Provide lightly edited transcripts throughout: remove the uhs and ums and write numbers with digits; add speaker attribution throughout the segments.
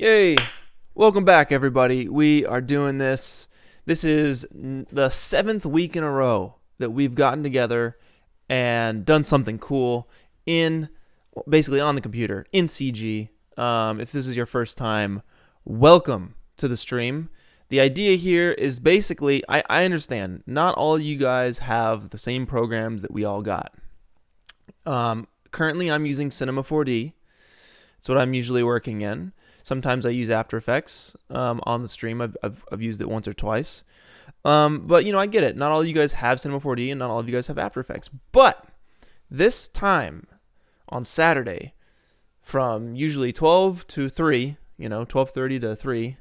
Speaker 1: Yay! Welcome back, everybody. We are doing this. This is the 7th week in a row that we've gotten together and done something cool basically on the computer, in CG. If this is your first time, welcome to the stream. The idea here is basically, I understand, not all you guys have the same programs that we all got. Currently, I'm using Cinema4D. It's what I'm usually working in. Sometimes I use After Effects on the stream. I've used it once or twice. But, I get it. Not all of you guys have Cinema4D and not all of you guys have After Effects. But this time on Saturday from usually 12 to 3, 12:30 to 3,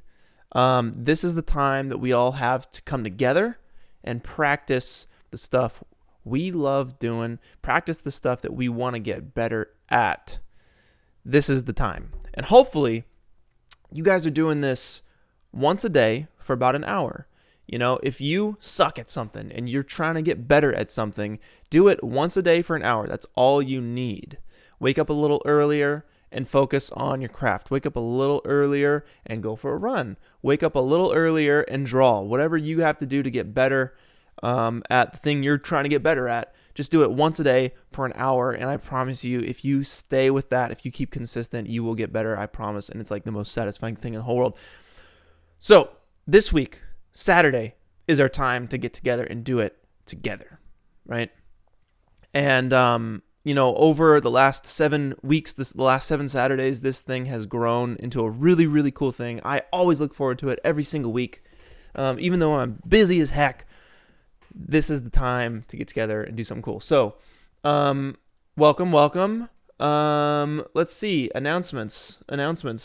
Speaker 1: this is the time that we all have to come together and practice the stuff we love doing, practice the stuff that we want to get better at. This is the time. And hopefully you guys are doing this once a day for about an hour. If you suck at something and you're trying to get better at something, do it once a day for an hour. That's all you need. Wake up a little earlier and focus on your craft. Wake up a little earlier and go for a run. Wake up a little earlier and draw. Whatever you have to do to get better at the thing you're trying to get better at, just do it once a day for an hour, and I promise you, if you stay with that, if you keep consistent, you will get better, I promise, and it's like the most satisfying thing in the whole world. So, this week, Saturday, is our time to get together and do it together, right? And, over the last 7 weeks, the last 7 Saturdays, this thing has grown into a really, really cool thing. I always look forward to it every single week. Even though I'm busy as heck, this is the time to get together and do something cool. So, welcome. Let's see, announcements.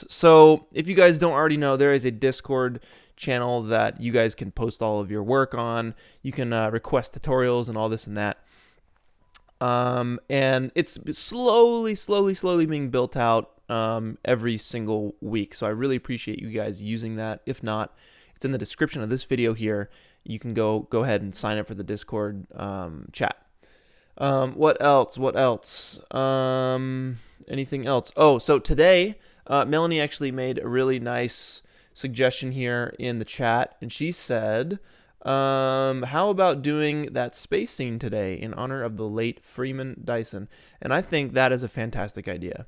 Speaker 1: So, if you guys don't already know, there is a Discord channel that you guys can post all of your work on. You can request tutorials and all this and that. And it's slowly being built out every single week. So I really appreciate you guys using that. If not, it's in the description of this video here. You can go ahead and sign up for the Discord chat. What else? Anything else? Oh, so today, Melanie actually made a really nice suggestion here in the chat, and she said, how about doing that space scene today in honor of the late Freeman Dyson? And I think that is a fantastic idea.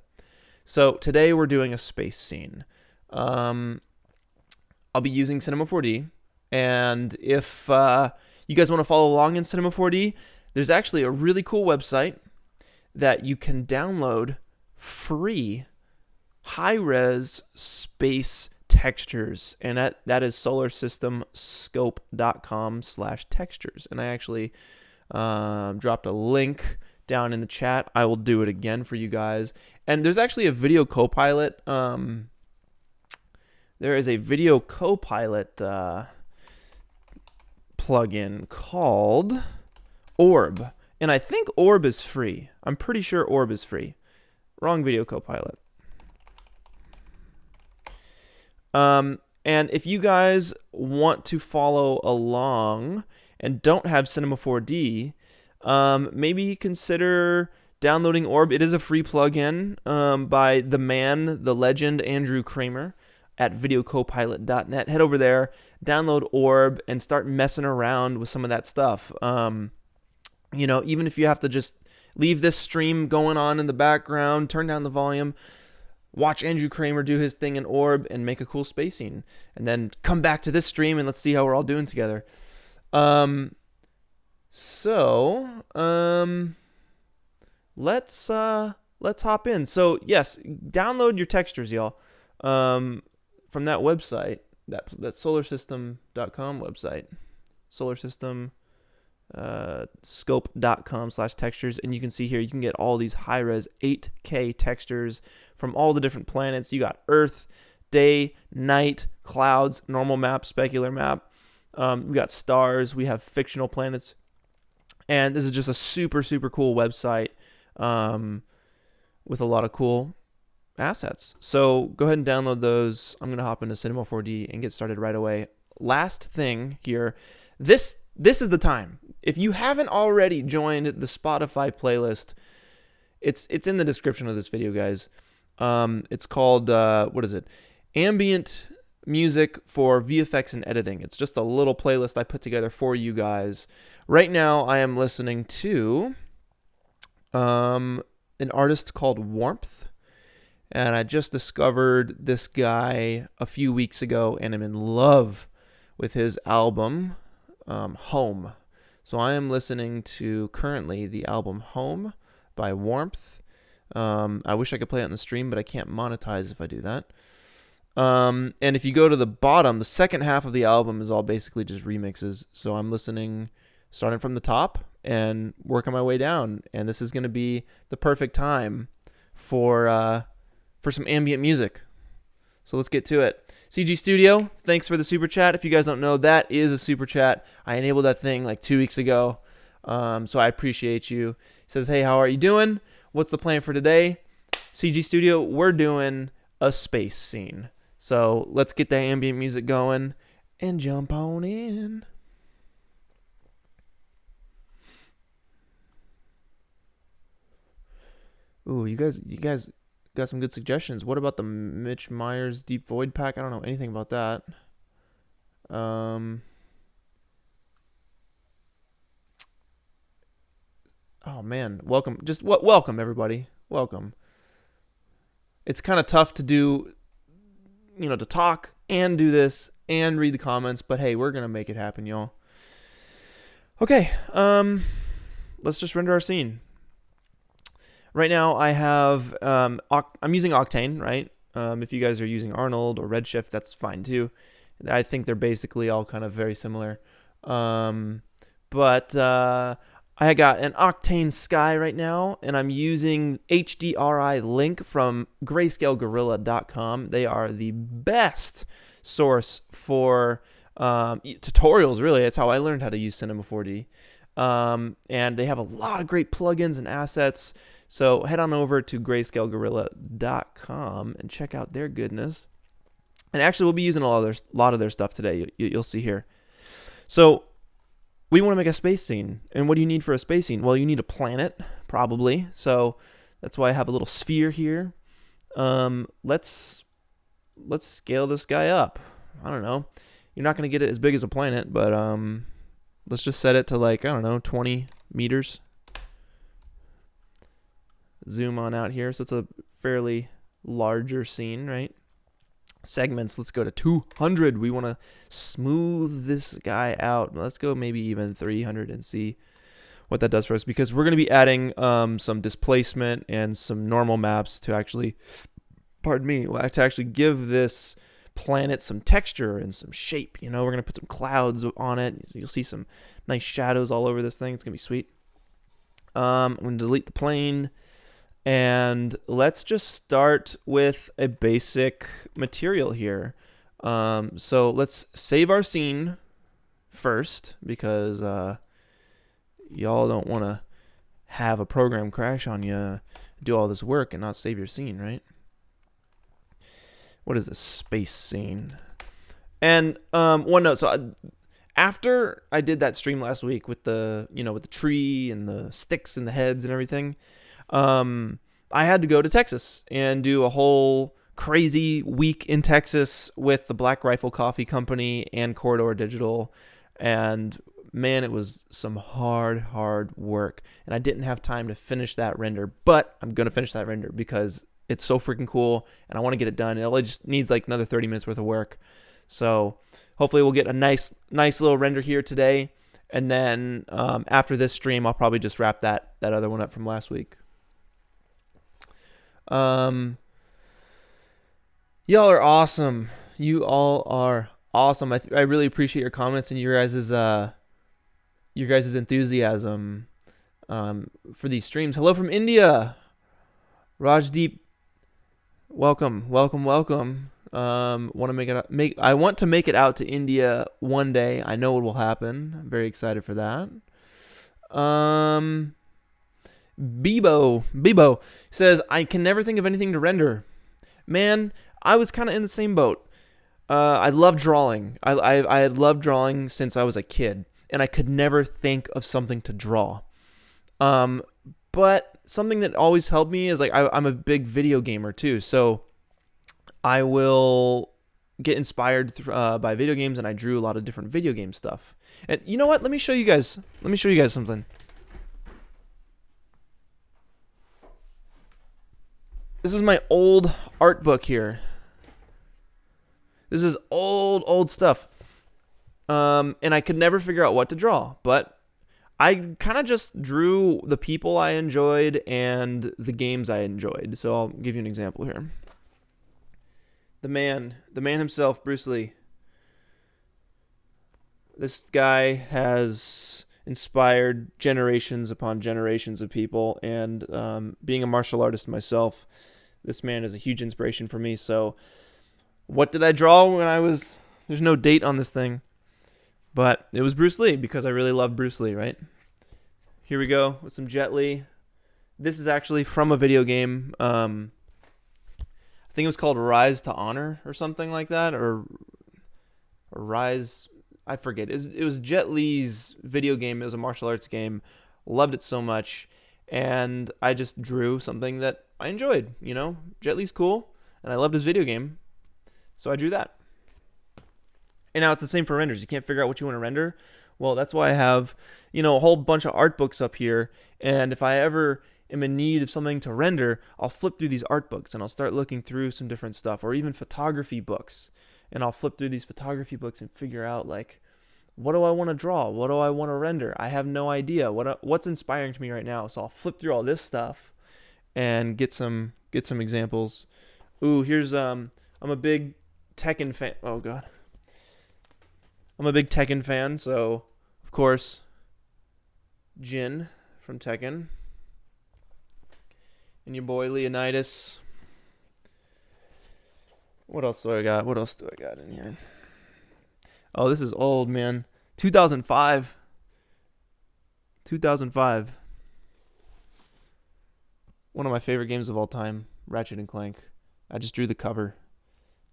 Speaker 1: So today we're doing a space scene. I'll be using Cinema4D. And if you guys want to follow along in Cinema4D, there's actually a really cool website that you can download free high-res space textures. And that is solarsystemscope.com/textures. And I actually dropped a link down in the chat. I will do it again for you guys. And there's actually a video copilot. There is a video copilot plugin called Orb, and I think Orb is free. I'm pretty sure Orb is free. Wrong video copilot. And if you guys want to follow along and don't have Cinema4D, maybe consider downloading Orb. It is a free plugin by the man, the legend, Andrew Kramer, at videocopilot.net. Head over there, download Orb, and start messing around with some of that stuff. Even if you have to just leave this stream going on in the background, turn down the volume, watch Andrew Kramer do his thing in Orb and make a cool space scene, and then come back to this stream and let's see how we're all doing together. Let's hop in. So yes, download your textures, y'all. From that website, that solarsystem.com website, scope.com/textures, and you can see here, you can get all these high-res 8K textures from all the different planets. You got Earth, day, night, clouds, normal map, specular map. We got stars, we have fictional planets, and this is just a super, super cool website with a lot of cool assets. So go ahead and download those. I'm going to hop into Cinema4D and get started right away. Last thing here, this is the time. If you haven't already joined the Spotify playlist, it's in the description of this video, guys. It's called, what is it? ambient music for VFX and editing. It's just a little playlist I put together for you guys. Right now, I am listening to an artist called Warmth. And I just discovered this guy a few weeks ago, and I'm in love with his album, Home. So I am listening to currently the album Home by Warmth. I wish I could play it on the stream, but I can't monetize if I do that. And if you go to the bottom, the second half of the album is all basically just remixes. So I'm listening, starting from the top and working my way down. And this is going to be the perfect time for some ambient music. So let's get to it. CG Studio, thanks for the super chat. If you guys don't know, that is a super chat. I enabled that thing like 2 weeks ago. So I appreciate you. He says, hey, how are you doing? What's the plan for today? CG Studio, we're doing a space scene. So let's get that ambient music going and jump on in. Ooh, you guys got some good suggestions. What about the Mitch Myers Deep Void pack? I don't know anything about that. Oh man, welcome. Welcome everybody. Welcome. It's kind of tough to do, to talk and do this and read the comments, but hey, we're gonna make it happen, y'all. Okay, let's just render our scene. Right now, I have, I'm using Octane, right? If you guys are using Arnold or Redshift, that's fine too. I think they're basically all kind of very similar. But I got an Octane Sky right now, and I'm using HDRI Link from grayscalegorilla.com. They are the best source for tutorials, really. That's how I learned how to use Cinema4D. And they have a lot of great plugins and assets. So head on over to grayscalegorilla.com and check out their goodness. And actually, we'll be using a lot of their stuff today. You'll see here. So we want to make a space scene. And what do you need for a space scene? Well, you need a planet, probably. So that's why I have a little sphere here. Let's scale this guy up. I don't know. You're not going to get it as big as a planet, but let's just set it to 20 meters. Zoom on out here. So it's a fairly larger scene, right? Segments, let's go to 200. We want to smooth this guy out. Let's go maybe even 300 and see what that does for us, because we're going to be adding some displacement and some normal maps to actually, to actually give this planet some texture and some shape. We're going to put some clouds on it. You'll see some nice shadows all over this thing. It's going to be sweet. I'm going to delete the plane. And let's just start with a basic material here. So let's save our scene first, because y'all don't want to have a program crash on you, do all this work and not save your scene, right? What is this space scene? And one note. So after I did that stream last week with the tree and the sticks and the heads and everything, I had to go to Texas and do a whole crazy week in Texas with the Black Rifle Coffee Company and Corridor Digital. And man, it was some hard work. And I didn't have time to finish that render, but I'm going to finish that render because it's so freaking cool and I want to get it done. It only just needs another 30 minutes worth of work. So hopefully we'll get a nice little render here today. And then after this stream, I'll probably just wrap that other one up from last week. Y'all are awesome. You all are awesome. I really appreciate your comments and your guys' enthusiasm for these streams. Hello from India, Rajdeep. Welcome. I want to make it out to India one day. I know it will happen. I'm very excited for that. Bebo says, I can never think of anything to render. Man, I was kind of in the same boat. I love drawing. I had loved drawing since I was a kid, and I could never think of something to draw. But something that always helped me is I'm a big video gamer too. So I will get inspired by video games, and I drew a lot of different video game stuff. And you know what? Let me show you guys something. This is my old art book here. This is old stuff. And I could never figure out what to draw, but I kind of just drew the people I enjoyed and the games I enjoyed. So I'll give you an example here. The man himself, Bruce Lee. This guy has inspired generations upon generations of people, and being a martial artist myself, this man is a huge inspiration for me. So what did I draw when I was... There's no date on this thing, but it was Bruce Lee because I really love Bruce Lee, right? Here we go with some Jet Li. This is actually from a video game. I think it was called Rise to Honor or something like that, or Rise... I forget. It was Jet Li's video game. It was a martial arts game. Loved it so much. And I just drew something that I enjoyed. You know, Jet Li's cool, and I loved his video game. So I drew that. And now it's the same for renders. You can't figure out what you want to render. Well, that's why I have, you know, a whole bunch of art books up here. And if I ever am in need of something to render, I'll flip through these art books and I'll start looking through some different stuff, or even photography books. And I'll flip through these photography books and figure out, like, what do I want to draw? What do I want to render? I have no idea. What's inspiring to me right now? So I'll flip through all this stuff and get some examples. Ooh, here's I'm a big Tekken fan. Oh god. I'm a big Tekken fan, so of course Jin from Tekken. And your boy Leonidas. What else do I got? What else do I got in here? Oh, this is old, man. 2005. 2005. One of my favorite games of all time, Ratchet and Clank. I just drew the cover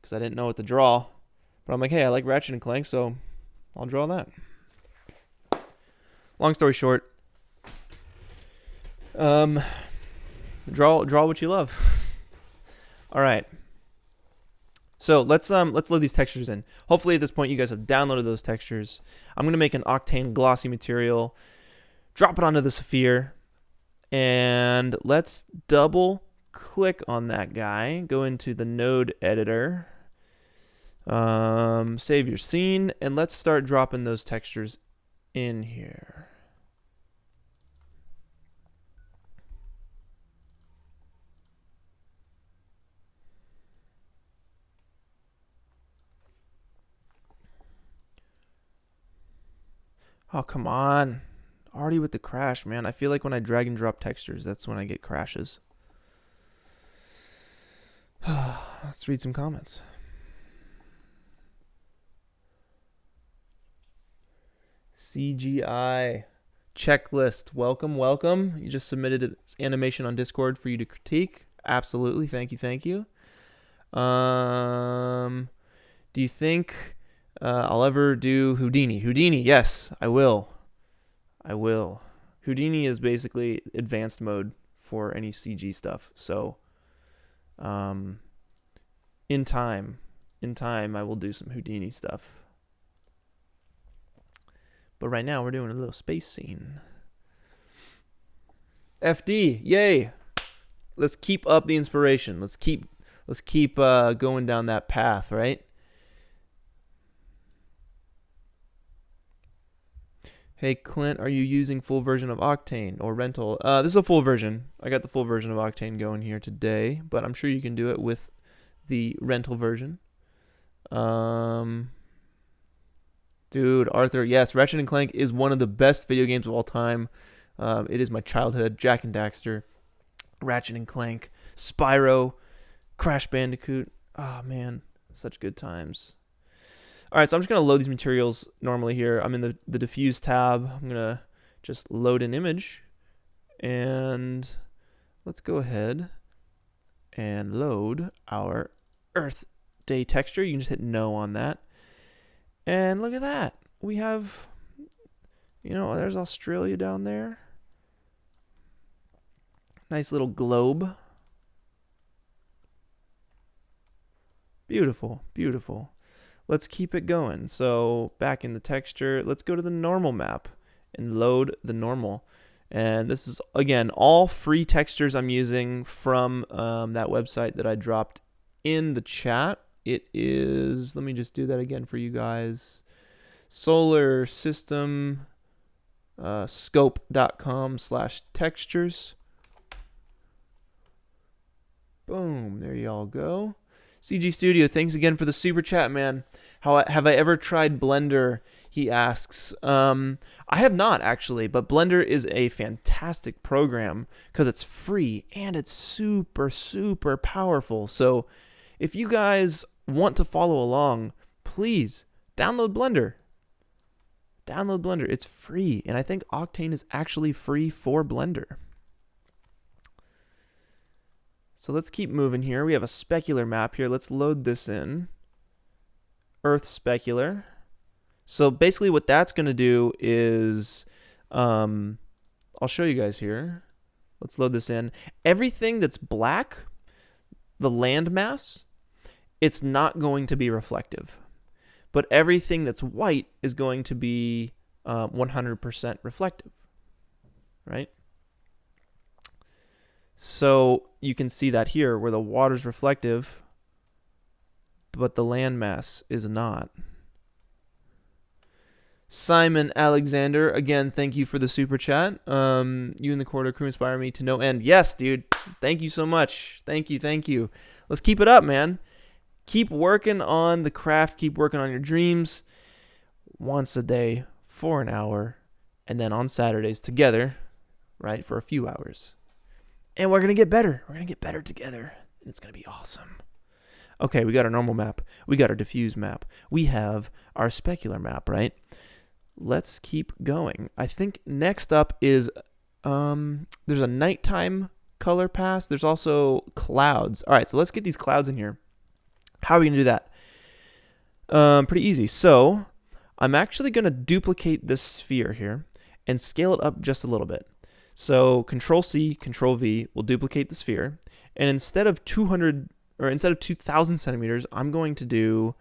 Speaker 1: because I didn't know what to draw. But I'm like, hey, I like Ratchet and Clank, so I'll draw that. Long story short, draw what you love. All right. So let's load these textures in. Hopefully at this point you guys have downloaded those textures. I'm gonna make an Octane glossy material, drop it onto the sphere, and let's double click on that guy. Go into the node editor, save your scene, and let's start dropping those textures in here. Oh, come on. Already with the crash, man. I feel like when I drag and drop textures, that's when I get crashes. Let's read some comments. CGI checklist. Welcome, welcome. You just submitted an animation on Discord for you to critique. Absolutely. Thank you. Do you think... I'll ever do Houdini? Houdini, yes, I will. Houdini is basically advanced mode for any CG stuff. So, in time, I will do some Houdini stuff. But right now, we're doing a little space scene. FD, yay! Let's keep up the inspiration. Let's keep going down that path, right? Hey Clint, are you using full version of Octane or rental? This is a full version. I got the full version of Octane going here today, but I'm sure you can do it with the rental version. Dude, Arthur, yes, Ratchet and Clank is one of the best video games of all time. It is my childhood. Jak and Daxter, Ratchet and Clank, Spyro, Crash Bandicoot. Oh man, such good times. All right, so I'm just going to load these materials normally here. I'm in the diffuse tab. I'm going to just load an image. And let's go ahead and load our Earth Day texture. You can just hit no on that. And look at that. We have, you know, there's Australia down there. Nice little globe. Beautiful, beautiful. Let's keep it going. So back in the texture, let's go to the normal map and load the normal. And this is, again, all free textures I'm using from that website that I dropped in the chat. It is, let me just do that again for you guys. Solar System scope.com/textures. Boom, there y'all go. CG Studio, thanks again for the super chat, man. Have I ever tried Blender? He asks. I have not, actually, but Blender is a fantastic program because it's free and it's super, super powerful. So if you guys want to follow along, please download Blender. Download Blender. It's free, and I think Octane is actually free for Blender. So let's keep moving here. We have a specular map here. Let's load this in. Earth specular. So basically what that's going to do is, I'll show you guys here. Let's load this in. Everything that's black, the landmass, it's not going to be reflective. But everything that's white is going to be 100% reflective, right? So you can see that here where the water's reflective, but the landmass is not. Simon Alexander, again, thank you for the super chat. You and the Corridor crew inspire me to no end. Yes, dude. Thank you so much. Thank you, thank you. Let's keep it up, man. Keep working on the craft. Keep working on your dreams. Once a day for an hour, and then on Saturdays together, right, for a few hours. And we're going to get better. We're going to get better together. And it's going to be awesome. Okay, we got our normal map. We got our diffuse map. We have our specular map, right? Let's keep going. I think next up is, there's a nighttime color pass. There's also clouds. All right, so let's get these clouds in here. How are we going to do that? Pretty easy. So I'm actually going to duplicate this sphere here and scale it up just a little bit. So Control-C, Control-V will duplicate the sphere. And instead of 200, or instead of 2,000 centimeters, I'm going to do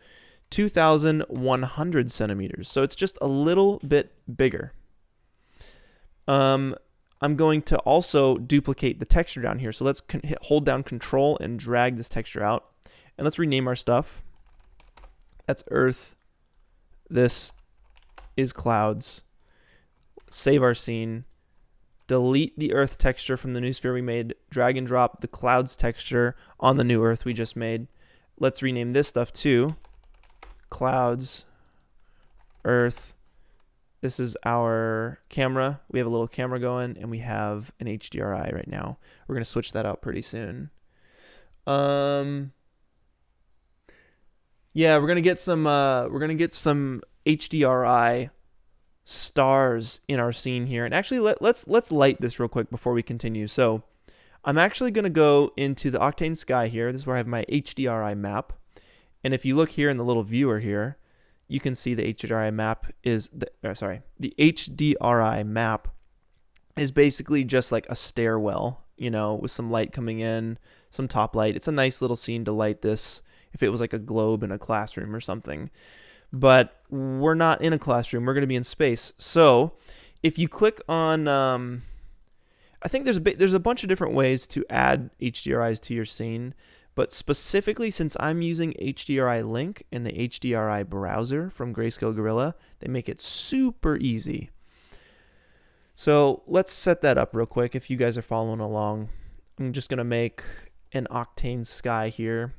Speaker 1: 2,100 centimeters. So it's just a little bit bigger. I'm going to also duplicate the texture down here. So let's hold down Control and drag this texture out. And let's rename our stuff. That's Earth. This is clouds. Save our scene. Delete the Earth texture from the new sphere we made. Drag and drop the clouds texture on the new Earth we just made. Let's rename this stuff too. Clouds. Earth. This is our camera. We have a little camera going, and we have an HDRI right now. We're going to switch that out pretty soon. Yeah, we're gonna get some HDRI stars in our scene here. And actually, let's light this real quick before we continue. So I'm actually gonna go into the Octane sky here. This is where I have my HDRI map. And if you look here in the little viewer here, you can see the HDRI map is the HDRI map is basically just like a stairwell, you know, with some light coming in, some top light. It's a nice little scene to light this if it was like a globe in a classroom or something. But we're not in a classroom. We're going to be in space. So if you click on, I think there's a bunch of different ways to add HDRIs to your scene. But specifically, since I'm using HDRI Link in the HDRI browser from Grayscale Gorilla, they make it super easy. So let's set that up real quick if you guys are following along. I'm just going to make an Octane sky here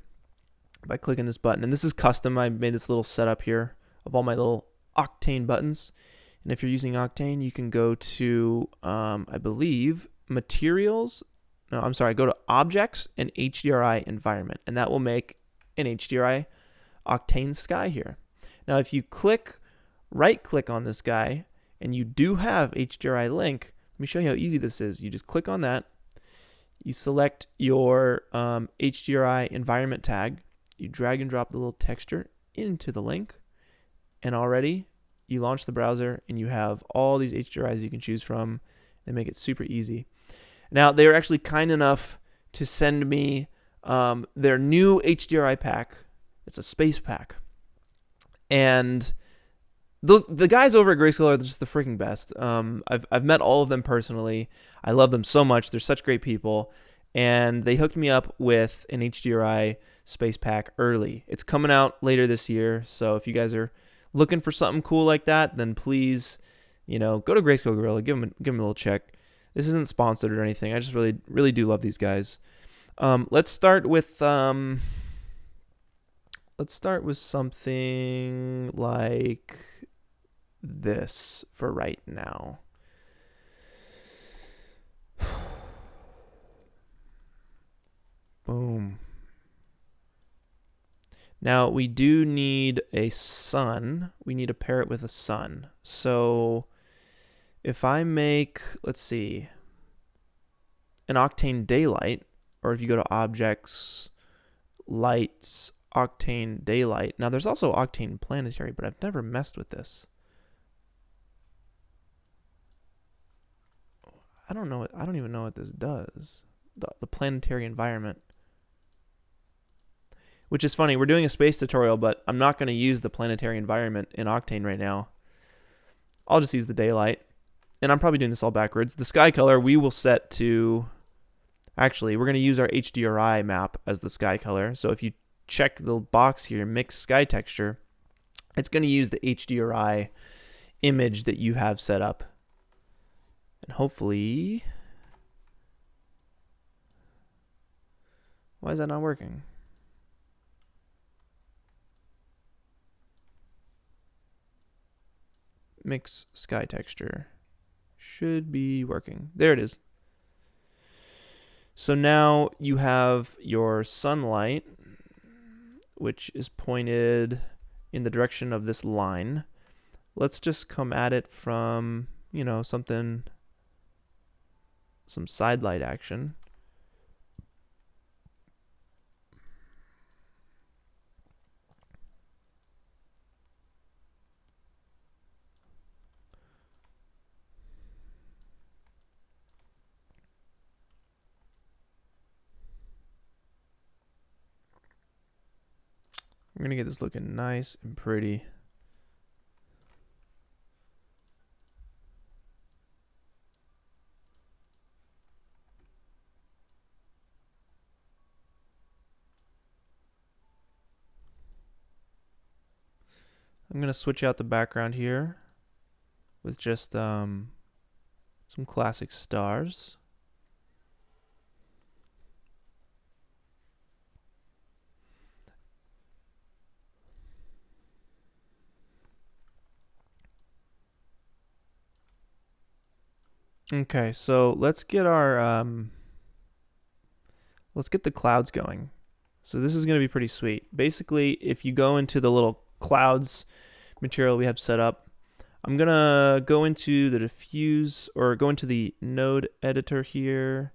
Speaker 1: by clicking this button. And this is custom. I made this little setup here of all my little Octane buttons. And if you're using Octane, you can go to, I believe, Materials. No, I'm sorry, go to Objects and HDRI Environment. And that will make an HDRI Octane sky here. Now, if you right-click on this guy, and you do have HDRI Link, let me show you how easy this is. You just click on that. You select your HDRI Environment tag. You drag and drop the little texture into the link, and already you launch the browser and you have all these HDRIs you can choose from. They make it super easy. Now, they are actually kind enough to send me their new HDRI pack It's a space pack. And the guys over at Grayscale are just the freaking best. I've met all of them personally. I love them so much. They're such great people. And they hooked me up with an HDRI space pack early. It's coming out later this year. So if you guys are looking for something cool like that, then please, go to Grayscale Gorilla, give them a little check. This isn't sponsored or anything. I just really do love these guys. Let's start with something like this for right now. Boom. Now we do need a sun. We need to pair it with a sun. So if I make, let's see, an Octane daylight, or if you go to objects, lights, Octane daylight. Now there's also Octane planetary, but I've never messed with this. I don't even know what this does. The planetary environment. Which is funny. We're doing a space tutorial, but I'm not going to use the planetary environment in Octane right now. I'll just use the daylight. And I'm probably doing this all backwards. The sky color we will set to... Actually, we're going to use our HDRI map as the sky color. So if you check the box here, mix sky texture, it's going to use the HDRI image that you have set up. And hopefully... Why is that not working? Mix sky texture. Should be working. There it is. So now you have your sunlight, which is pointed in the direction of this line. Let's just come at it from, some side light action. I'm going to get this looking nice and pretty. I'm going to switch out the background here with just some classic stars. Okay, so let's get the clouds going. So this is going to be pretty sweet. Basically, if you go into the little clouds material we have set up, I'm going to go into the diffuse, or go into the node editor here.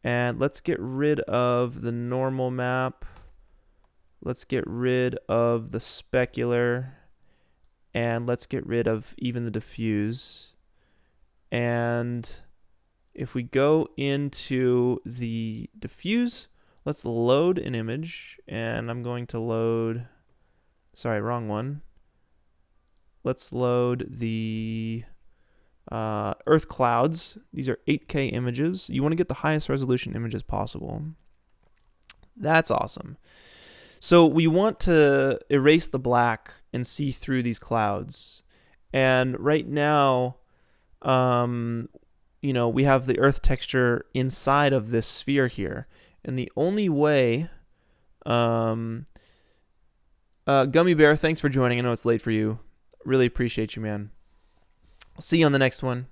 Speaker 1: And let's get rid of the normal map. Let's get rid of the specular. And let's get rid of even the diffuse. And if we go into the diffuse, let's load an image. And I'm going to load, sorry, wrong one. Let's load the Earth clouds. These are 8K images. You want to get the highest resolution images possible. That's awesome. So we want to erase the black and see through these clouds. And right now, we have the Earth texture inside of this sphere here. And the only way, Gummy Bear, thanks for joining. I know it's late for you. Really appreciate you, man. I'll see you on the next one.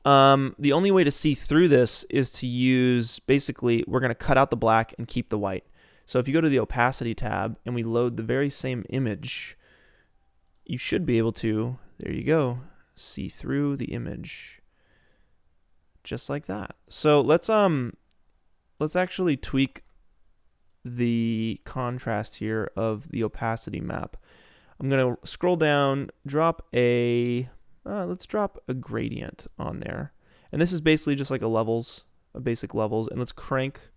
Speaker 1: The only way to see through this is to use, basically, we're going to cut out the black and keep the white. So if you go to the opacity tab and we load the very same image, you should be able to, there you go, see through the image. Just like that. So let's actually tweak the contrast here of the opacity map. I'm going to scroll down, let's drop a gradient on there. And this is basically just like a basic levels. And let's crank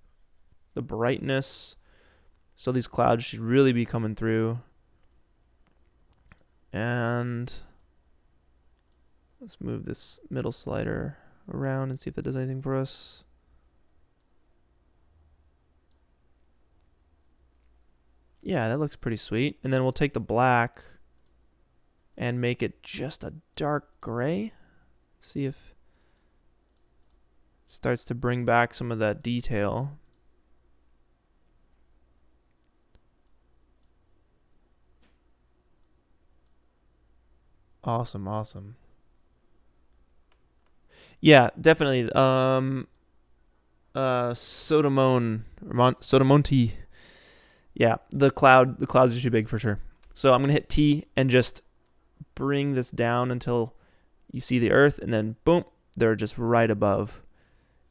Speaker 1: the brightness So these clouds should really be coming through. And let's move this middle slider around and see if that does anything for us. Yeah, that looks pretty sweet. And then we'll take the black and make it just a dark gray. See if it starts to bring back some of that detail. Awesome, awesome. Yeah, definitely. Sotomonte. Yeah, the clouds are too big for sure. So I'm gonna hit T and just bring this down until you see the earth, and then boom, they're just right above.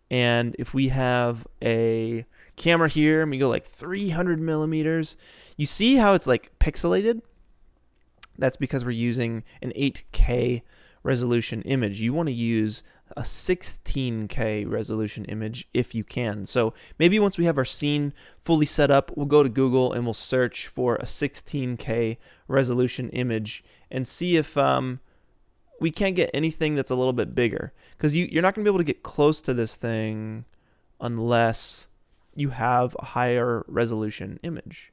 Speaker 1: And if we have a camera here and we go like 300 millimeters, you see how it's like pixelated? That's because we're using an 8K resolution image. You want to use a 16K resolution image if you can. So maybe once we have our scene fully set up, we'll go to Google and we'll search for a 16K resolution image and see if we can't get anything that's a little bit bigger. Because you're not going to be able to get close to this thing unless you have a higher resolution image.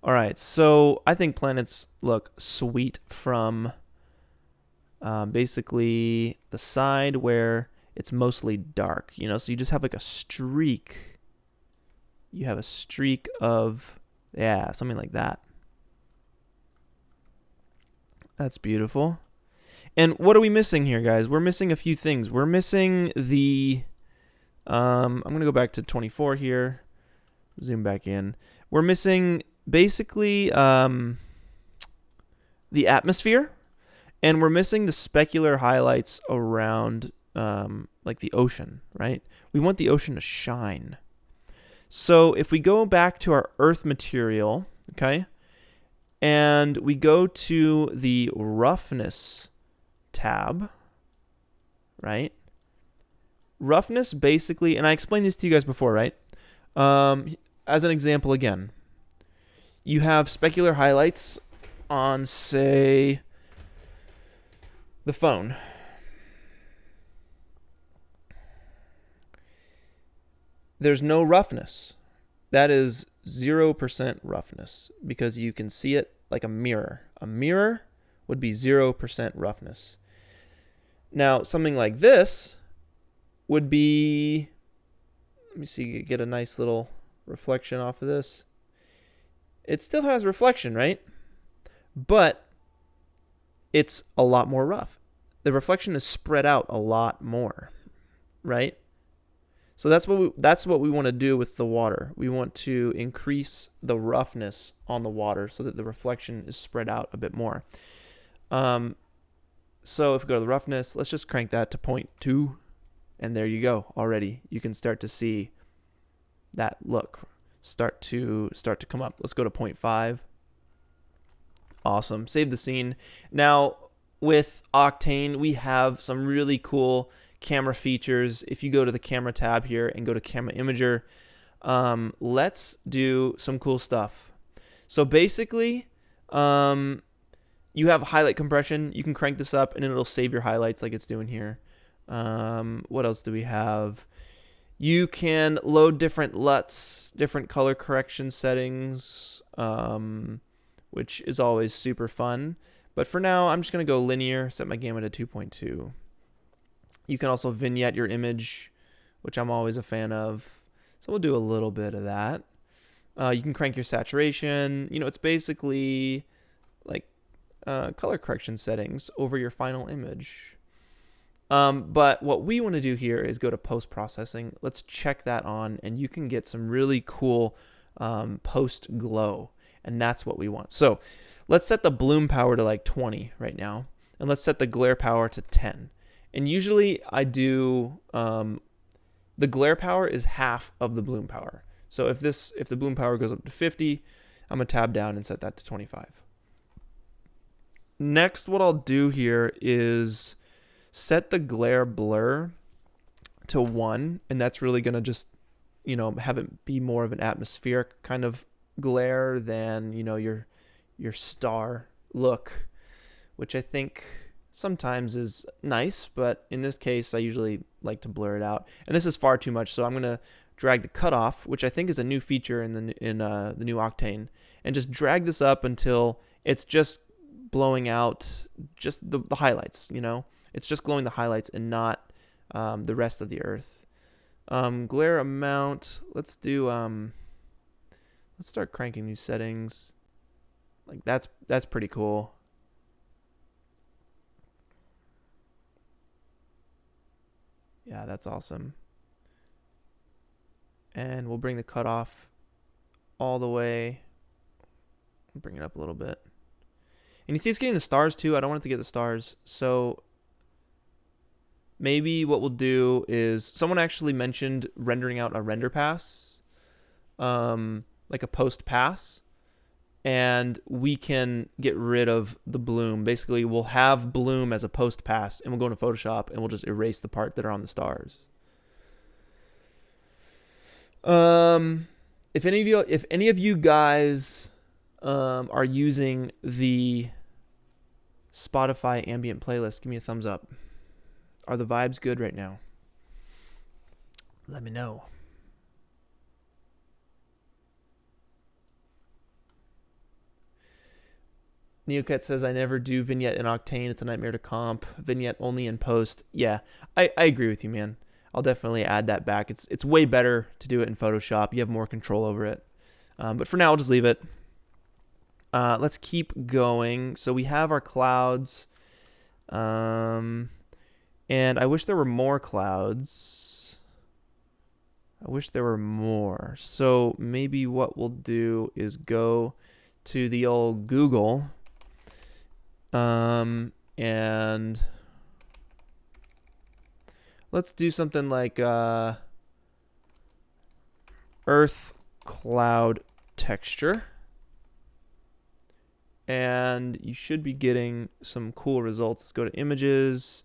Speaker 1: All right, so I think planets look sweet from basically the side where it's mostly dark, you know, so you just have like a streak. You have a streak of, yeah, something like that. That's beautiful. And what are we missing here, guys? We're missing a few things. We're missing the, I'm going to go back to 24 here, zoom back in. We're missing basically the atmosphere, and we're missing the specular highlights around like the ocean, right? We want the ocean to shine. So if we go back to our earth material, okay, and we go to the roughness tab, right? Roughness basically, and I explained this to you guys before, right? As an example again, you have specular highlights on, say, the phone. There's no roughness. That is 0% roughness because you can see it like a mirror. A mirror would be 0% roughness. Now, something like this would be, let me see, get a nice little reflection off of this. It still has reflection, right? But it's a lot more rough. The reflection is spread out a lot more, right? So that's what we want to do with the water. We want to increase the roughness on the water so that the reflection is spread out a bit more. So if we go to the roughness, let's just crank that to 0.2, and there you go. Already you can start to see that look start to come up. Let's go to 0.5. Awesome. Save the scene. Now with Octane, we have some really cool camera features. If you go to the camera tab here and go to camera imager, let's do some cool stuff. So basically, you have highlight compression. You can crank this up and it'll save your highlights like it's doing here. What else do we have? You can load different LUTs, different color correction settings, which is always super fun. But for now, I'm just going to go linear, set my gamma to 2.2. You can also vignette your image, which I'm always a fan of. So we'll do a little bit of that. You can crank your saturation. You know, it's basically like color correction settings over your final image. But what we want to do here is go to post-processing. Let's check that on, and you can get some really cool post-glow, and that's what we want. So let's set the bloom power to like 20 right now, and let's set the glare power to 10. And usually I do, the glare power is half of the bloom power. So if the bloom power goes up to 50, I'm going to tab down and set that to 25. Next, what I'll do here is set the glare blur to 1, and that's really going to just you know, have it be more of an atmospheric kind of glare than, you know, your star look, which I think sometimes is nice, but in this case I usually like to blur it out. And this is far too much, so I'm going to drag the cutoff, which I think is a new feature in the new Octane, and just drag this up until it's just blowing out just the highlights, you know? It's just glowing the highlights and not the rest of the earth. Glare amount, let's do let's start cranking these settings. Like that's pretty cool. Yeah, that's awesome. And we'll bring the cutoff all the way. Bring it up a little bit. And you see it's getting the stars too. I don't want it to get the stars. So maybe what we'll do is, someone actually mentioned rendering out a render pass, like a post pass, and we can get rid of the bloom. Basically, we'll have bloom as a post pass, and we'll go into Photoshop and we'll just erase the part that are on the stars. If any of you guys are using the Spotify ambient playlist, give me a thumbs up. Are the vibes good right now? Let me know. Neocat says, I never do vignette in Octane. It's a nightmare to comp. Vignette only in post. Yeah, I agree with you, man. I'll definitely add that back. It's way better to do it in Photoshop. You have more control over it. But for now, I'll just leave it. Let's keep going. So we have our clouds. And I wish there were more clouds. I wish there were more. So maybe what we'll do is go to the old Google. And let's do something like Earth Cloud Texture. And you should be getting some cool results. Let's go to Images.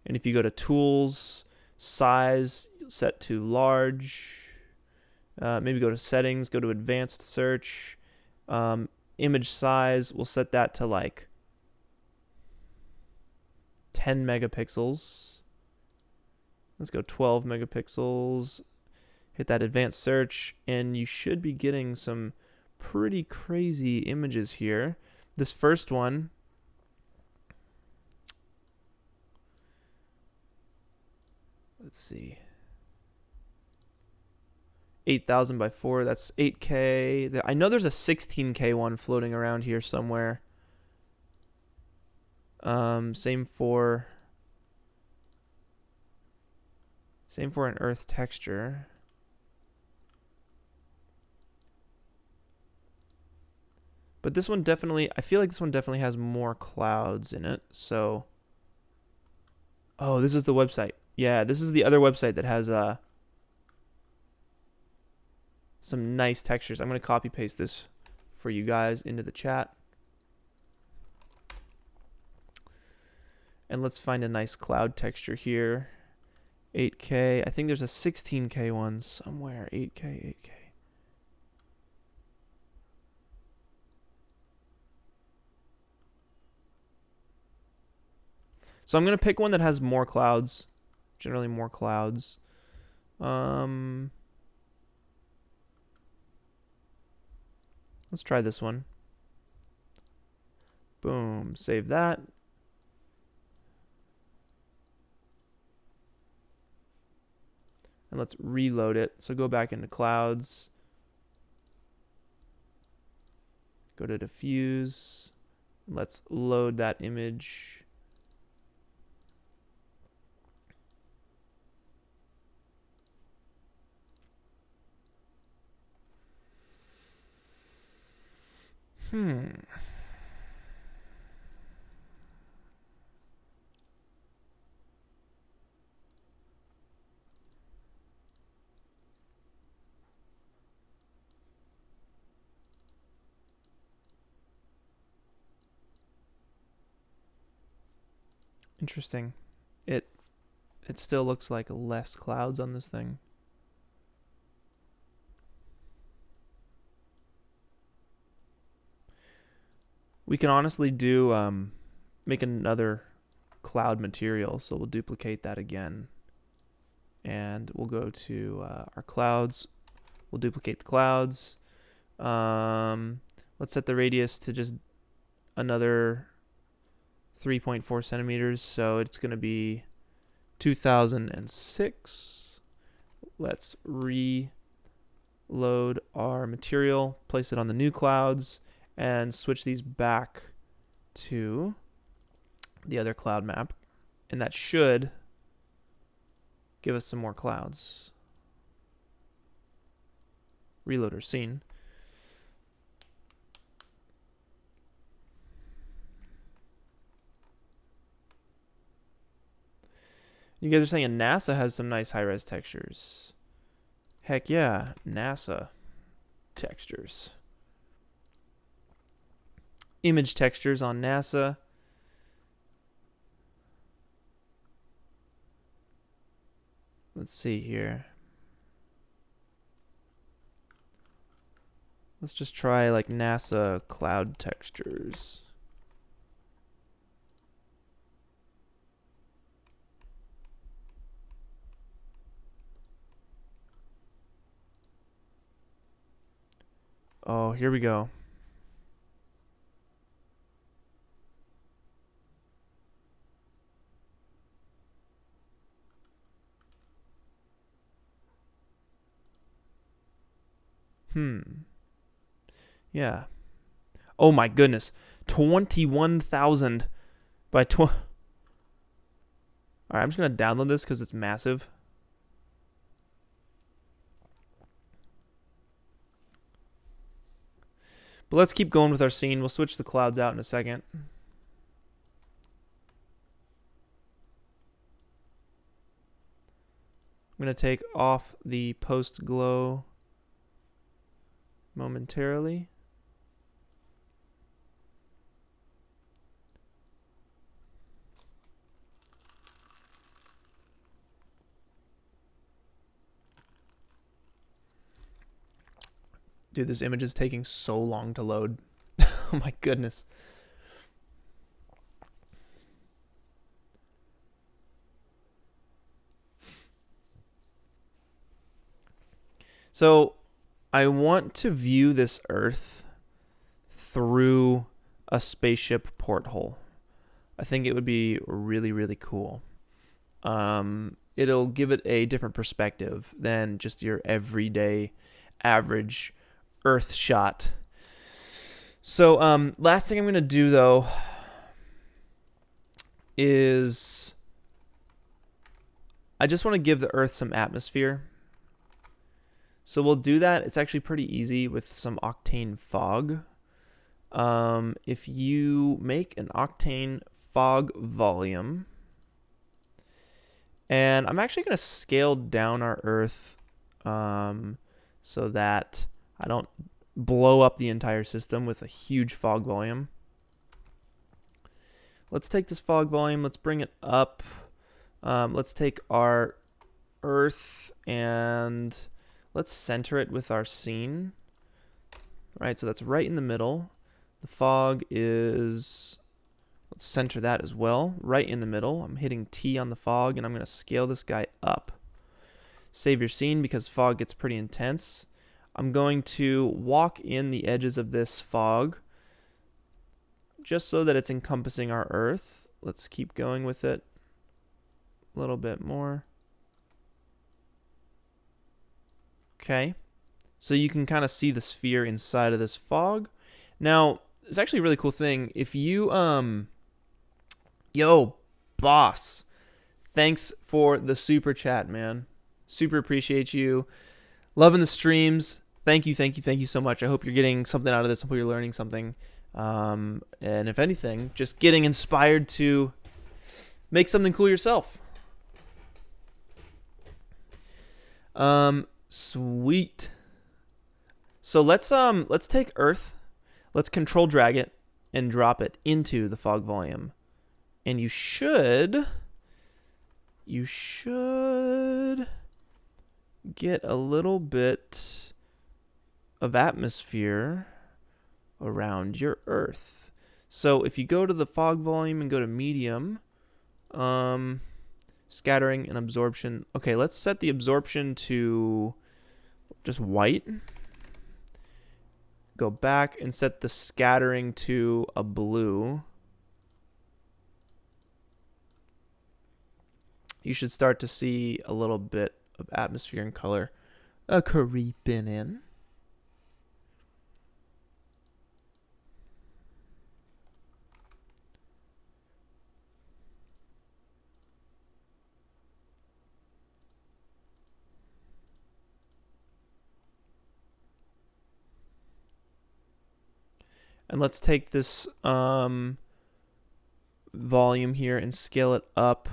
Speaker 1: And if you go to Tools, Size, set to Large. Maybe go to Settings, go to Advanced Search. Image size, we'll set that to like 10 megapixels. Let's go 12 megapixels. Hit that advanced search, and you should be getting some pretty crazy images here. This first one, let's see, 8,000 by 4, that's 8K. I know there's a 16K one floating around here somewhere. Same for an earth texture. But this one definitely, I feel like this one definitely has more clouds in it. So, oh, this is the website. Yeah, this is the other website that has some nice textures. I'm going to copy paste this for you guys into the chat. And let's find a nice cloud texture here. 8K. I think there's a 16K one somewhere. 8K, 8K. So I'm going to pick one that has more clouds. Generally more clouds. Let's try this one. Boom. Save that. And let's reload it. So go back into clouds. Go to diffuse. Let's load that image. Interesting. It still looks like less clouds on this thing. We can honestly do make another cloud material. So we'll duplicate that again. And we'll go to our clouds. We'll duplicate the clouds. Let's set the radius to just another 3.4 centimeters. So it's going to be 2006. Let's reload our material, place it on the new clouds, and switch these back to the other cloud map. And that should give us some more clouds. Reload our scene. You guys are saying NASA has some nice high-res textures. Heck yeah, NASA textures. Image textures on NASA. Let's see here. Let's just try like NASA cloud textures. Oh, here we go. Yeah. Oh my goodness. 21,000 by 20. All right, I'm just going to download this because it's massive. But let's keep going with our scene. We'll switch the clouds out in a second. I'm going to take off the post glow momentarily. Dude, this image is taking so long to load. Oh my goodness. So I want to view this Earth through a spaceship porthole. I think it would be really, really cool. It'll give it a different perspective than just your everyday average Earth shot. So last thing I'm going to do, though, is I just want to give the Earth some atmosphere. So we'll do that. It's actually pretty easy with some Octane fog. If you make an Octane fog volume, and I'm actually going to scale down our Earth so that I don't blow up the entire system with a huge fog volume. Let's take this fog volume, let's bring it up. Let's take our Earth and let's center it with our scene. Right, so that's right in the middle. The fog is, let's center that as well, right in the middle. I'm hitting T on the fog and I'm going to scale this guy up. Save your scene because fog gets pretty intense. I'm going to walk in the edges of this fog just so that it's encompassing our Earth. Let's keep going with it a little bit more. Okay, so you can kind of see the sphere inside of this fog. Now, it's actually a really cool thing. If you, yo, boss, thanks for the super chat, man. Super appreciate you. Loving the streams. Thank you so much. I hope you're getting something out of this. I hope you're learning something. And if anything, just getting inspired to make something cool yourself. Sweet. So let's take Earth, let's control drag it and drop it into the fog volume. And you should get a little bit of atmosphere around your Earth. So if you go to the fog volume and go to medium, scattering and absorption. Okay, let's set the absorption to just white. Go back and set the scattering to a blue. You should start to see a little bit of atmosphere and color creeping in. And let's take this volume here and scale it up.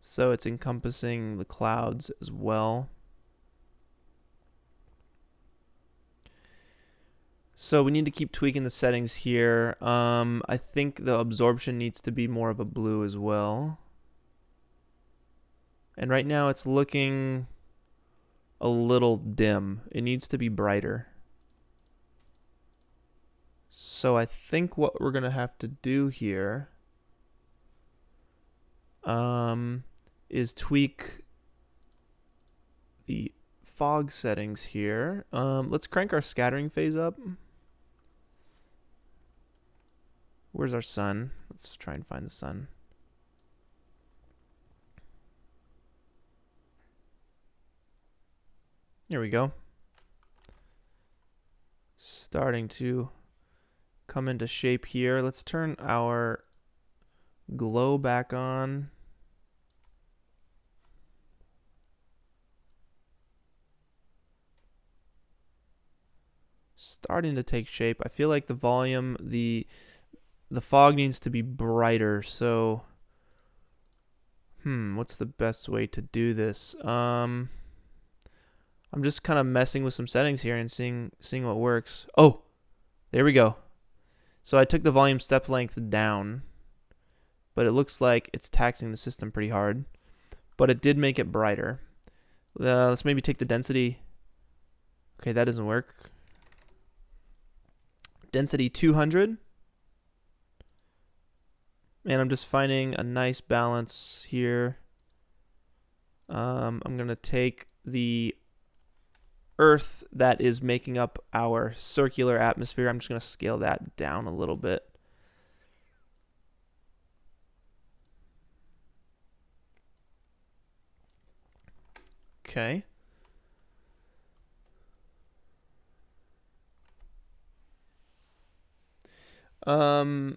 Speaker 1: So it's encompassing the clouds as well. So we need to keep tweaking the settings here. I think the absorption needs to be more of a blue as well. And right now it's looking a little dim. It needs to be brighter. So I think what we're going to have to do here is tweak the fog settings here. Let's crank our scattering phase up. Where's our sun? Let's try and find the sun. Here we go. Starting to come into shape here. Let's turn our glow back on. Starting to take shape. I feel like the volume, the fog needs to be brighter. So, what's the best way to do this? I'm just kind of messing with some settings here and seeing what works. Oh, there we go. So I took the volume step length down, but it looks like it's taxing the system pretty hard. But it did make it brighter. Let's maybe take the density. Okay, that doesn't work. Density 200. And I'm just finding a nice balance here. I'm going to take the Earth that is making up our circular atmosphere. I'm just going to scale that down a little bit. Okay. We're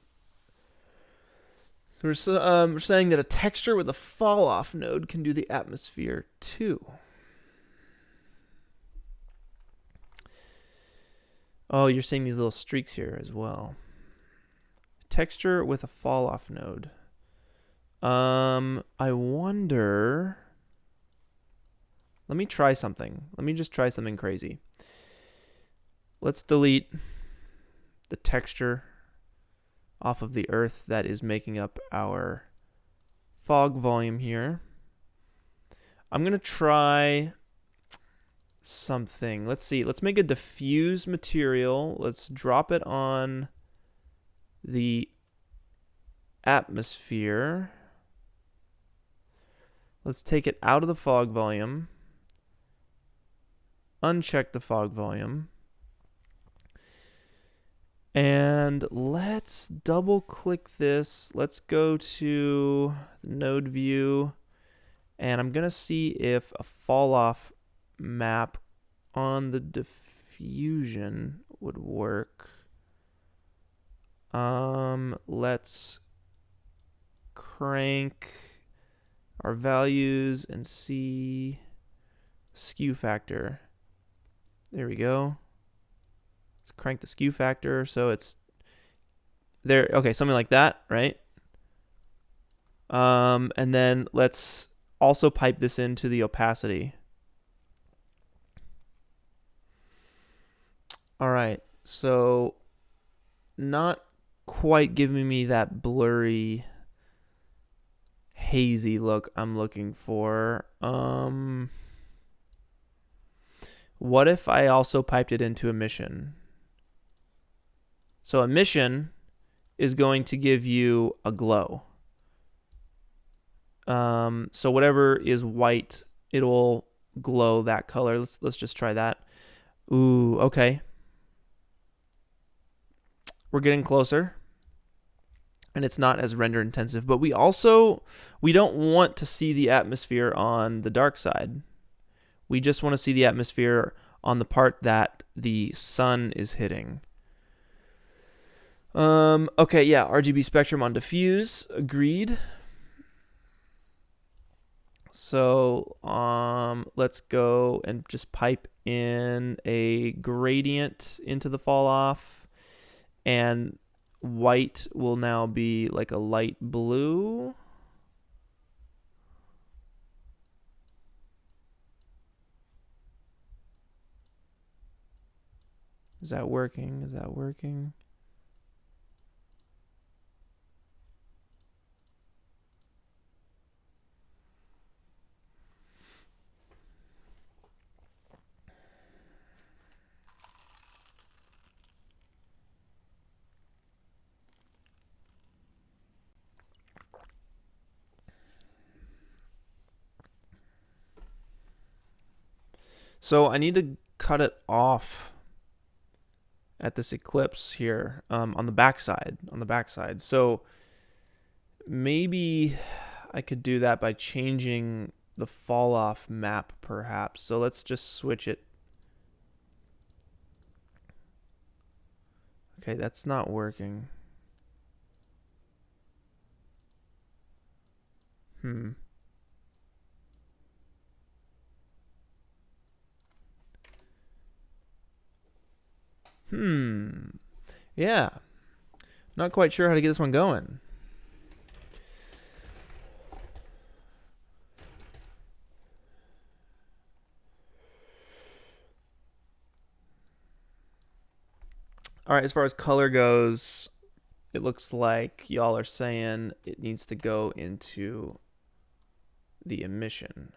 Speaker 1: saying that a texture with a fall-off node can do the atmosphere too. Oh, you're seeing these little streaks here as well. Texture with a fall-off node. I wonder... Let me try something. Let me just try something crazy. Let's delete the texture off of the Earth that is making up our fog volume here. I'm going to try something. Let's see. Let's make a diffuse material. Let's drop it on the atmosphere. Let's take it out of the fog volume. Uncheck the fog volume. And let's double click this. Let's go to node view. And I'm going to see if a fall off map on the diffusion would work. Let's crank our values and see skew factor. There we go. Let's crank the skew factor so it's there. Okay, something like that, right? And then let's also pipe this into the opacity. All right, so not quite giving me that blurry, hazy look I'm looking for. What if I also piped it into emission? So emission is going to give you a glow. So whatever is white, it'll glow that color. Let's just try that. Ooh, okay. We're getting closer. And it's not as render intensive, but we don't want to see the atmosphere on the dark side. We just want to see the atmosphere on the part that the sun is hitting. Okay, yeah, RGB spectrum on diffuse, agreed. So let's go and just pipe in a gradient into the fall off, and white will now be like a light blue. Is that working? Is that working? So I need to cut it off at this eclipse here on the backside. So maybe I could do that by changing the fall off map perhaps. So let's just switch it. Okay, that's not working. Yeah. Not quite sure how to get this one going. All right, as far as color goes, it looks like y'all are saying it needs to go into the emission.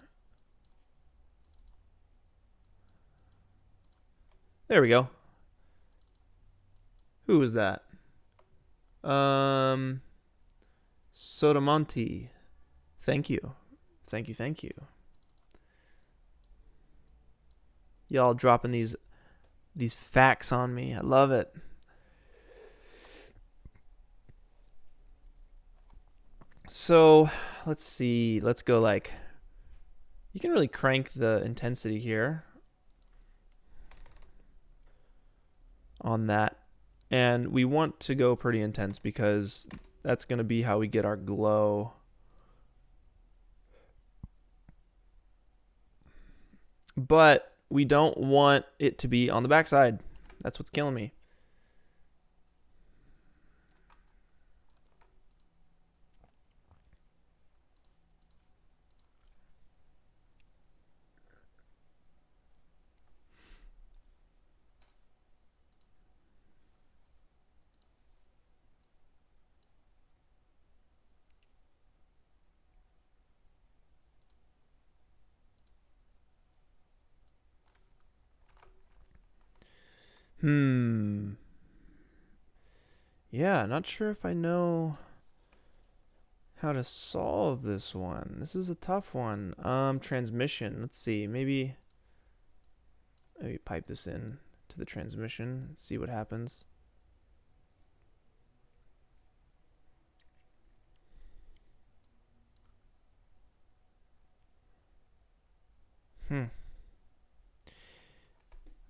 Speaker 1: There we go. Who was that? Sotomonti. Thank you. Thank you. Y'all dropping these facts on me. I love it. So, let's see. Let's go like, you can really crank the intensity here on that. And we want to go pretty intense because that's going to be how we get our glow. But we don't want it to be on the backside. That's what's killing me. Yeah, not sure if I know how to solve this one. This is a tough one. Transmission. Let's see. Maybe pipe this in to the transmission. Let's see what happens.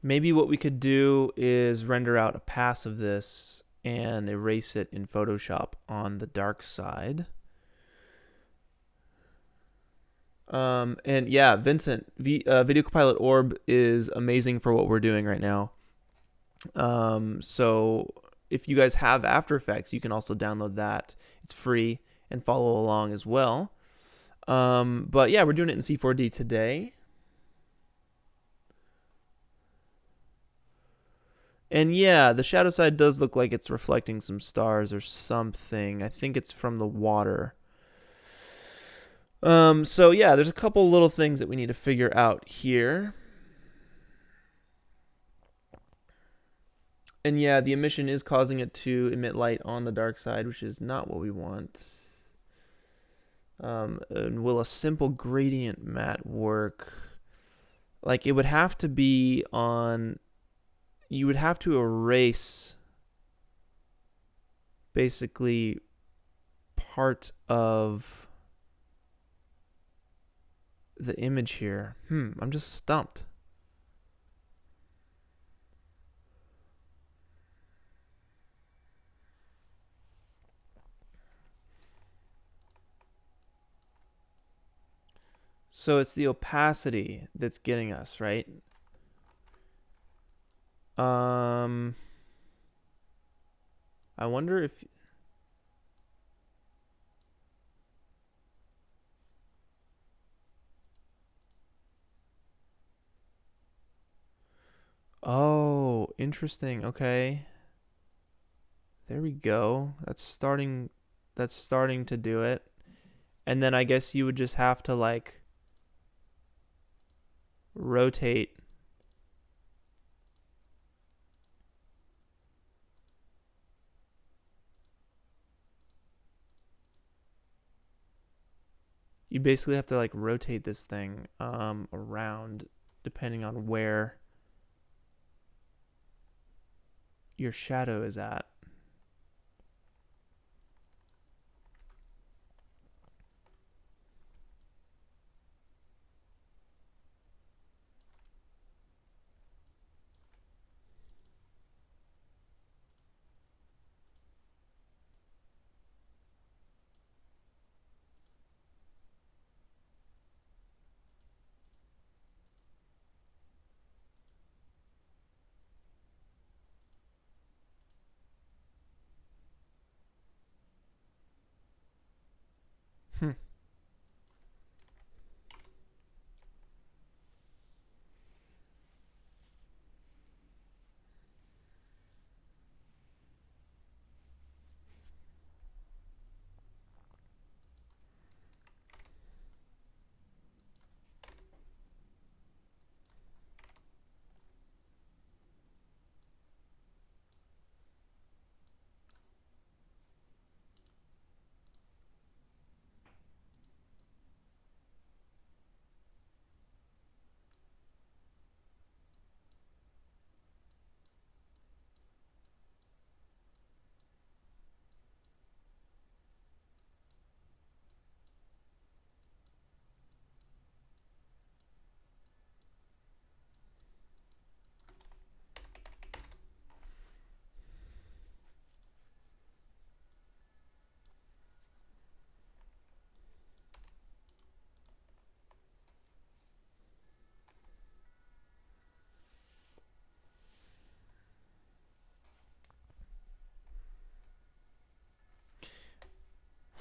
Speaker 1: Maybe what we could do is render out a pass of this and erase it in Photoshop on the dark side. And yeah, Vincent, Video Copilot Orb is amazing for what we're doing right now. So if you guys have After Effects, you can also download that. It's free and follow along as well. But yeah, we're doing it in C4D today. And yeah, the shadow side does look like it's reflecting some stars or something. I think it's from the water. So yeah, there's a couple little things that we need to figure out here. And yeah, the emission is causing it to emit light on the dark side, which is not what we want. And will a simple gradient matte work? Like, it would have to be on... You would have to erase basically part of the image here. I'm just stumped. So it's the opacity that's getting us, right? I wonder if... Oh, interesting. Okay. There we go. That's starting to do it. And then I guess you would just have to like rotate. You basically have to like rotate this thing around depending on where your shadow is at.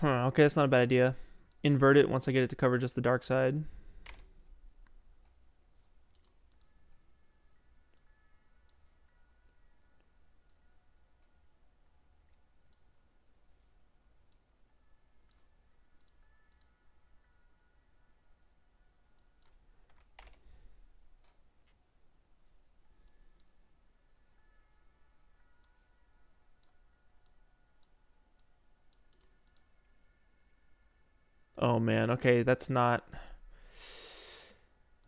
Speaker 1: Okay, that's not a bad idea. Invert it once I get it to cover just the dark side. Oh man, okay, that's not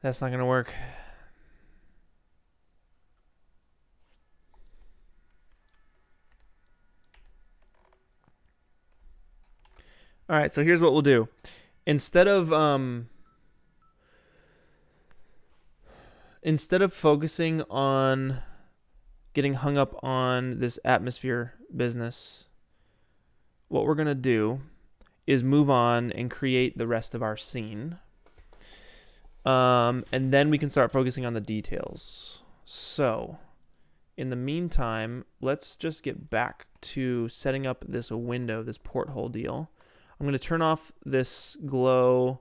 Speaker 1: gonna work. All right, so here's what we'll do. Instead of focusing on getting hung up on this atmosphere business, what we're gonna do is move on and create the rest of our scene. And then we can start focusing on the details. So, in the meantime, let's just get back to setting up this window, this porthole deal. I'm going to turn off this glow.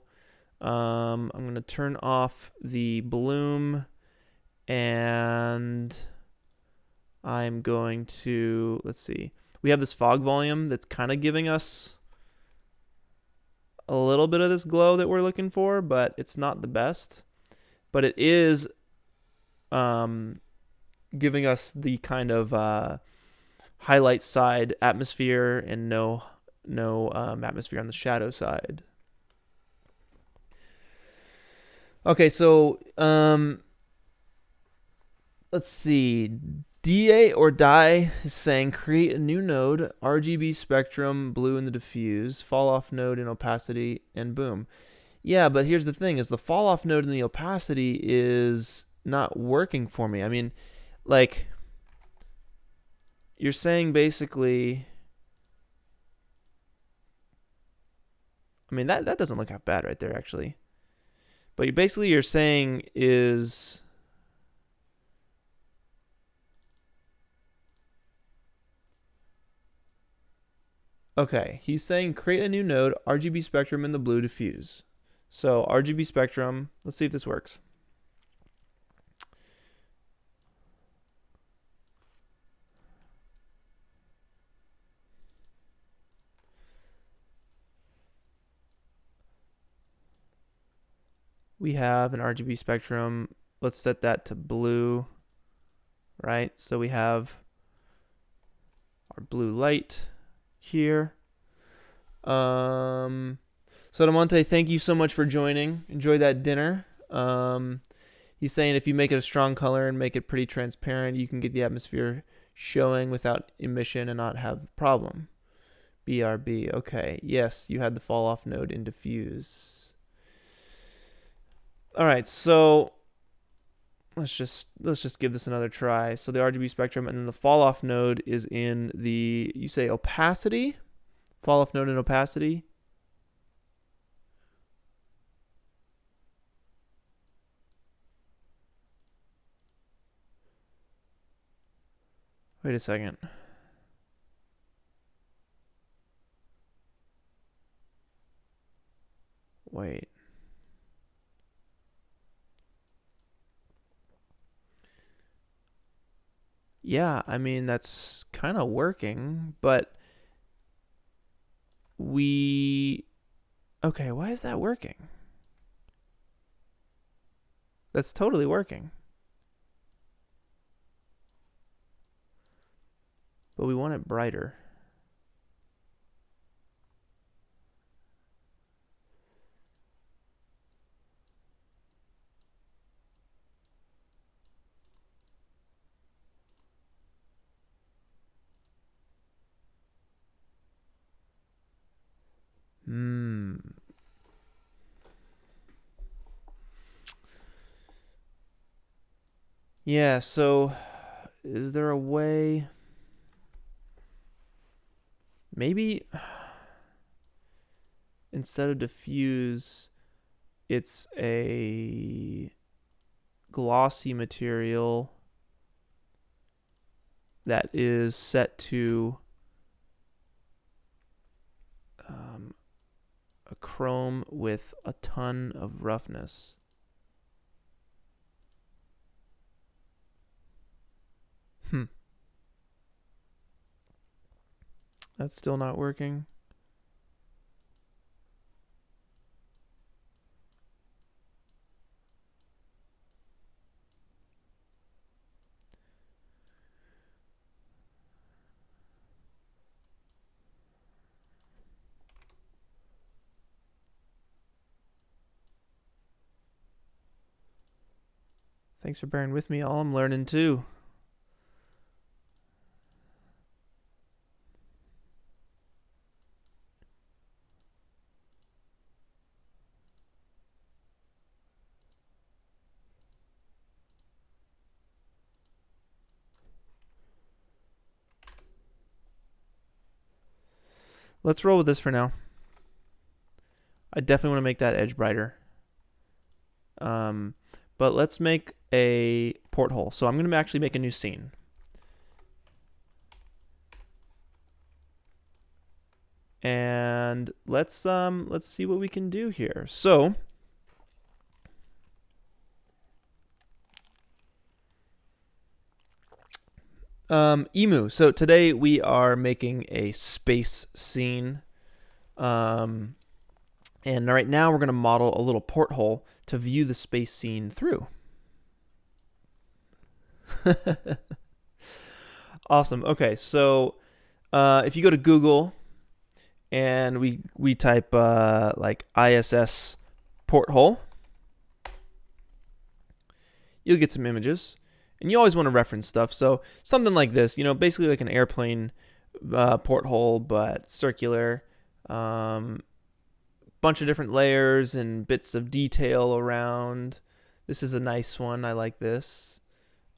Speaker 1: I'm going to turn off the bloom. And I'm going to, let's see. We have this fog volume that's kind of giving us a little bit of this glow that we're looking for, but it's not the best. But it is giving us the kind of highlight side atmosphere and no atmosphere on the shadow side. Okay, so let's see. DA or Die is saying create a new node, RGB spectrum, blue in the diffuse, fall off node in opacity, and boom. Yeah, but here's the thing: is the fall off node in the opacity is not working for me. I mean, like, you're saying basically. I mean, that doesn't look half bad right there, actually. But basically you're saying is. Okay, he's saying create a new node, RGB spectrum in the blue diffuse. So RGB spectrum, let's see if this works. We have an RGB spectrum. Let's set that to blue, right? So we have our blue light here. So Damonte, thank you so much for joining. Enjoy that dinner. He's saying if you make it a strong color and make it pretty transparent, you can get the atmosphere showing without emission and not have a problem. BRB. Okay. Yes, you had the fall off node in diffuse. All right, so let's just give this another try. So the RGB spectrum and then the fall off node is in the, you say opacity? Fall off node in opacity? Wait a second. Wait. Yeah, I mean, that's kind of working, but okay, why is that working? That's totally working. But we want it brighter. Yeah, so is there a way? Maybe instead of diffuse, it's a glossy material that is set to a chrome with a ton of roughness. That's still not working. Thanks for bearing with me, all. I'm learning too. Let's roll with this for now. I definitely want to make that edge brighter. But let's make a porthole. So I'm going to actually make a new scene. And let's see what we can do here. So Emu. So today we are making a space scene. And right now we're going to model a little porthole to view the space scene through. Awesome. Okay, so if you go to Google and we type like ISS Porthole, you'll get some images. And you always want to reference stuff. So something like this, you know, basically like an airplane porthole, but circular. Bunch of different layers and bits of detail around. This is a nice one. I like this.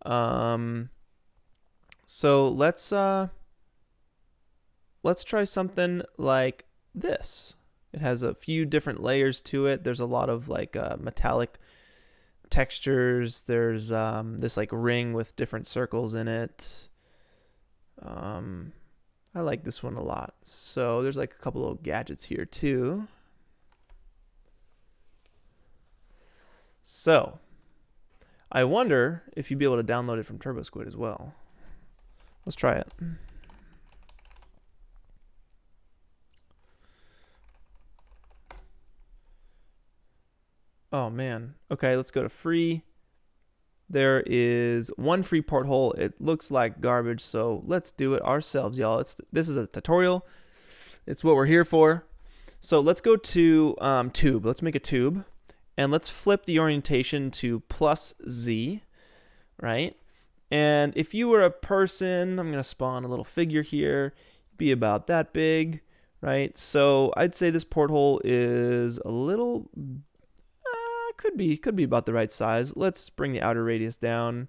Speaker 1: So let's try something like this. It has a few different layers to it. There's a lot of like metallic textures. There's this like ring with different circles in it. I like this one a lot. So there's like a couple little gadgets here too. So I wonder if you'd be able to download it from TurboSquid as well. Let's try it. Oh man. Okay, let's go to free. There is one free porthole. It looks like garbage, so let's do it ourselves, y'all. This is a tutorial. It's what we're here for. So let's go to tube. Let's make a tube, and let's flip the orientation to +Z, right? And if you were a person, I'm gonna spawn a little figure here, be about that big, right? So I'd say this porthole is a little. Could be about the right size. Let's bring the outer radius down,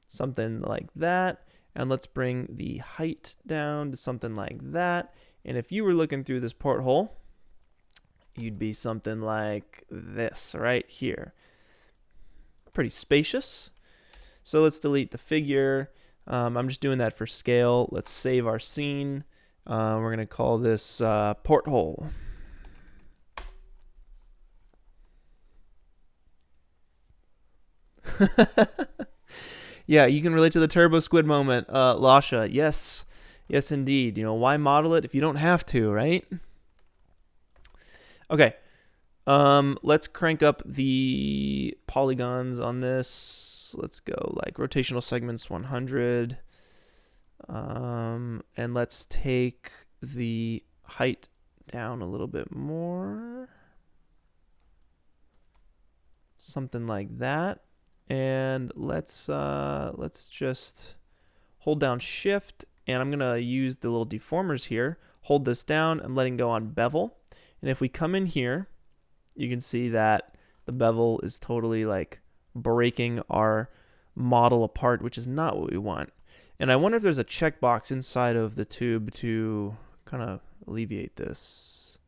Speaker 1: something like that, and let's bring the height down to something like that. And if you were looking through this porthole, you'd be something like this right here. Pretty spacious. So let's delete the figure. I'm just doing that for scale. Let's save our scene. We're gonna call this porthole. Yeah, you can relate to the TurboSquid moment. Lasha, yes. Yes, indeed. You know, why model it if you don't have to, right? Okay. Let's crank up the polygons on this. Let's go like rotational segments 100. And let's take the height down a little bit more. Something like that. And let's just hold down shift, and I'm gonna use the little deformers here. Hold this down. I'm letting go on bevel, and if we come in here, you can see that the bevel is totally like breaking our model apart, which is not what we want. And I wonder if there's a checkbox inside of the tube to kind of alleviate this.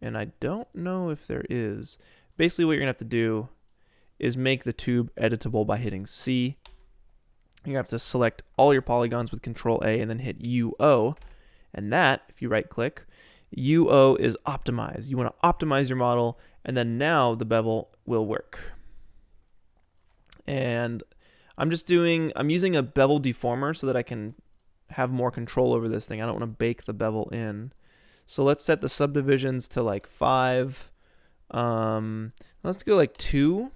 Speaker 1: And I don't know if there is. Basically, what you're gonna have to do is make the tube editable by hitting C. You have to select all your polygons with Control A and then hit UO. And that, if you right click, UO is optimize. You want to optimize your model, and then now the bevel will work. And I'm using a bevel deformer so that I can have more control over this thing. I don't want to bake the bevel in. So let's set the subdivisions to like 5. Let's go like 2.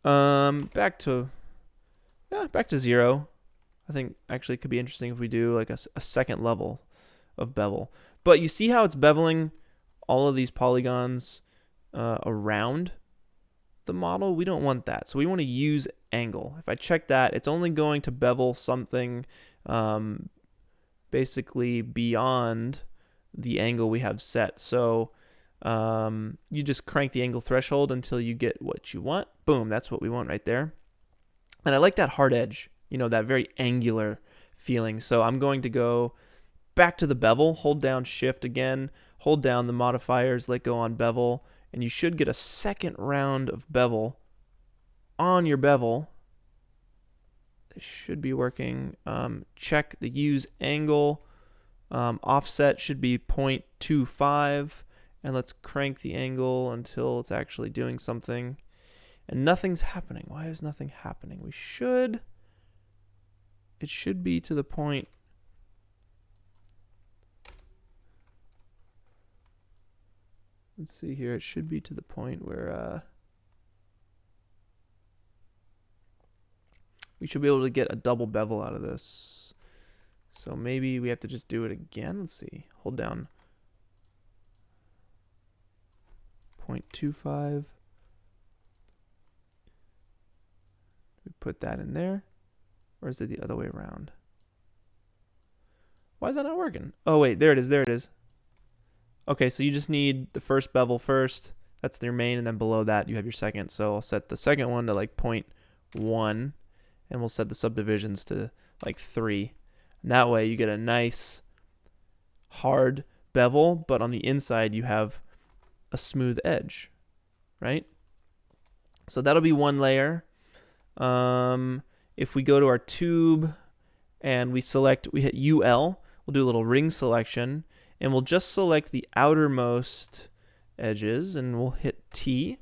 Speaker 1: Back to 0. I think actually it could be interesting if we do like a second level of bevel. But you see how it's beveling all of these polygons around the model? We don't want that. So we want to use angle. If I check that, it's only going to bevel something basically beyond the angle we have set. So you just crank the angle threshold until you get what you want. Boom, that's what we want right there. And I like that hard edge, you know, that very angular feeling. So I'm going to go back to the bevel, hold down shift again, hold down the modifiers, let go on bevel, and you should get a second round of bevel on your bevel. It should be working. Check the use angle. Offset should be 0.25. And let's crank the angle until it's actually doing something. And nothing's happening. Why is nothing happening? It should be to the point. let's see here. It should be to the point where we should be able to get a double bevel out of this. So maybe we have to just do it again. Let's see. Hold down 0.25. We put that in there. Or is it the other way around? Why is that not working? Oh, wait. There it is. There it is. Okay, so you just need the first bevel first. That's your main. And then below that, you have your second. So I'll set the second one to like 0.1. And we'll set the subdivisions to like 3. And that way you get a nice hard bevel, but on the inside you have a smooth edge, right? So that'll be one layer. If we go to our tube and we hit UL, we'll do a little ring selection, and we'll just select the outermost edges, and we'll hit T.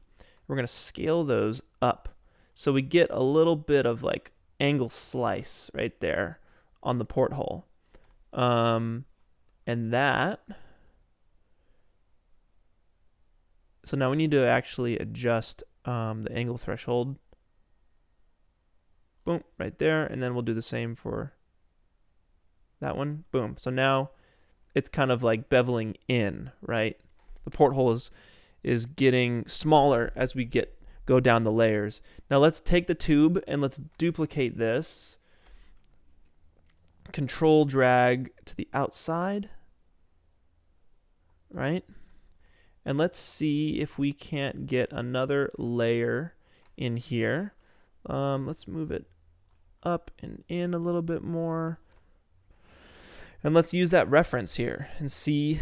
Speaker 1: We're going to scale those up. So we get a little bit of like angle slice right there on the porthole. And that, so now we need to actually adjust the angle threshold. Boom, right there. And then we'll do the same for that one. Boom. So now it's kind of like beveling in, right? The porthole is getting smaller as we go down the layers. Now let's take the tube and let's duplicate this. Control drag to the outside, right? And let's see if we can't get another layer in here. Let's move it up and in a little bit more. And let's use that reference here and see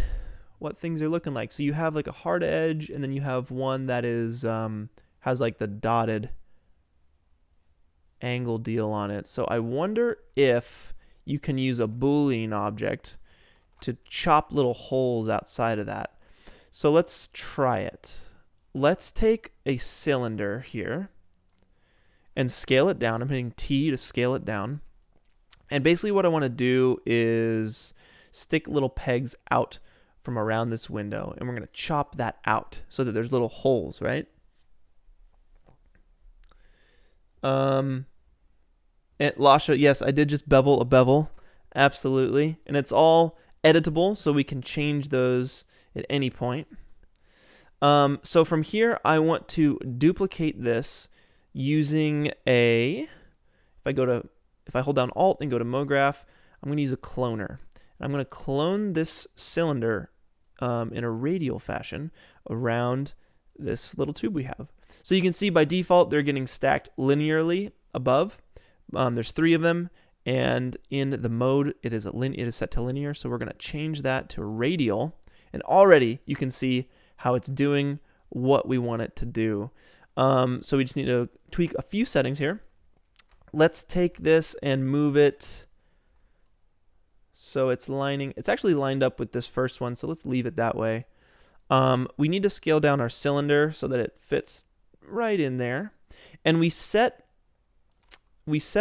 Speaker 1: what things are looking like. So you have like a hard edge, and then you have one that is has like the dotted angle deal on it. So I wonder if you can use a Boolean object to chop little holes outside of that. So let's try it. Let's take a cylinder here and scale it down. I'm hitting T to scale it down. And basically what I want to do is stick little pegs out from around this window, and we're going to chop that out so that there's little holes, right? And Lasha, yes, I did just bevel a bevel. Absolutely. And it's all editable, so we can change those at any point. So from here, I want to duplicate this using if I hold down Alt and go to MoGraph, I'm going to use a cloner. I'm going to clone this cylinder in a radial fashion around this little tube we have. So you can see by default, they're getting stacked linearly above. There's 3 of them, and in the mode, it is set to linear. So we're going to change that to radial, and already you can see how it's doing what we want it to do. So we just need to tweak a few settings here. Let's take this and move it so it's actually lined up with this first one, so let's leave it that way. We need to scale down our cylinder so that it fits right in there. And we set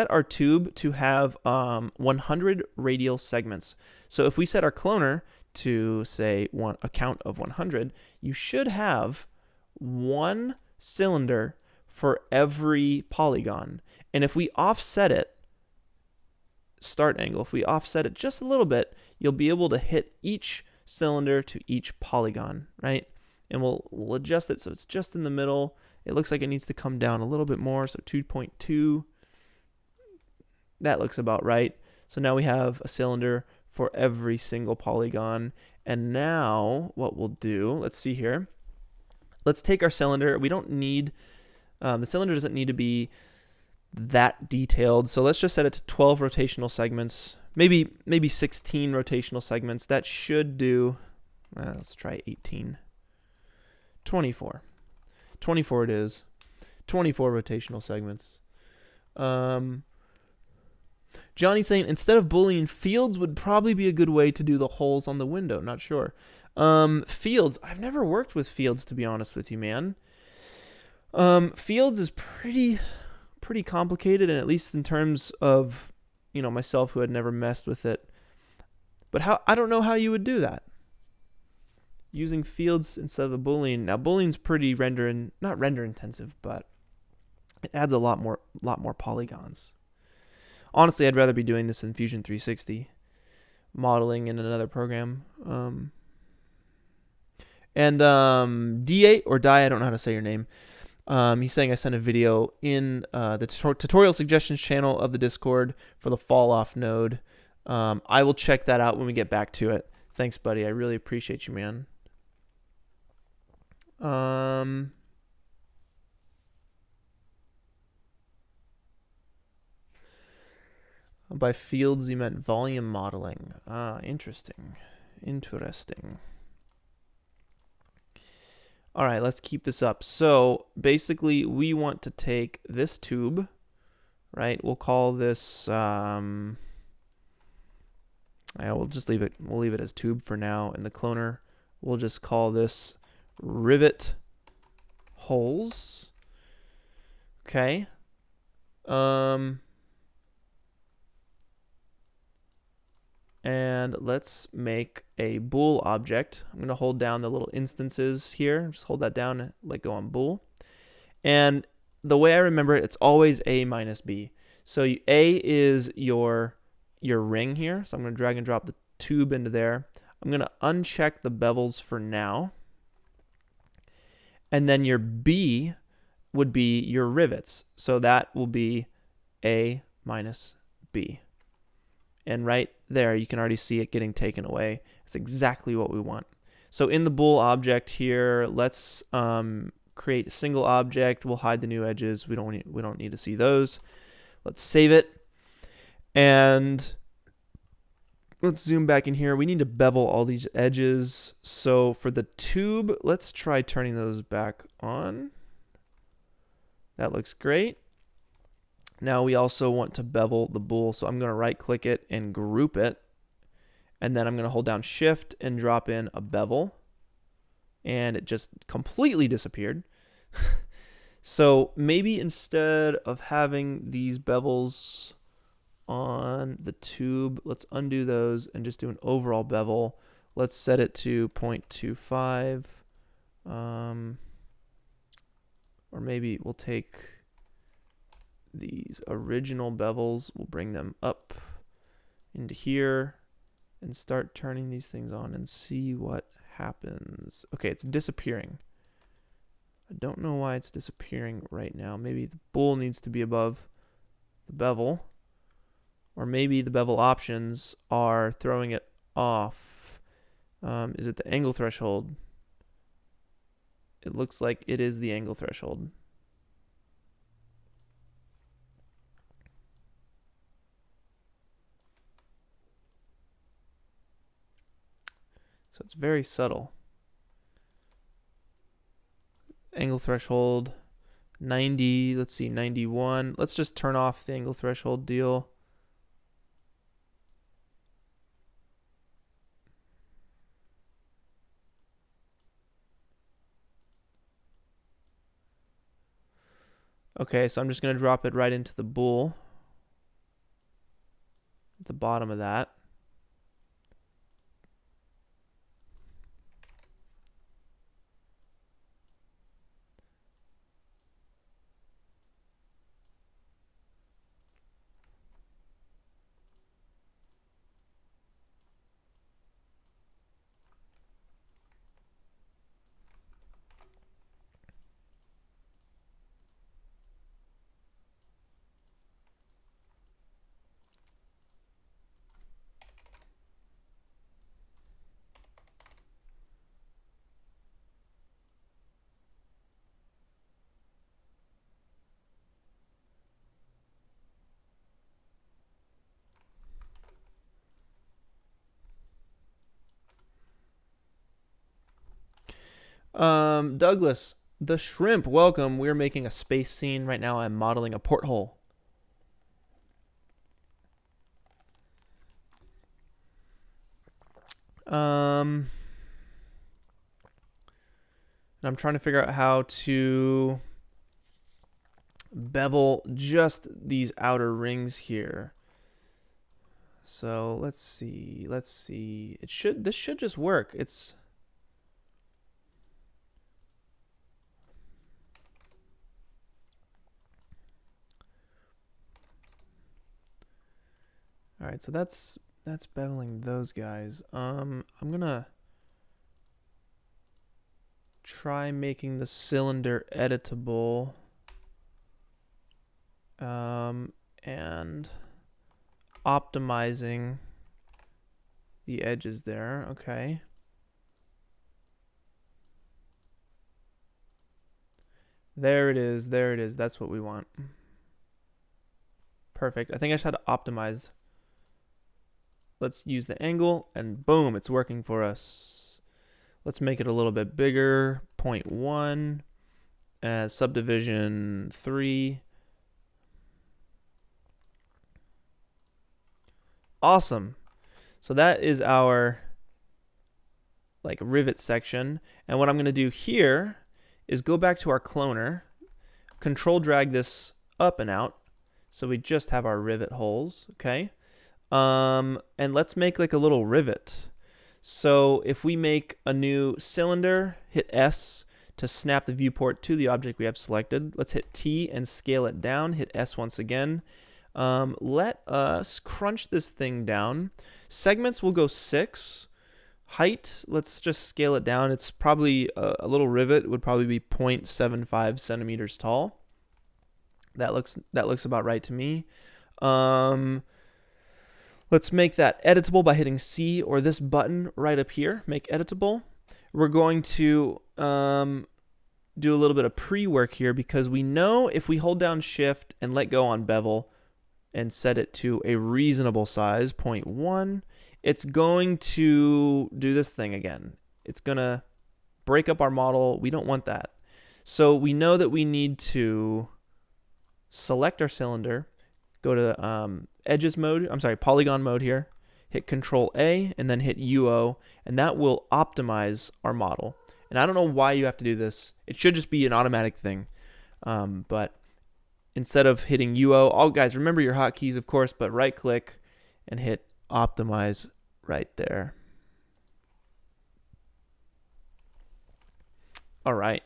Speaker 1: our tube to have 100 radial segments. So if we set our cloner to say a count of 100, you should have one cylinder for every polygon. And if we offset it, start angle, if we offset it just a little bit, you'll be able to hit each cylinder to each polygon, right? And we'll adjust it so it's just in the middle. It looks like it needs to come down a little bit more, so 2.2. That looks about right. So now we have a cylinder for every single polygon. And now what we'll do, let's see here. Let's take our cylinder. We don't need, the cylinder doesn't need to be that detailed. So let's just set it to 12 rotational segments, maybe 16 rotational segments. That should do, let's try 18. 24 it is. 24 rotational segments. Johnny's saying instead of Boolean, fields would probably be a good way to do the holes on the window. Not sure. Fields, I've never worked with fields, to be honest with you, man. Fields is pretty complicated, and at least in terms of, myself who had never messed with it. But I don't know how you would do that. using fields instead of the Boolean. Now Boolean's pretty not render intensive, but it adds a lot more polygons. Honestly, I'd rather be doing this in Fusion 360, modeling in another program. D8 or Die, I don't know how to say your name. He's saying I sent a video in the tutorial suggestions channel of the Discord for the fall off node. I will check that out when we get back to it. Thanks, buddy. I really appreciate you, man. By fields, you meant volume modeling. Interesting. All right, let's keep this up. So basically, we want to take this tube, right? We'll call this. We'll just leave it. We'll leave it as tube for now. In the cloner, we'll just call this rivet holes. Okay. And let's make a bool object. I'm going to hold down the little instances here. Just hold that down and let go on bool. And the way I remember it, it's always A minus B. So A is your ring here. So I'm going to drag and drop the tube into there. I'm going to uncheck the bevels for now. And then your B would be your rivets. So that will be A minus B. And right there, you can already see it getting taken away. It's exactly what we want. So in the bool object here, let's create a single object. We'll hide the new edges. We don't need to see those. Let's save it. And let's zoom back in here. We need to bevel all these edges. So for the tube, let's try turning those back on. That looks great. Now we also want to bevel the bool, so I'm going to right click it and group it, and then I'm going to hold down shift and drop in a bevel, and it just completely disappeared. So maybe instead of having these bevels on the tube, let's undo those and just do an overall bevel. Let's set it to 0.25, or maybe we'll take these original bevels, we'll bring them up into here and start turning these things on and see what happens. Okay, it's disappearing. I don't know why it's disappearing right now. Maybe the bool needs to be above the bevel, or maybe the bevel options are throwing it off. Is it the angle threshold? It looks like it is the angle threshold. So it's very subtle. Angle threshold 90, let's see, 91. Let's just turn off the angle threshold deal. Okay, so I'm just going to drop it right into the bool at the bottom of that. Douglas, the shrimp, welcome. We're making a space scene right now. I'm modeling a porthole. And I'm trying to figure out how to bevel just these outer rings here. So let's see. This should just work. All right, so that's beveling those guys. I'm gonna try making the cylinder editable. And optimizing the edges there. Okay. There it is. There it is. That's what we want. Perfect. I think I just had to optimize. Let's use the angle, and boom, it's working for us. Let's make it a little bit bigger. 0.1. Subdivision 3. Awesome. So that is our like rivet section. And what I'm going to do here is go back to our cloner, control drag this up and out, so we just have our rivet holes, okay? And let's make like a little rivet. So if we make a new cylinder, hit S to snap the viewport to the object we have selected. Let's hit T and scale it down, hit S once again. Let us crunch this thing down. Segments will go 6. Height, let's just scale it down. It's probably a little rivet would probably be 0.75 centimeters tall. That looks about right to me. Let's make that editable by hitting C or this button right up here. Make editable. We're going to do a little bit of pre-work here because we know if we hold down Shift and let go on bevel and set it to a reasonable size, 0.1, it's going to do this thing again. It's going to break up our model. We don't want that. So we know that we need to select our cylinder, go to edges mode, polygon mode here, hit Control A, and then hit UO, and that will optimize our model. And I don't know why you have to do this. It should just be an automatic thing. But instead of hitting UO, guys, remember your hotkeys, of course, but right click and hit optimize right there. All right.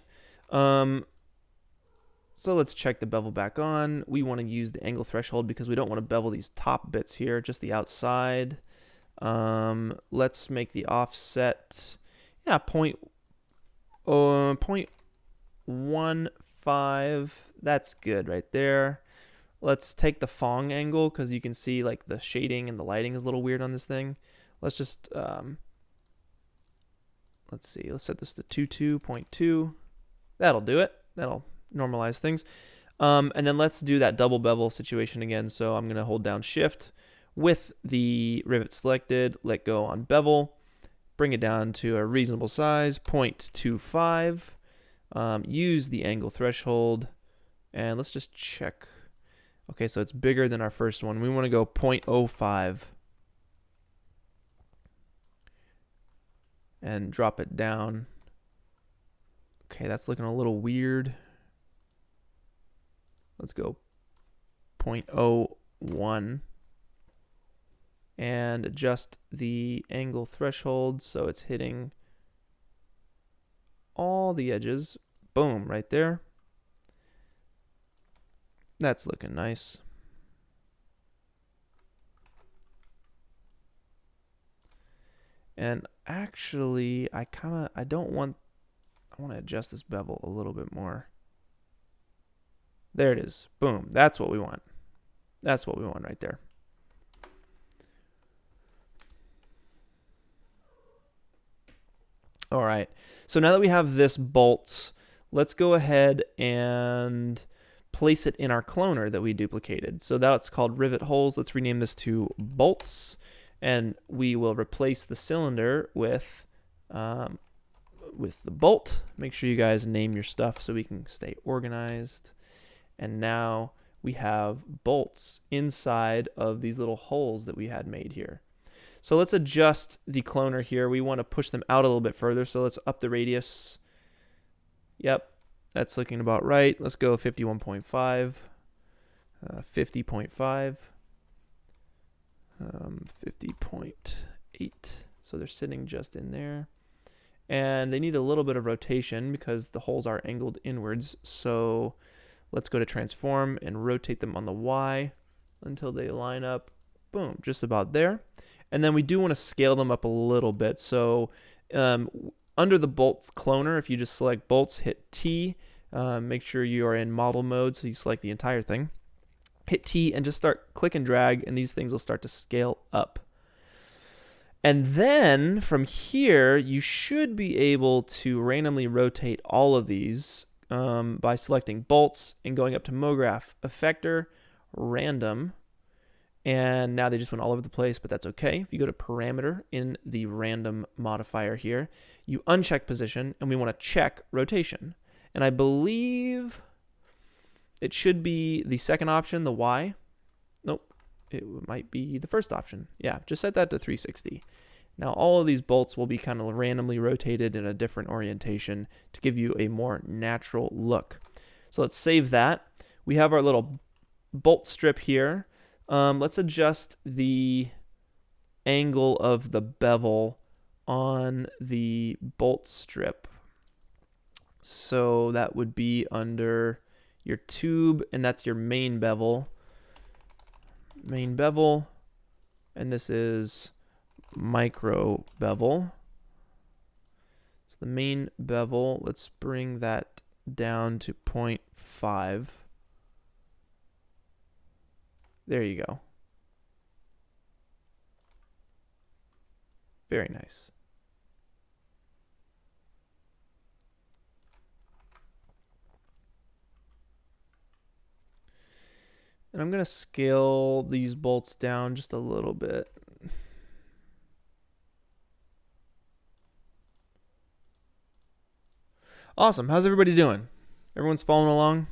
Speaker 1: So let's check the bevel back on. We want to use the angle threshold because we don't want to bevel these top bits here, just the outside. Let's make the offset, 0.15. That's good right there. Let's take the Fong angle because you can see like the shading and the lighting is a little weird on this thing. Let's just, let's see, let's set this to 22.2. That'll do it. That'll normalize things. And then let's do that double bevel situation again. So I'm going to hold down Shift with the rivet selected, let go on bevel, bring it down to a reasonable size, 0.25. Use the angle threshold, and let's just check. Okay, so it's bigger than our first one. We want to go 0.05 and drop it down. Okay, that's looking a little weird. Let's go 0.01 and adjust the angle threshold so it's hitting all the edges. Boom, right there. That's looking nice. And actually, I want to adjust this bevel a little bit more. There it is. Boom. That's what we want. That's what we want right there. All right. So now that we have this bolts, let's go ahead and place it in our cloner that we duplicated. So that's called rivet holes. Let's rename this to bolts, and we will replace the cylinder with the bolt. Make sure you guys name your stuff so we can stay organized. And now we have bolts inside of these little holes that we had made here. So let's adjust the cloner here. We want to push them out a little bit further. So let's up the radius. Yep, that's looking about right. Let's go 51.5, 50.5, 50.8. So they're sitting just in there. And they need a little bit of rotation because the holes are angled inwards. So let's go to transform and rotate them on the Y until they line up boom, just about there. And then we do want to scale them up a little bit. So under the bolts cloner, if you just select bolts, hit T, make sure you are in model mode, so you select the entire thing. Hit T and just start click and drag, and these things will start to scale up. And then from here, you should be able to randomly rotate all of these by selecting bolts and going up to MoGraph Effector, Random. And now they just went all over the place, but that's okay. If you go to Parameter in the Random modifier here, you uncheck Position, and we want to check Rotation. And I believe it should be the second option, the Y. Nope, it might be the first option. Yeah, just set that to 360. Now all of these bolts will be kind of randomly rotated in a different orientation to give you a more natural look. So let's save that. We have our little bolt strip here. Let's adjust the angle of the bevel on the bolt strip. So that would be under your tube, and that's your main bevel. Main bevel, and this is micro bevel. So the main bevel, let's bring that down to 0.5. There you go. Very nice. And I'm going to scale these bolts down just a little bit. Awesome. How's everybody doing? Everyone's following along?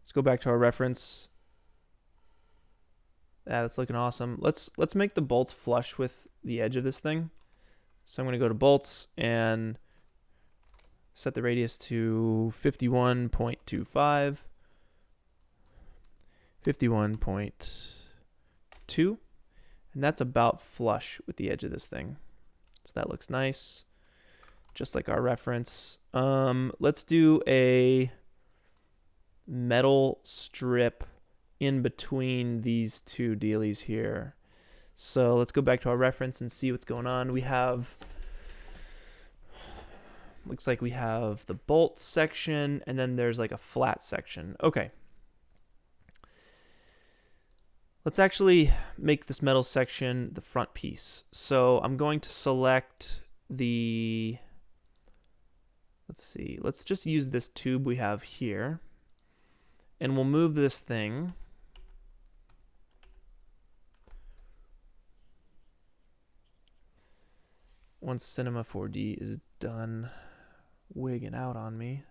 Speaker 1: Let's go back to our reference. Yeah, that's looking awesome. Let's make the bolts flush with the edge of this thing. So I'm going to go to bolts and set the radius to 51.25, 51.2, and that's about flush with the edge of this thing. So that looks nice, just like our reference. Let's do a metal strip in between these two dealies here. So let's go back to our reference and see what's going on. We have, looks like we have the bolt section, and then there's like a flat section. Okay. Let's actually make this metal section the front piece. So I'm going to select the, let's see, let's just use this tube we have here, and we'll move this thing. Once Cinema4D is done wigging out on me.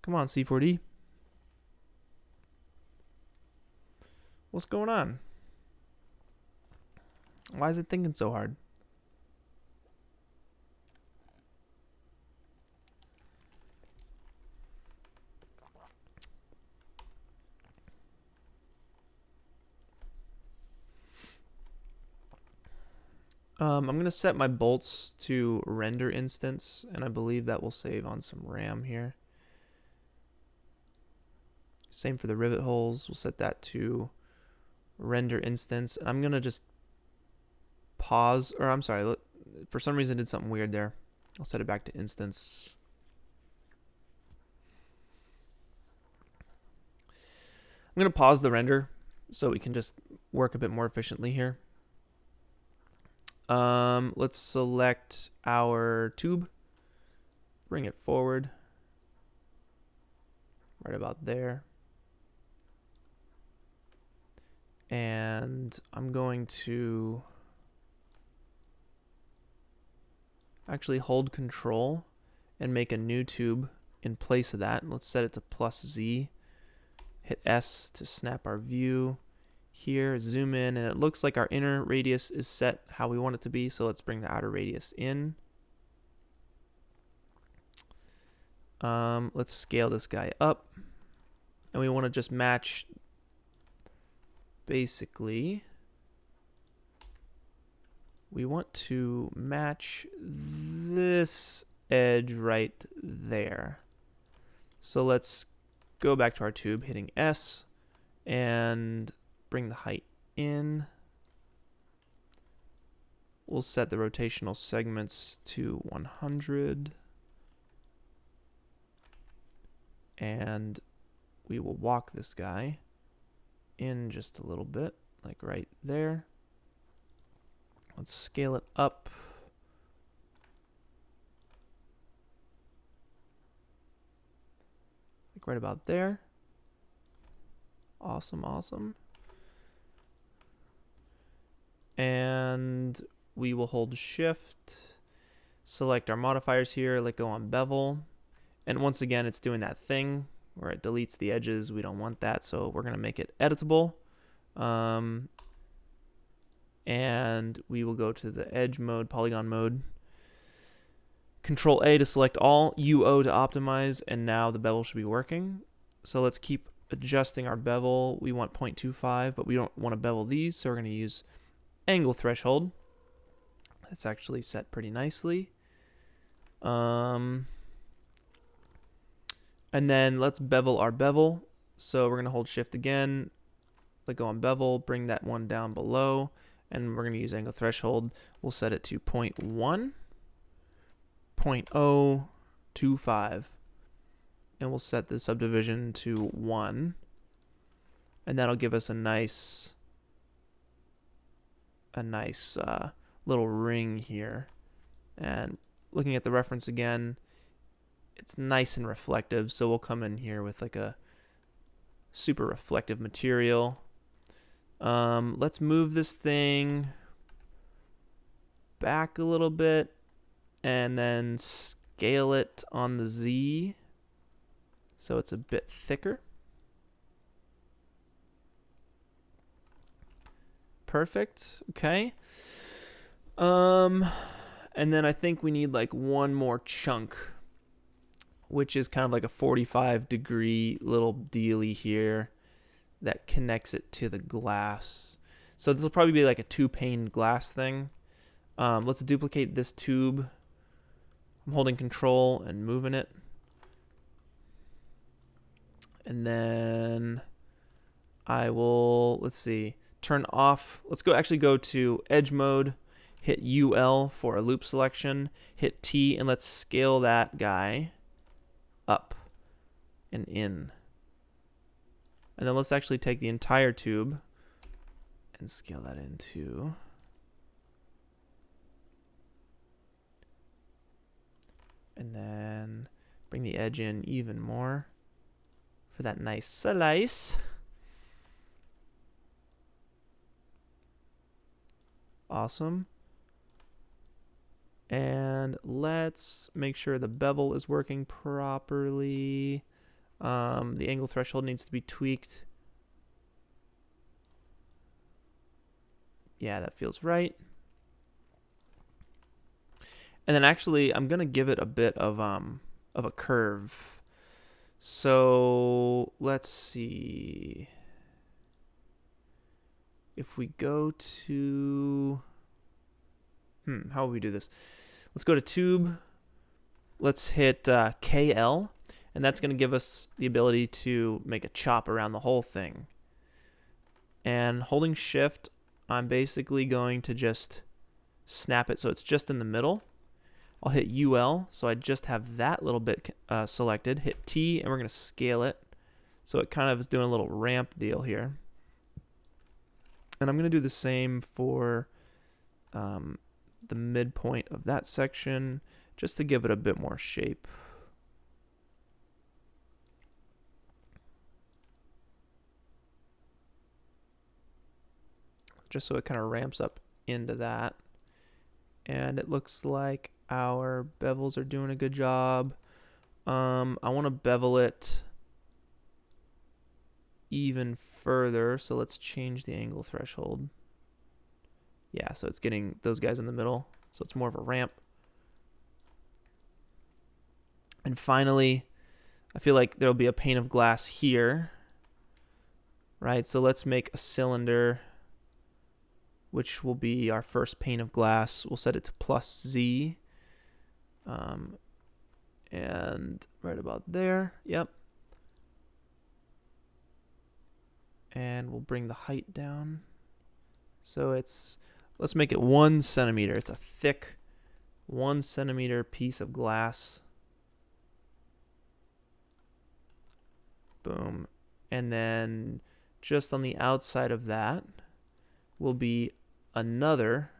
Speaker 1: Come on, C4D. What's going on? Why is it thinking so hard? I'm going to set my bolts to render instance, and I believe that will save on some RAM here. Same for the rivet holes. We'll set that to render instance. I'm going to just pause, or I'm sorry, for some reason I did something weird there. I'll set it back to instance. I'm going to pause the render so we can just work a bit more efficiently here. Let's select our tube, bring it forward, right about there. And I'm going to actually hold Control and make a new tube in place of that. Let's set it to +Z. Hit S to snap our view. Here, zoom in, and it looks like our inner radius is set how we want it to be, so let's bring the outer radius in. Let's scale this guy up, and we want to just match, basically, we want to match this edge right there. So let's go back to our tube, hitting S, and bring the height in. We'll set the rotational segments to 100. And we will walk this guy in just a little bit, like right there. Let's scale it up. Like right about there. Awesome, awesome. And we will hold Shift, select our modifiers here, let go on bevel. And once again, it's doing that thing where it deletes the edges. We don't want that, so we're going to make it editable. And we will go to the edge mode, polygon mode. Control A to select all, UO to optimize, and now the bevel should be working. So let's keep adjusting our bevel. We want 0.25, but we don't want to bevel these, so we're going to use angle threshold. That's actually set pretty nicely. And then let's bevel our bevel. So we're going to hold Shift again, let go on bevel, bring that one down below, and we're going to use angle threshold. We'll set it to 0.1, 0.025, and we'll set the subdivision to 1, and that'll give us a nice little ring here. And looking at the reference again, it's nice and reflective, so we'll come in here with like a super reflective material. Let's move this thing back a little bit and then scale it on the Z so it's a bit thicker. Perfect. Okay. And then I think we need like one more chunk, which is kind of like a 45-degree little dealy here that connects it to the glass. So this will probably be like a 2-pane glass thing. Let's duplicate this tube. I'm holding Control and moving it. And then I will, let's see, turn off. Let's actually go to edge mode, hit UL for a loop selection, hit T, and let's scale that guy up and in. And then let's actually take the entire tube and scale that into. And then bring the edge in even more for that nice slice. Awesome. And let's make sure the bevel is working properly. The angle threshold needs to be tweaked. Yeah, that feels right. And then actually, I'm gonna give it a bit of a curve. So let's see. If we go to, how will we do this? Let's go to tube. Let's hit KL, and that's going to give us the ability to make a chop around the whole thing. And holding Shift, I'm basically going to just snap it so it's just in the middle. I'll hit UL, so I just have that little bit selected. Hit T, and we're going to scale it. So it kind of is doing a little ramp deal here. And I'm going to do the same for the midpoint of that section, just to give it a bit more shape. Just so it kind of ramps up into that. And it looks like our bevels are doing a good job. I want to bevel it even further, so let's change the angle threshold. Yeah, so it's getting those guys in the middle, so it's more of a ramp. And finally, I feel like there'll be a pane of glass here, right? So let's make a cylinder, which will be our first pane of glass. We'll set it to +Z. And right about there. Yep. And we'll bring the height down. So let's make it 1 centimeter. It's a thick 1 centimeter piece of glass. Boom. And then just on the outside of that will be another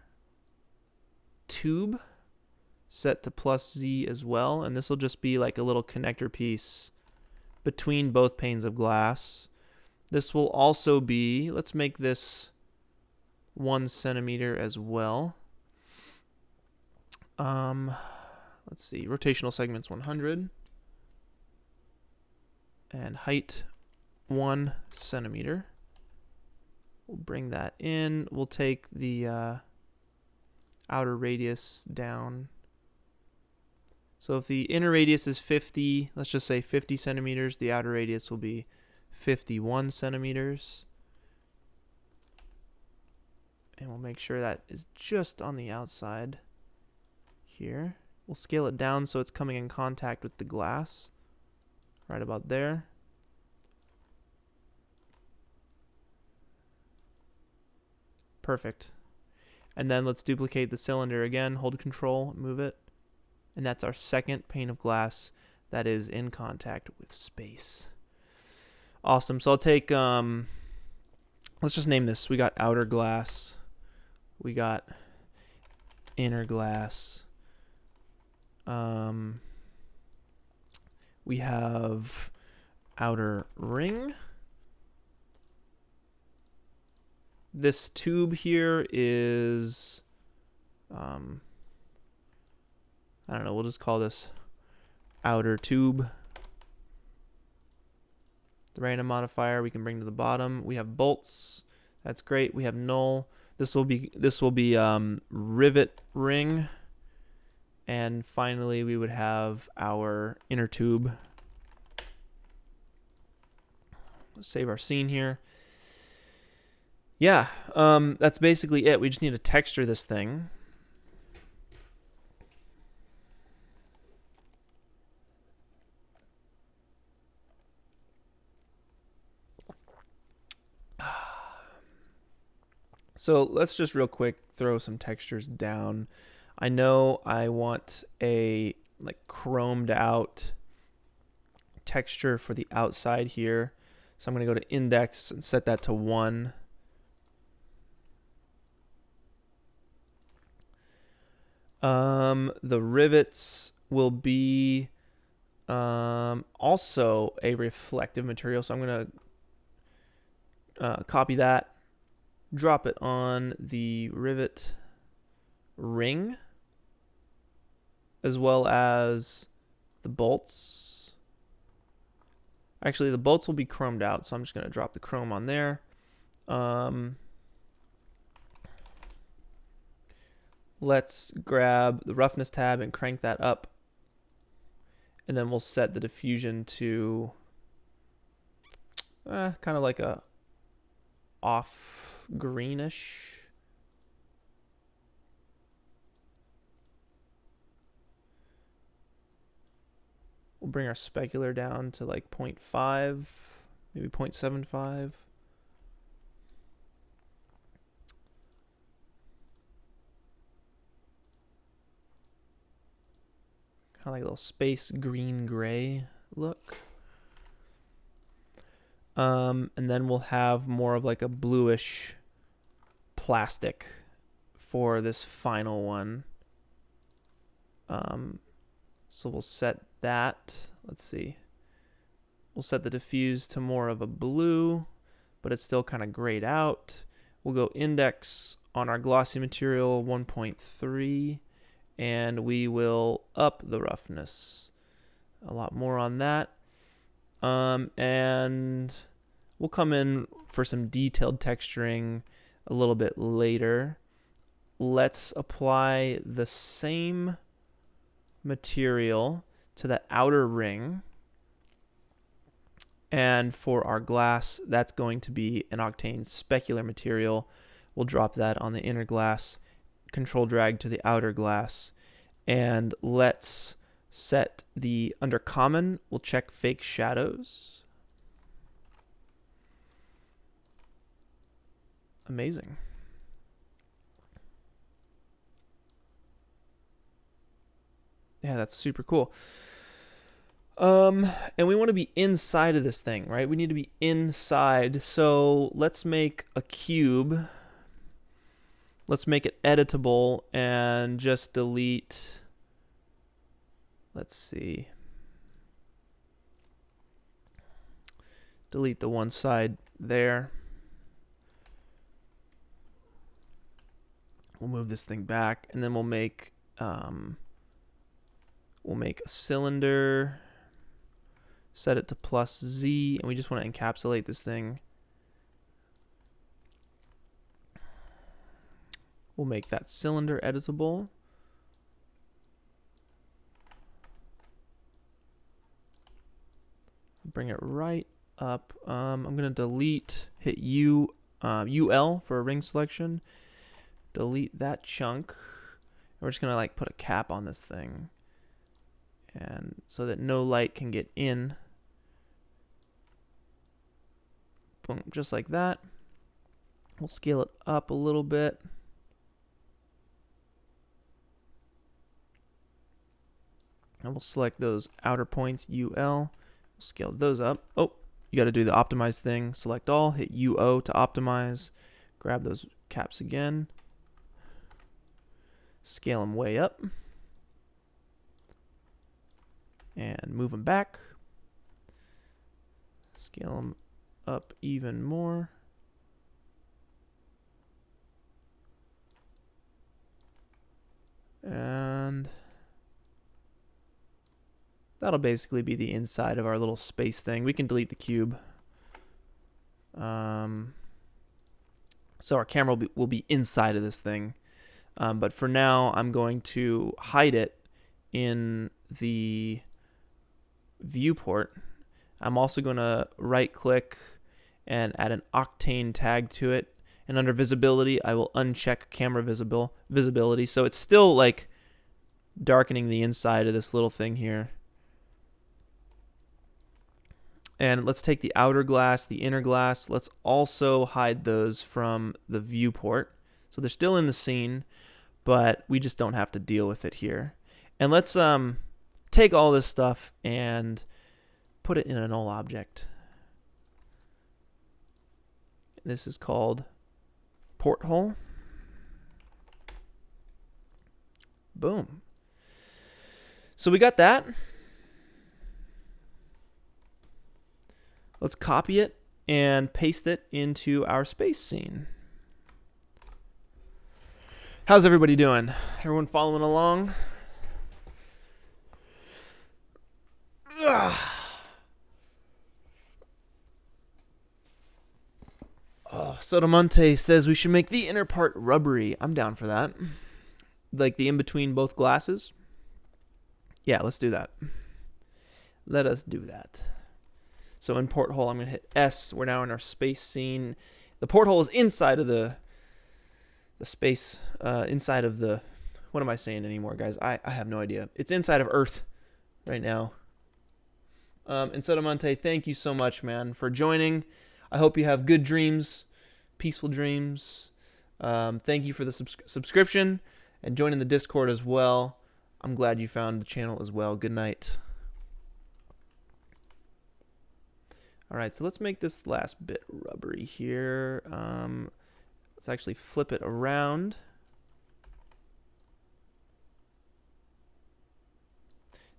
Speaker 1: tube set to +Z as well. And this will just be like a little connector piece between both panes of glass. This will also be, let's make this 1 centimeter as well. Let's see, rotational segments 100. And height 1 centimeter. We'll bring that in. We'll take the outer radius down. So if the inner radius is 50, let's just say 50 centimeters, the outer radius will be 51 centimeters. And we'll make sure that is just on the outside here. We'll scale it down so it's coming in contact with the glass. Right about there. Perfect. And then let's duplicate the cylinder again, hold Control, move it. And that's our second pane of glass that is in contact with space. Awesome. So I'll take, let's just name this. We got outer glass. We got inner glass. We have outer ring. This tube here is, I don't know, we'll just call this outer tube. The random modifier we can bring to the bottom. We have bolts. That's great. We have null. This will be rivet ring. And finally, we would have our inner tube. Let's save our scene here. Yeah, that's basically it. We just need to texture this thing. So let's just real quick throw some textures down. I know I want a like chromed out texture for the outside here. So I'm going to go to index and set that to 1. The rivets will be also a reflective material. So I'm going to copy that, drop it on the rivet ring, as well as the bolts. Actually, the bolts will be chromed out, so I'm just going to drop the chrome on there. Let's grab the roughness tab and crank that up. And then we'll set the diffusion to kind of like a off greenish. We'll bring our specular down to like 0.5, maybe 0.75. Kind of like a little space green gray look. And then we'll have more of like a bluish plastic for this final one. So we'll set that. Let's see. We'll set the diffuse to more of a blue, but it's still kind of grayed out. We'll go index on our glossy material 1.3, and we will up the roughness. A lot more on that. And we'll come in for some detailed texturing a little bit later. Let's apply the same material to the outer ring. And for our glass, that's going to be an Octane specular material. We'll drop that on the inner glass, control drag to the outer glass. And let's set the, under common, we'll check fake shadows. Amazing. Yeah, that's super cool. And we want to be inside of this thing, right? We need to be inside. So let's make a cube. Let's make it editable and just delete. Let's see. Delete the one side there. We'll move this thing back, and then we'll make a cylinder. Set it to +Z, and we just want to encapsulate this thing. We'll make that cylinder editable. Bring it right up. I'm going to delete, hit UL for a ring selection. Delete that chunk. And we're just going to like put a cap on this thing. And so that no light can get in. Boom, just like that. We'll scale it up a little bit. And we'll select those outer points, UL. We'll scale those up. Oh, you got to do the optimize thing. Select all, hit UO to optimize. Grab those caps again. Scale them way up. And move them back. Scale them up even more. And that'll basically be the inside of our little space thing. We can delete the cube. So our camera will be inside of this thing. But for now, I'm going to hide it in the viewport. I'm also going to right click and add an Octane tag to it. And under visibility, I will uncheck camera visibility. So it's still like darkening the inside of this little thing here. And let's take the outer glass, the inner glass. Let's also hide those from the viewport. So they're still in the scene, but we just don't have to deal with it here. And let's take all this stuff and put it in a null object. This is called Porthole. Boom. So we got that. Let's copy it and paste it into our space scene. How's everybody doing? Everyone following along? Ugh. Oh, Sotomonte says we should make the inner part rubbery. I'm down for that. Like the in between both glasses. Yeah, let's do that. Let us do that. So in Porthole, I'm going to hit S. We're now in our space scene. The porthole is inside of the space, inside of the... What am I saying anymore, guys? I have no idea. It's inside of Earth right now. And Sotomonte, thank you so much, man, for joining. I hope you have good dreams, peaceful dreams. Thank you for the subscription and joining the Discord as well. I'm glad you found the channel as well. Good night. All right, so let's make this last bit rubbery here. Let's actually flip it around.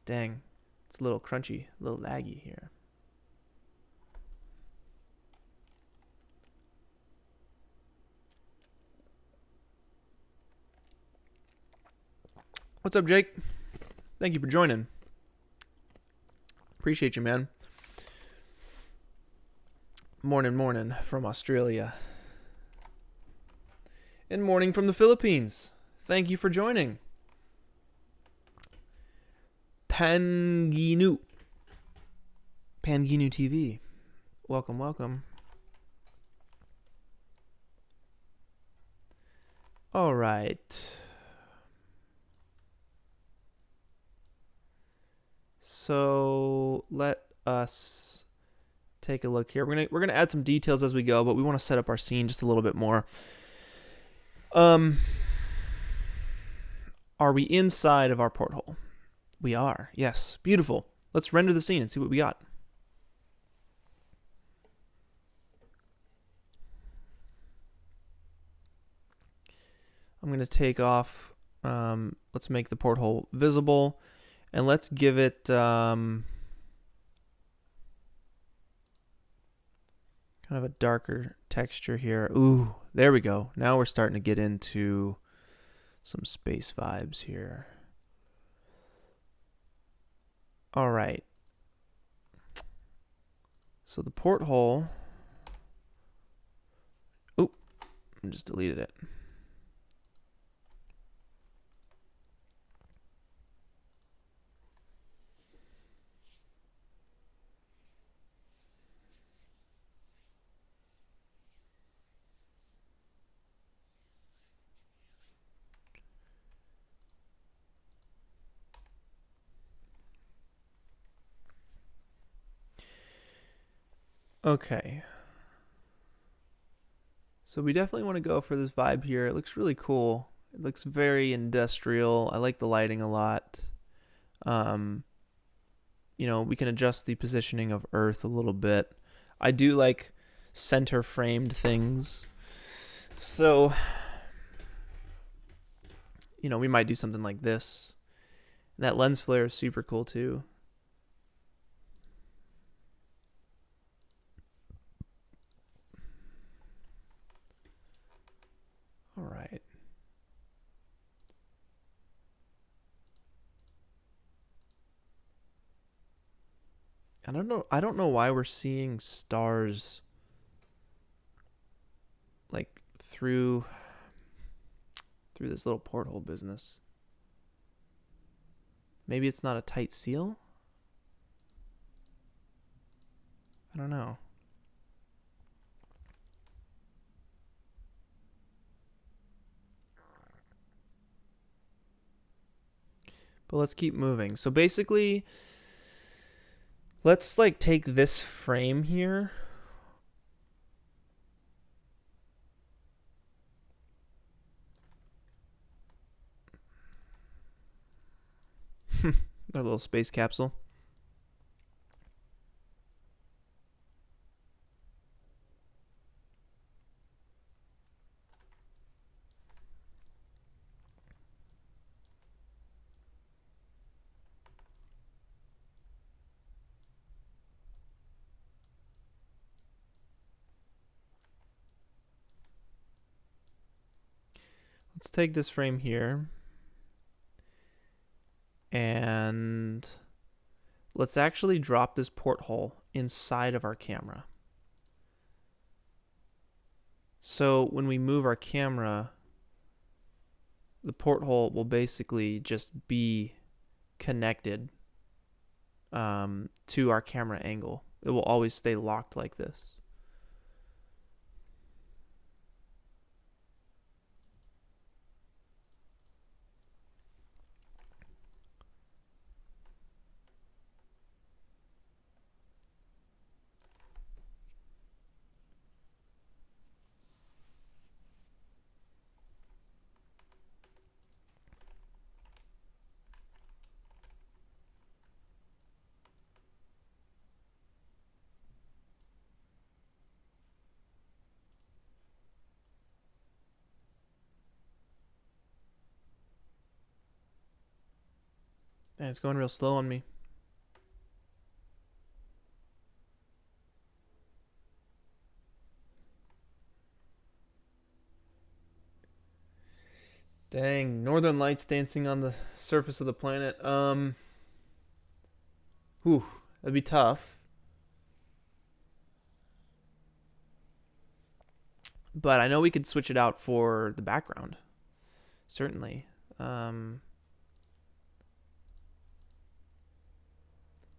Speaker 1: Dang, it's a little crunchy, a little laggy here. What's up, Jake? Thank you for joining. Appreciate you, man. Morning from Australia. And morning from the Philippines. Thank you for joining. Panginu TV. Welcome, welcome. All right. So let us take a look here. We're gonna add some details as we go, but we want to set up our scene just a little bit more. Are we inside of our porthole? We are. Yes. Beautiful. Let's render the scene and see what we got. I'm going to take off, let's make the porthole visible, and let's give it kind of a darker texture here. Ooh, there we go. Now we're starting to get into some space vibes here. All right. So the porthole, I just deleted it. Okay. So we definitely want to go for this vibe here. It looks really cool. It looks very industrial. I like the lighting a lot. You know, we can adjust the positioning of Earth a little bit. I do like center framed things. So, you know, we might do something like this. And that lens flare is super cool too. All right. I don't know why we're seeing stars like through this little porthole business. Maybe it's not a tight seal? I don't know. But let's keep moving. So basically, let's like take this frame here. Our little space capsule. Let's take this frame here. And let's actually drop this porthole inside of our camera. So when we move our camera, the porthole will basically just be connected to our camera angle. It will always stay locked like this. And it's going real slow on me. Dang, northern lights dancing on the surface of the planet. Whew, that'd be tough. But I know we could switch it out for the background. Certainly.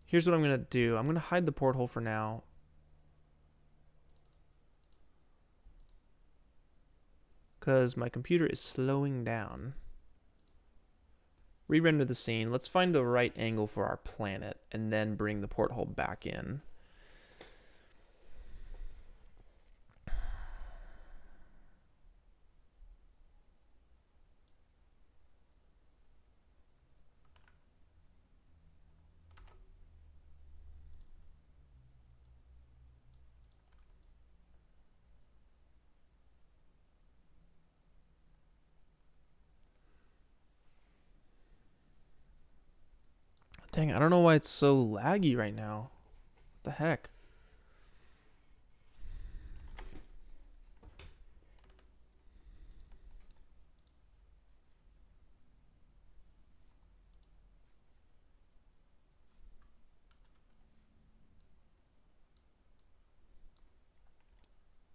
Speaker 1: Here's what I'm going to do. I'm going to hide the porthole for now. Because my computer is slowing down re-render the scene. Let's find the right angle for our planet and then bring the porthole back in. Dang, I don't know why it's so laggy right now. What the heck?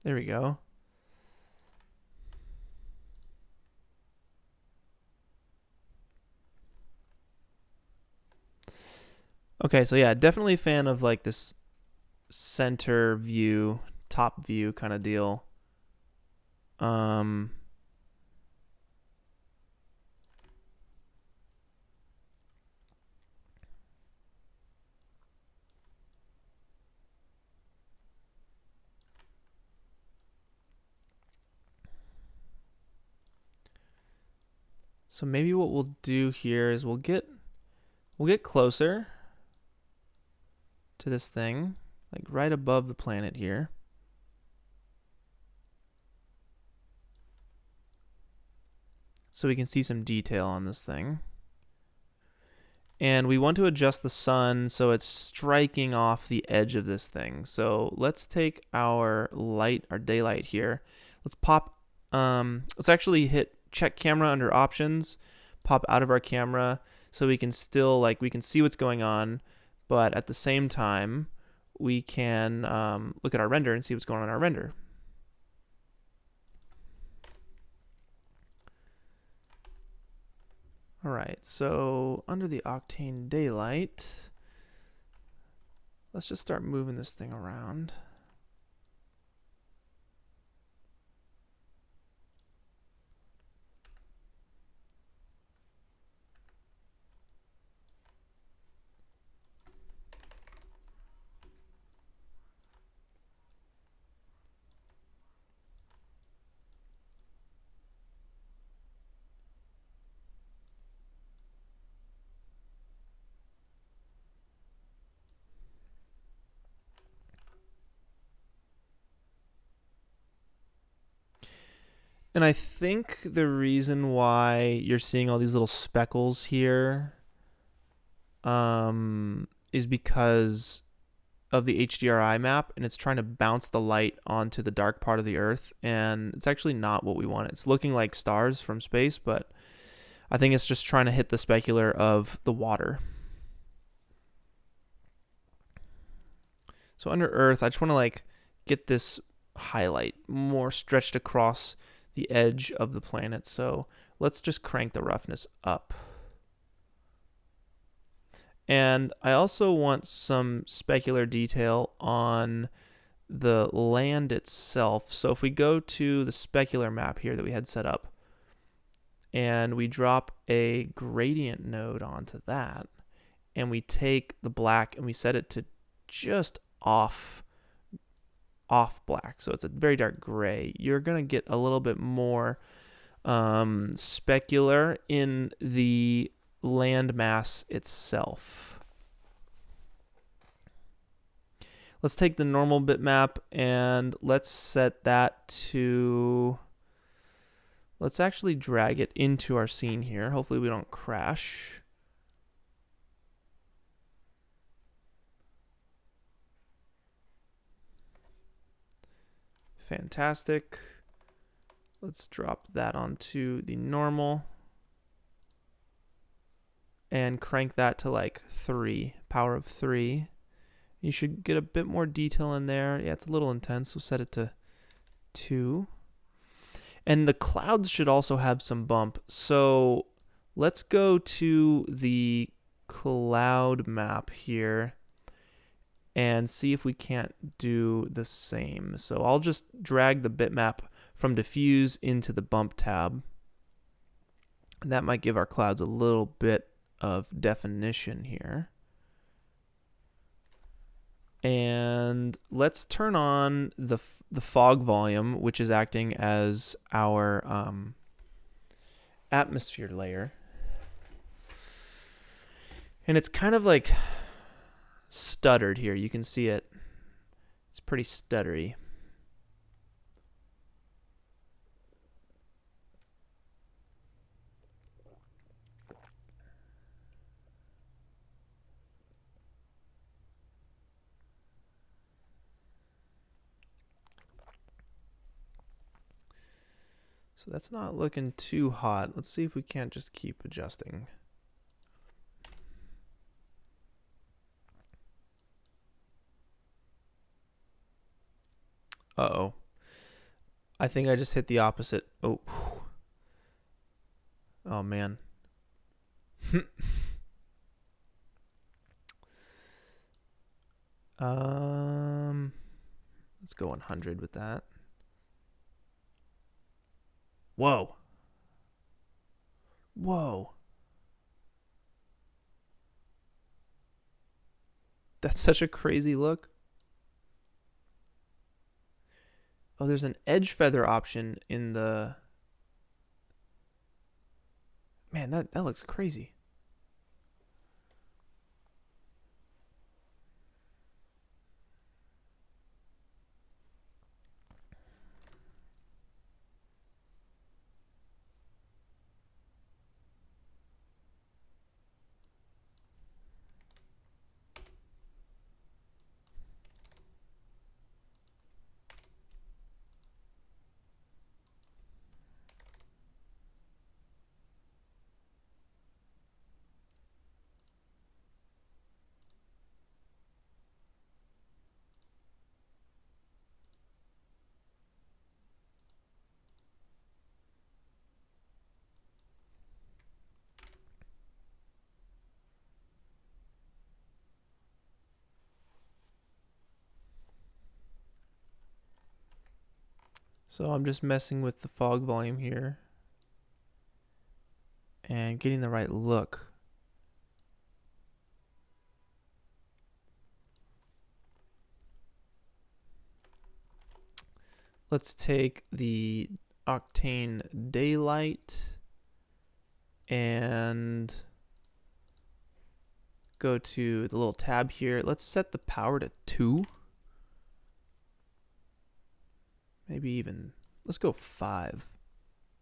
Speaker 1: There we go. Okay, so yeah, definitely a fan of like this center view, top view kind of deal. So maybe what we'll do here is we'll get closer to this thing, like right above the planet here. So we can see some detail on this thing. And we want to adjust the sun so it's striking off the edge of this thing. So let's take our light, our daylight here. Let's pop, let's actually hit check camera under options, pop out of our camera so we can still, like, we can see what's going on, but at the same time, we can look at our render and see what's going on in our render. All right, so under the Octane daylight, let's just start moving this thing around. And I think the reason why you're seeing all these little speckles here is because of the HDRI map, and it's trying to bounce the light onto the dark part of the Earth, and it's actually not what we want. It's looking like stars from space, but I think it's just trying to hit the specular of the water. So under Earth, I just want to like get this highlight more stretched across the edge of the planet. So let's just crank the roughness up. And I also want some specular detail on the land itself. So if we go to the specular map here that we had set up, and we drop a gradient node onto that, and we take the black and we set it to just off black, so it's a very dark gray, you're going to get a little bit more specular in the landmass itself. Let's take the normal bitmap and let's set that to, let's actually drag it into our scene here. Hopefully we don't crash. Fantastic. Let's drop that onto the normal and crank that to like 3, power of 3. You should get a bit more detail in there. Yeah, it's a little intense. We'll set it to 2. And the clouds should also have some bump. So let's go to the cloud map here and see if we can't do the same. So I'll just drag the bitmap from diffuse into the bump tab. And that might give our clouds a little bit of definition here. And let's turn on the fog volume, which is acting as our atmosphere layer. And it's kind of like stuttered here. You can see it. It's pretty stuttery. So that's not looking too hot. Let's see if we can't just keep adjusting. Uh-oh. I think I just hit the opposite. Oh. Oh, man. Let's go 100 with that. Whoa. Whoa. That's such a crazy look. Oh, there's an edge feather option in the... Man, that looks crazy. So I'm just messing with the fog volume here and getting the right look. Let's take the Octane daylight and go to the little tab here. Let's set the power to 2. Maybe even, let's go 5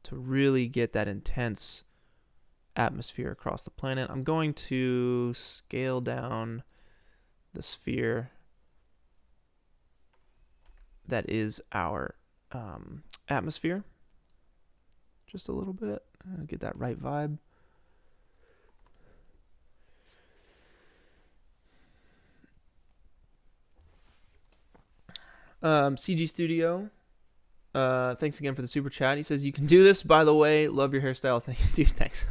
Speaker 1: to really get that intense atmosphere across the planet. I'm going to scale down the sphere that is our atmosphere just a little bit. Get that right vibe. CG Studio, thanks again for the super chat. He says, you can do this, by the way. Love your hairstyle. Thank you, dude. Thanks.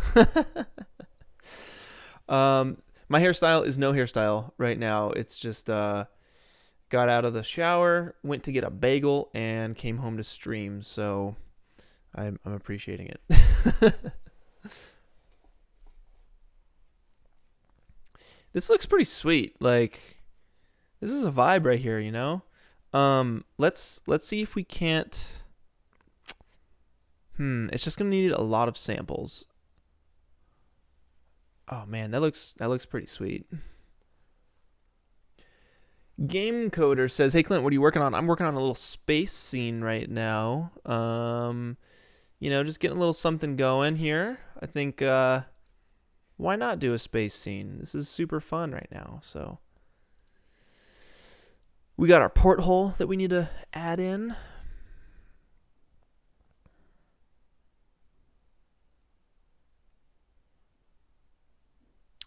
Speaker 1: My hairstyle is no hairstyle right now. It's just got out of the shower, went to get a bagel, and came home to stream. So I'm appreciating it. This looks pretty sweet. Like, this is a vibe right here, you know? Let's see if we can't. It's just gonna need a lot of samples. Oh man, that looks pretty sweet. Game Coder says, "Hey Clint, what are you working on?" I'm working on a little space scene right now. You know, just getting a little something going here. I think why not do a space scene? This is super fun right now. So we got our porthole that we need to add in.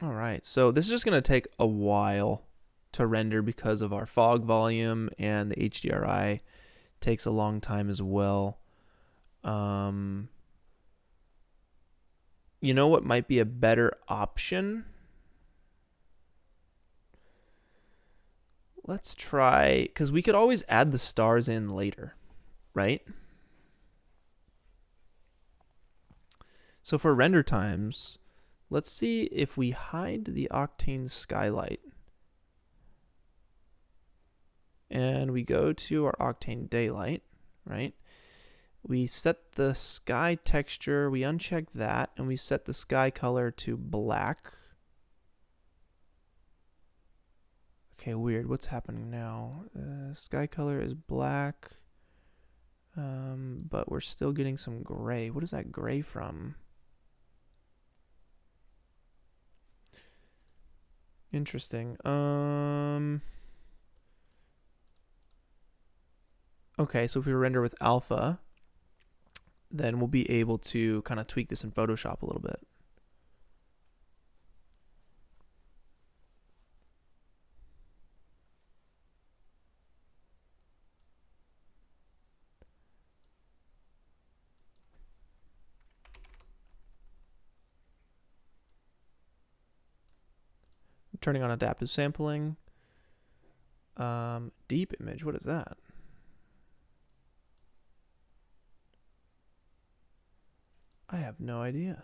Speaker 1: All right, so this is just going to take a while to render because of our fog volume, and the HDRI takes a long time as well. You know what might be a better option? Let's try, because we could always add the stars in later, right? So for render times, let's see if we hide the Octane skylight and we go to our Octane daylight, right? We set the sky texture, we uncheck that, and we set the sky color to black. Okay, weird. What's happening now? Sky color is black, but we're still getting some gray. What is that gray from? Interesting. Okay, so if we render with alpha, then we'll be able to kind of tweak this in Photoshop a little bit. Turning on adaptive sampling. Deep image, what is that? I have no idea.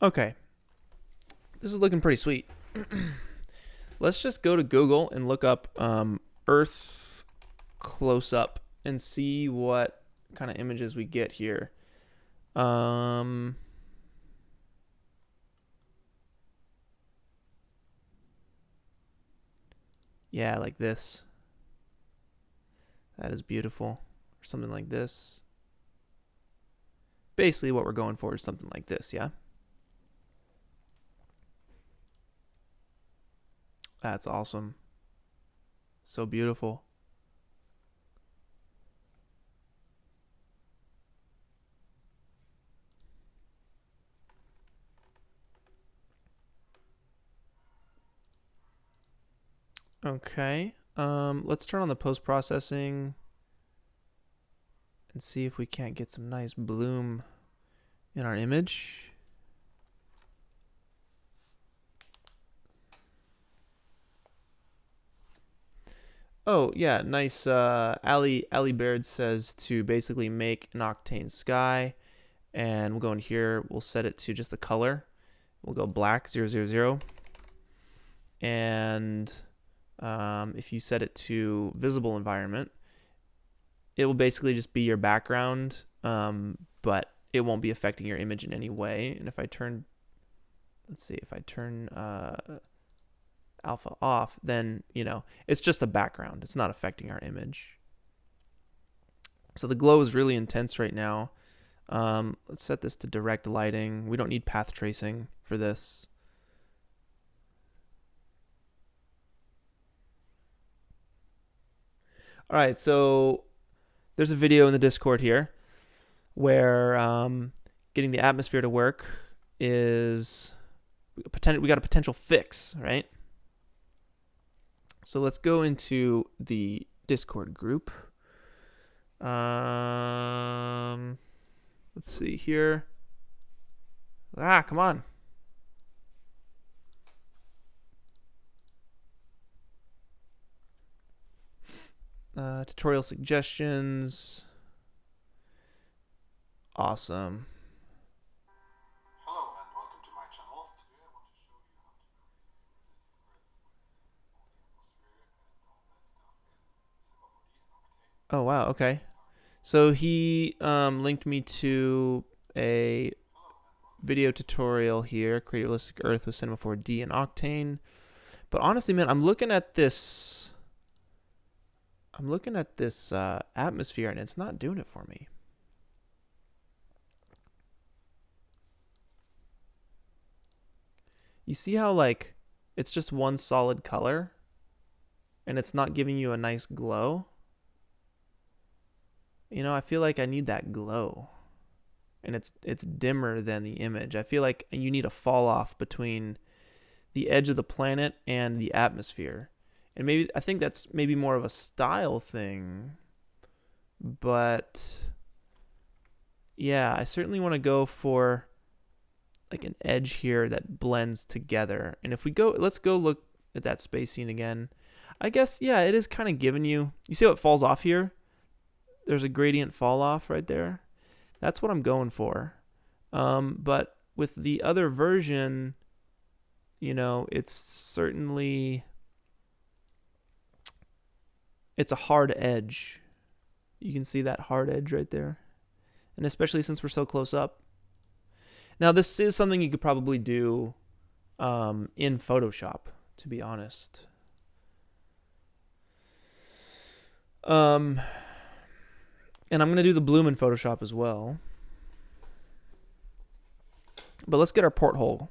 Speaker 1: Okay. This is looking pretty sweet. Let's just go to Google and look up Earth close-up and see what kind of images we get here. Yeah, like this. That is beautiful. Or something like this. Basically what we're going for is something like this, yeah? That's awesome. So beautiful. Okay. Let's turn on the post-processing and see if we can't get some nice bloom in our image. Oh, yeah, nice. Ali Baird says to basically make an Octane sky, and we'll go in here, we'll set it to just the color. We'll go black 000, and if you set it to visible environment, it will basically just be your background, but it won't be affecting your image in any way. And if I turn, let's see, if I turn alpha off, then, you know, it's just a background. It's not affecting our image. So the glow is really intense right now. Let's set this to direct lighting. We don't need path tracing for this. All right, so there's a video in the Discord here where getting the atmosphere to work is we got a potential fix, right? So let's go into the Discord group. Let's see here. Come on. Tutorial suggestions. Awesome.
Speaker 2: Hello and welcome to my channel. Today I want to show you how to create a realistic Earth with all the atmosphere and all that stuff in Cinema4D and Octane.
Speaker 1: Oh, wow. Okay. So he linked me to a video tutorial here, create a realistic Earth with Cinema4D and Octane. But honestly, man, I'm looking at this atmosphere and it's not doing it for me. You see how, like, it's just one solid color and it's not giving you a nice glow? You know, I feel like I need that glow. And it's dimmer than the image. I feel like you need a fall off between the edge of the planet and the atmosphere. And maybe I think that's maybe more of a style thing. But yeah, I certainly want to go for like an edge here that blends together. And if we go, let's go look at that space scene again. I guess, yeah, it is kind of giving you. You see what falls off here? There's a gradient fall off right there. That's what I'm going for. But with the other version, it's certainly it's a hard edge. You can see that hard edge right there. And especially since we're so close up. Now, this is something you could probably do in Photoshop, to be honest. And I'm going to do the bloom in Photoshop as well. But let's get our porthole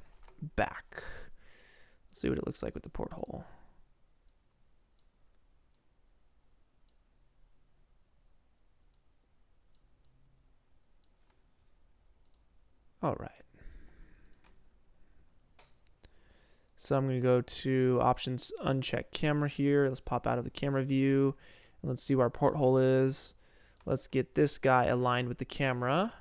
Speaker 1: back. Let's see what it looks like with the porthole. All right. So I'm going to go to options, uncheck camera here. Let's pop out of the camera view. And let's see where our porthole is. Let's get this guy aligned with the camera.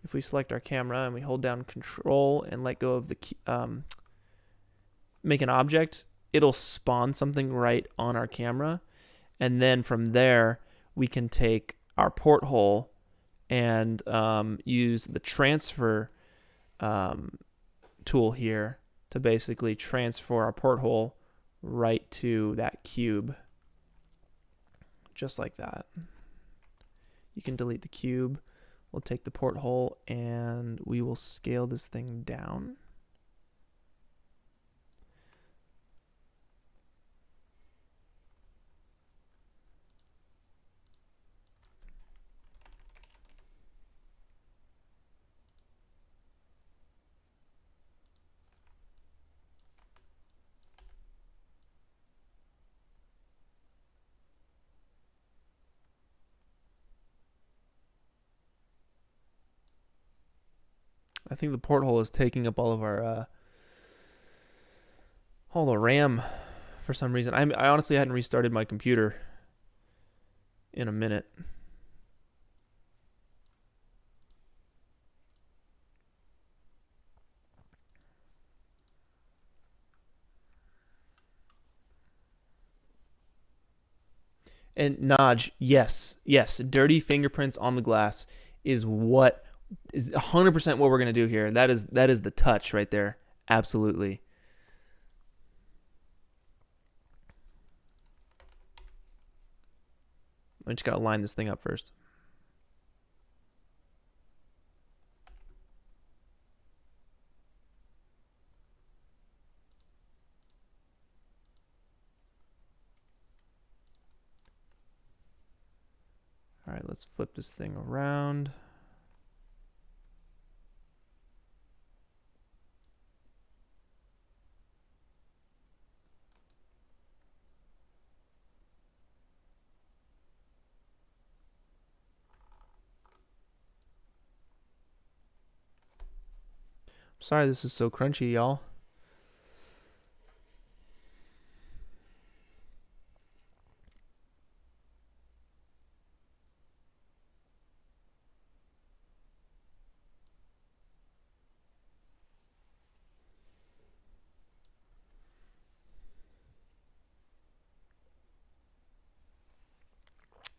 Speaker 1: If we select our camera and we hold down Control and let go of the key, make an object, it'll spawn something right on our camera. And then from there, we can take our porthole and use the transfer tool here to basically transfer our porthole right to that cube. Just like that. You can delete the cube. We'll take the porthole and we will scale this thing down. I think the porthole is taking up all of our all the RAM for some reason. I honestly hadn't restarted my computer in a minute. And Naj, yes, dirty fingerprints on the glass is 100% what we're gonna do here. That is the touch right there. Absolutely. I just gotta line this thing up first. All right, let's flip this thing around. Sorry this is so crunchy, y'all.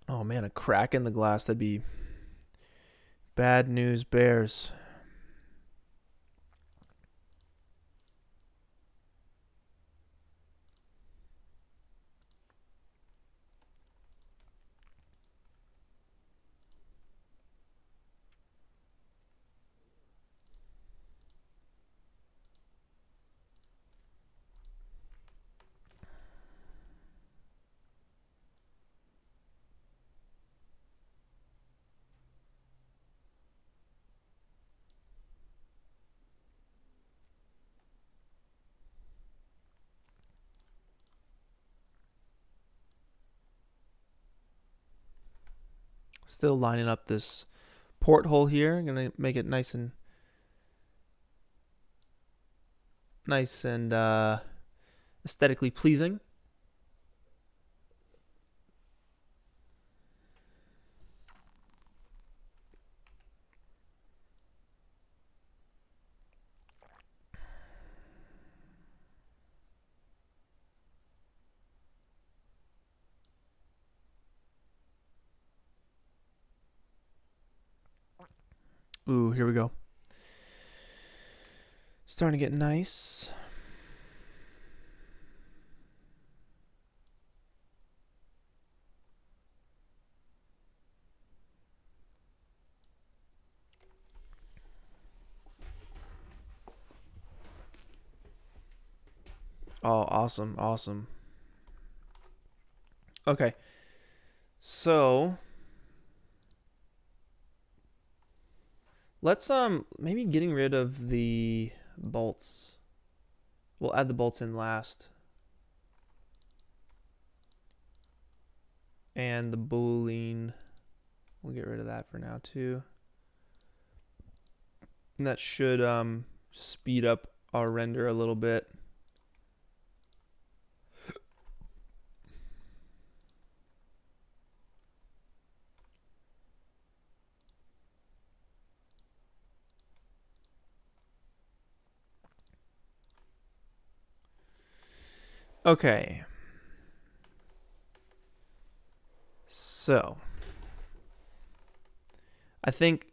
Speaker 1: Oh man, a crack in the glass, that'd be bad news bears. Still lining up this porthole here. I'm gonna make it nice and aesthetically pleasing. Ooh, here we go. Starting to get nice. Oh, awesome, awesome. Okay. So let's maybe getting rid of the bolts. We'll add the bolts in last. And the boolean, we'll get rid of that for now too. And that should speed up our render a little bit. Okay. So I think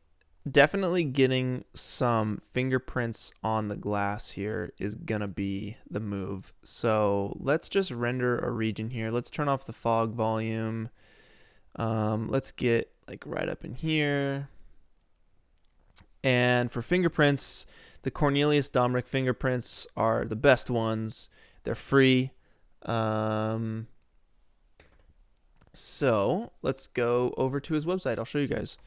Speaker 1: definitely getting some fingerprints on the glass here is gonna be the move. So let's just render a region here. Let's turn off the fog volume. Let's get like right up in here. And for fingerprints, the Cornelius Domrick fingerprints are the best ones. They're free. So let's go over to his website. I'll show you guys.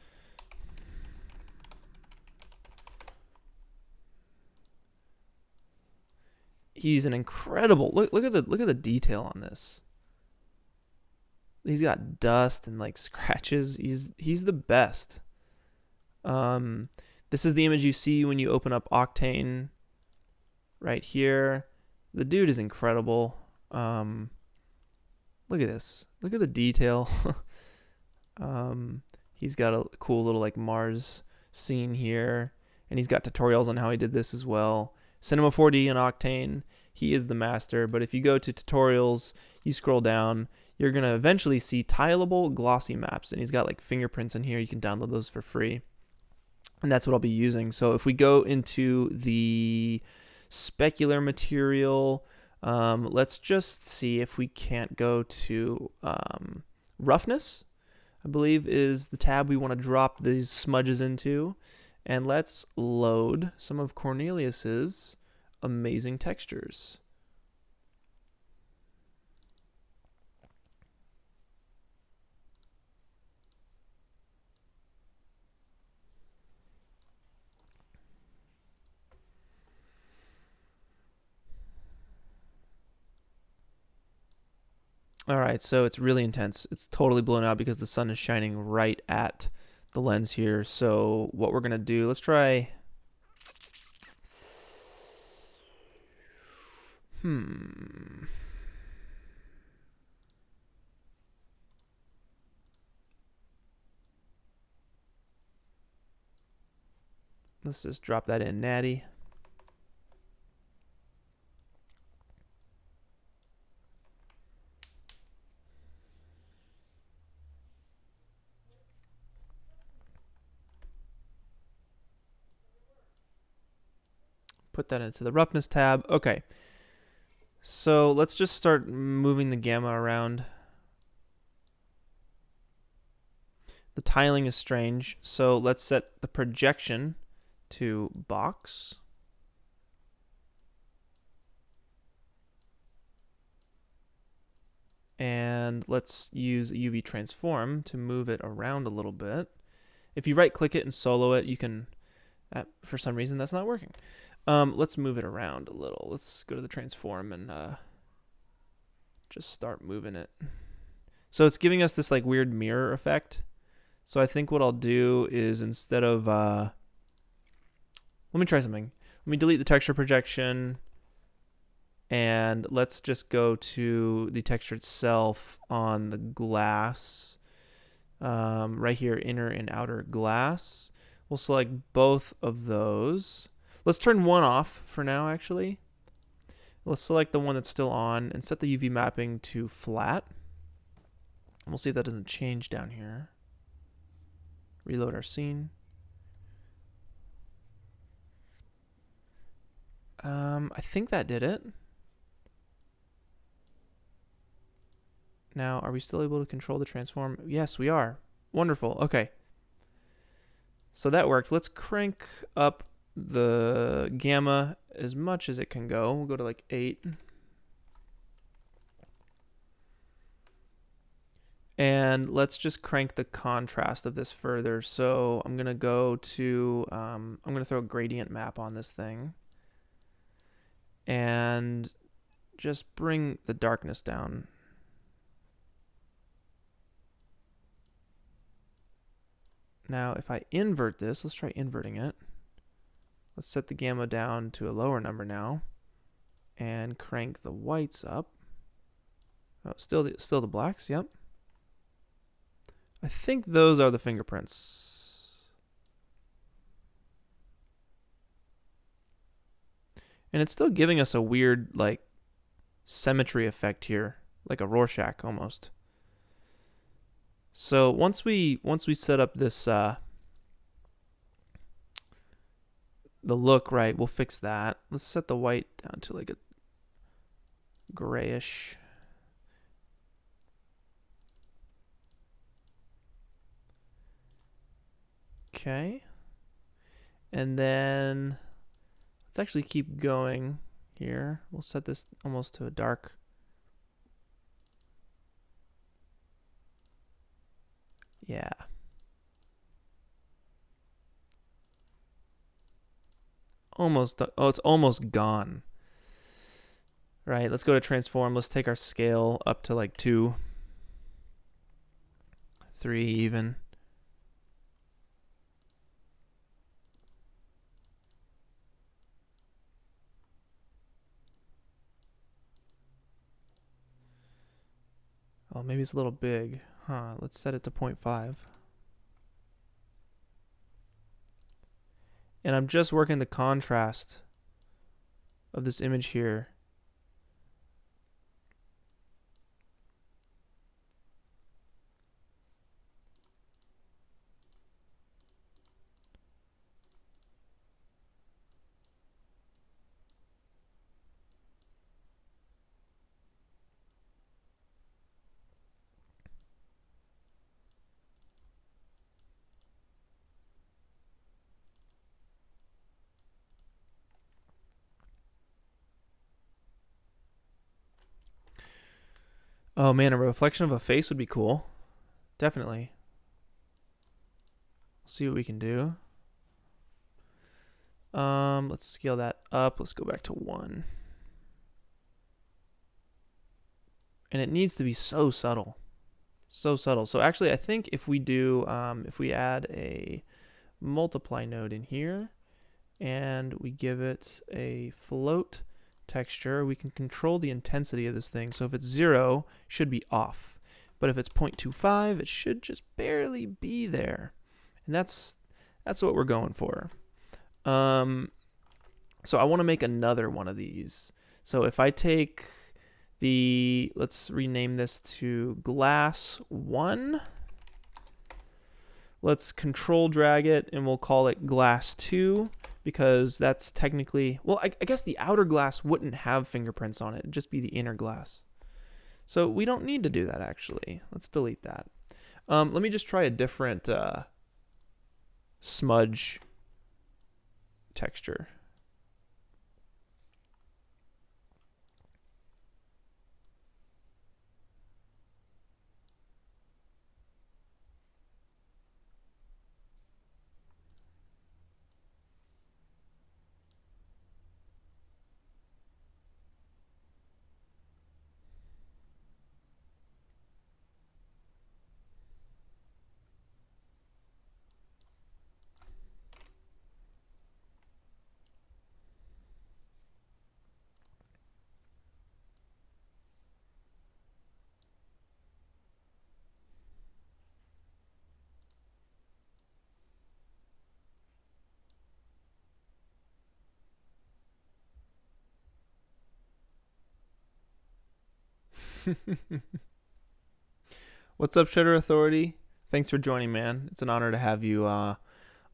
Speaker 1: He's an incredible look at the detail on this. He's got dust and like scratches. He's the best. This is the image you see when you open up Octane right here. The dude is incredible. Look at this. Look at the detail. He's got a cool little like Mars scene here, and he's got tutorials on how he did this as well. Cinema4D and Octane, he is the master. But if you go to tutorials, you scroll down, you're gonna eventually see tileable glossy maps, and he's got like fingerprints in here. You can download those for free, and that's what I'll be using. So if we go into the specular material, let's just see if we can't go to roughness, I believe is the tab we want to drop these smudges into. And let's load some of Cornelius's amazing textures. All right, so it's really intense. It's totally blown out because the sun is shining right at the lens here. So what we're gonna do, let's try. Let's just drop that in natty. Put that into the roughness tab. Okay. So let's just start moving the gamma around. The tiling is strange, so let's set the projection to box. And let's use UV transform to move it around a little bit. If you right click it and solo it, you can, for some reason that's not working. Let's move it around a little. Let's go to the transform and just start moving it. So it's giving us this like weird mirror effect. So I think what I'll do is instead of, let me try something. Let me delete the texture projection, and let's just go to the texture itself on the glass. Right here, inner and outer glass. We'll select both of those. Let's turn one off for now, actually. Let's select the one that's still on and set the UV mapping to flat. And we'll see if that doesn't change down here. Reload our scene. I think that did it. Now, are we still able to control the transform? Yes, we are. Wonderful. Okay. So that worked. Let's crank up the gamma as much as it can go. We'll go to like 8. And let's just crank the contrast of this further. So I'm going to go to, I'm going to throw a gradient map on this thing. And just bring the darkness down. Now, if I invert this, let's try inverting it. Let's set the gamma down to a lower number now. And crank the whites up. Oh, still the blacks, yep. I think those are the fingerprints. And it's still giving us a weird, like, symmetry effect here. Like a Rorschach, almost. So once we set up this, the look right, we'll fix that. Let's set the white down to like a grayish. Okay. And then let's actually keep going here. We'll set this almost to a dark. Yeah. Almost. Oh, it's almost gone. Right. Let's go to transform. Let's take our scale up to like 2, 3 even. Oh, maybe it's a little big. Huh. Let's set it to 0.5. And I'm just working the contrast of this image here. Oh man, a reflection of a face would be cool. Definitely. See what we can do. Let's scale that up. Let's go back to 1. And it needs to be so subtle. So subtle. So actually, I think if we do, if we add a multiply node in here, and we give it a float texture, we can control the intensity of this thing. So if it's 0, it should be off. But if it's 0.25, it should just barely be there. And that's what we're going for. So I want to make another one of these. So if I take the, let's rename this to glass 1. Let's control drag it and we'll call it glass 2 because that's technically, well, I guess the outer glass wouldn't have fingerprints on it. It'd just be the inner glass. So we don't need to do that actually. Let's delete that. Let me just try a different smudge texture. What's up, Shutter Authority? Thanks for joining, man. It's an honor to have you on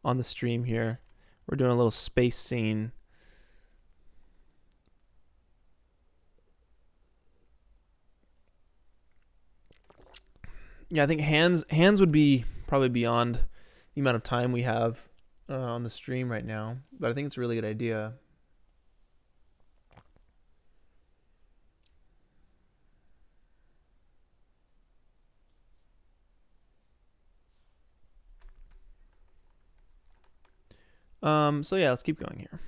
Speaker 1: the stream here. We're doing a little space scene. Yeah, I think hands would be probably beyond the amount of time we have on the stream right now, but I think it's a really good idea. So yeah, let's keep going here.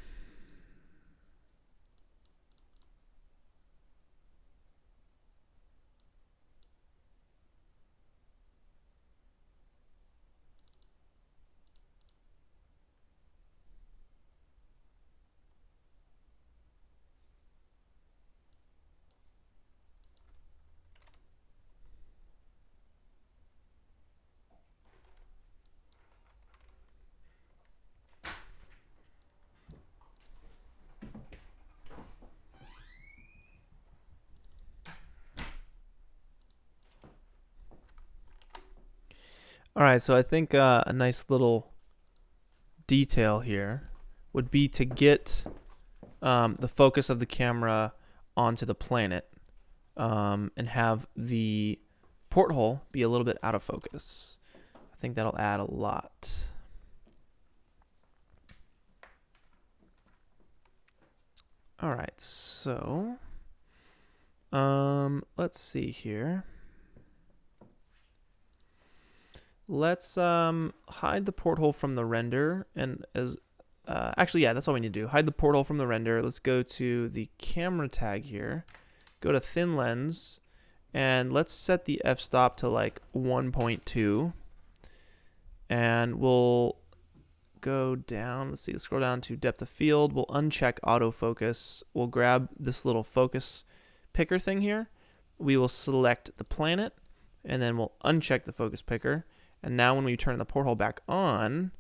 Speaker 1: All right, so I think a nice little detail here would be to get the focus of the camera onto the planet and have the porthole be a little bit out of focus. I think that'll add a lot. All right, so let's see here. Let's hide the porthole from the render, and as actually, yeah, that's all we need to do. Hide the porthole from the render. Let's go to the camera tag here. Go to thin lens, and let's set the f-stop to like 1.2, and we'll go down. Let's see, let's scroll down to depth of field. We'll uncheck autofocus. We'll grab this little focus picker thing here. We will select the planet, and then we'll uncheck the focus picker. And now when we turn the porthole back on,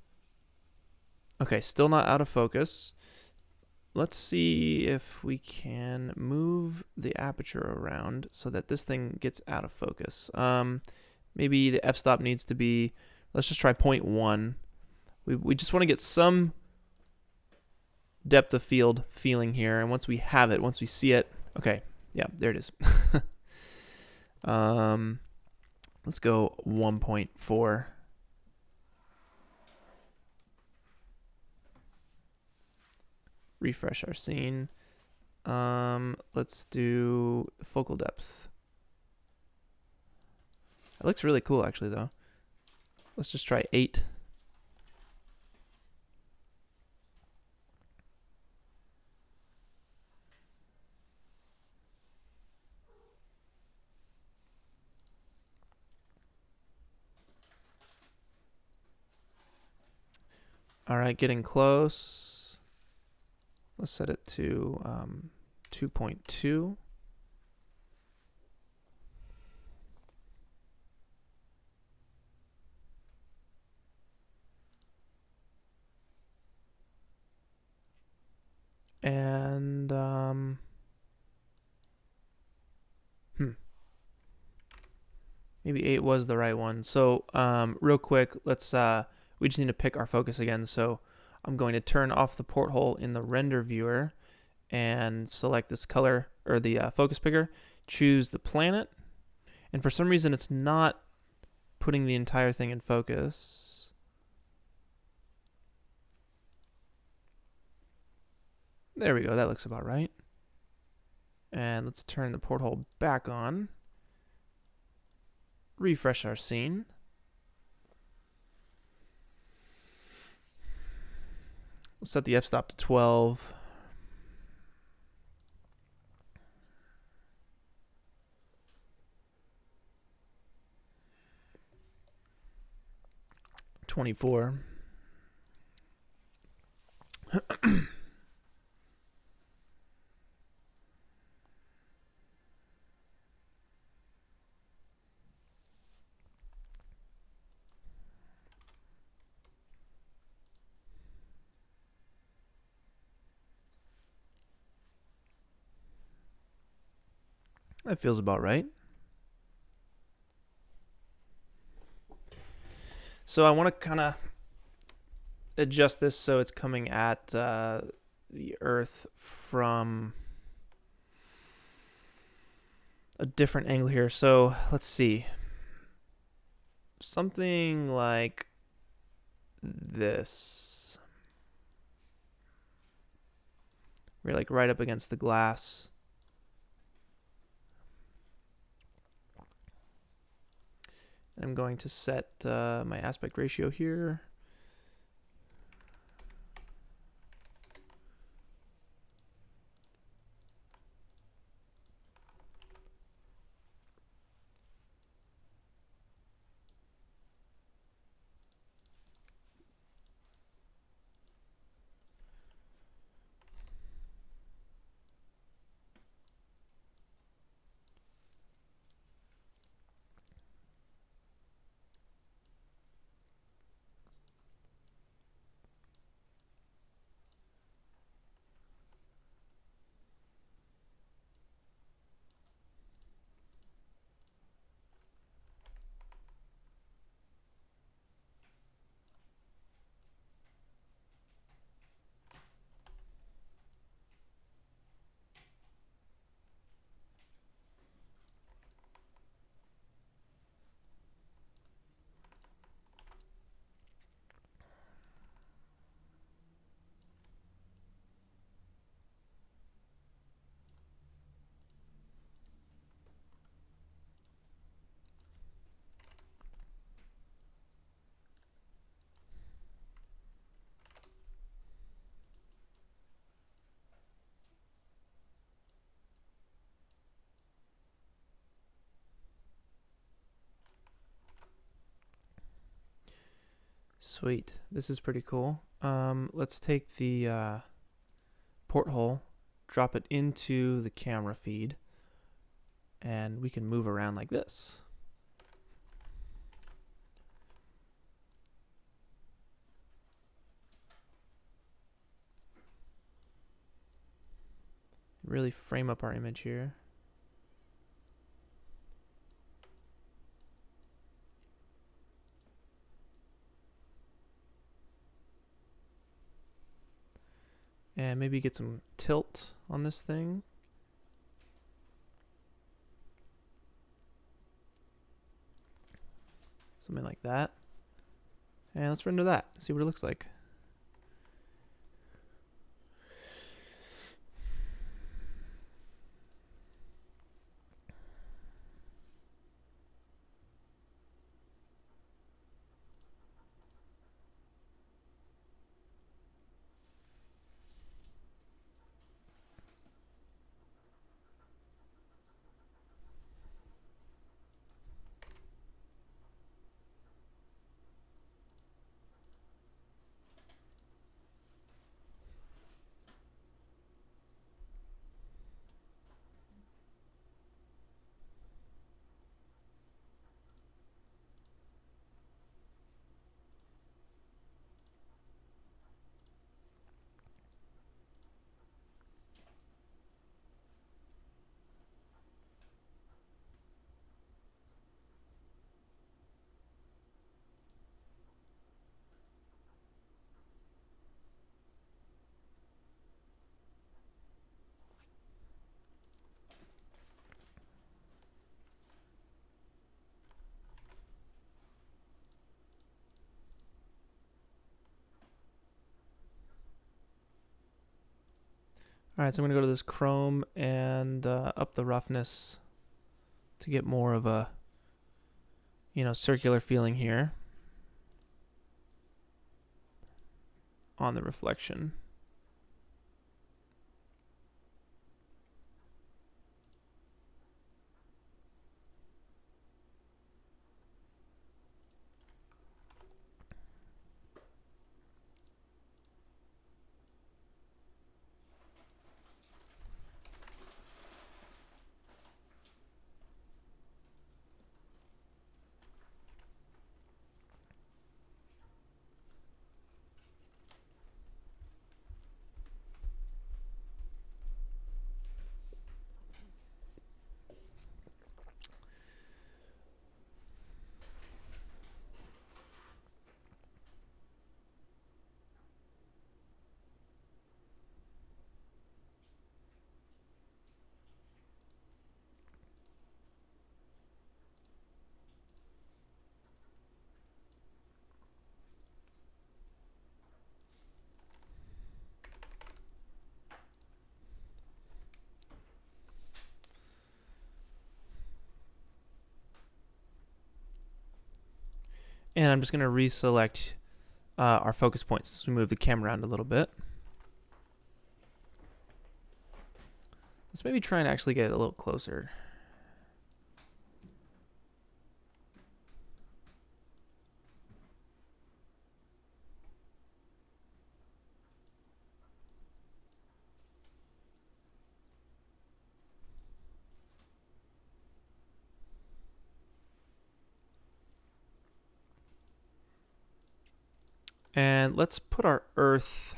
Speaker 1: okay, still not out of focus. Let's see if we can move the aperture around so that this thing gets out of focus. Maybe the f-stop needs to be, let's just try 0.1. We just want to get some depth of field feeling here. And once we have it, once we see it, okay, yeah, there it is. Let's go 1.4. Refresh our scene. Let's do focal depth. It looks really cool actually though. Let's just try 8. All right, getting close. Let's set it to 2.2. And maybe 8 was the right one. So real quick, let's we just need to pick our focus again. So I'm going to turn off the porthole in the render viewer and select this color or the focus picker, choose the planet. And for some reason, it's not putting the entire thing in focus. There we go. That looks about right. And let's turn the porthole back on. Refresh our scene. Let's set the f-stop to 12. $24. That feels about right. So I want to kind of adjust this so it's coming at the Earth from a different angle here. So let's see. something like this. We're like right up against the glass. I'm going to set my aspect ratio here. Sweet. This is pretty cool. Let's take the porthole, drop it into the camera feed, and we can move around like this. Really frame up our image here. And maybe get some tilt on this thing. Something like that. And let's render that, see what it looks like. All right, so I'm going to go to this chrome and up the roughness to get more of a, circular feeling here on the reflection. And I'm just going to reselect our focus points as we move the camera around a little bit. Let's maybe try and actually get it a little closer. And let's put our Earth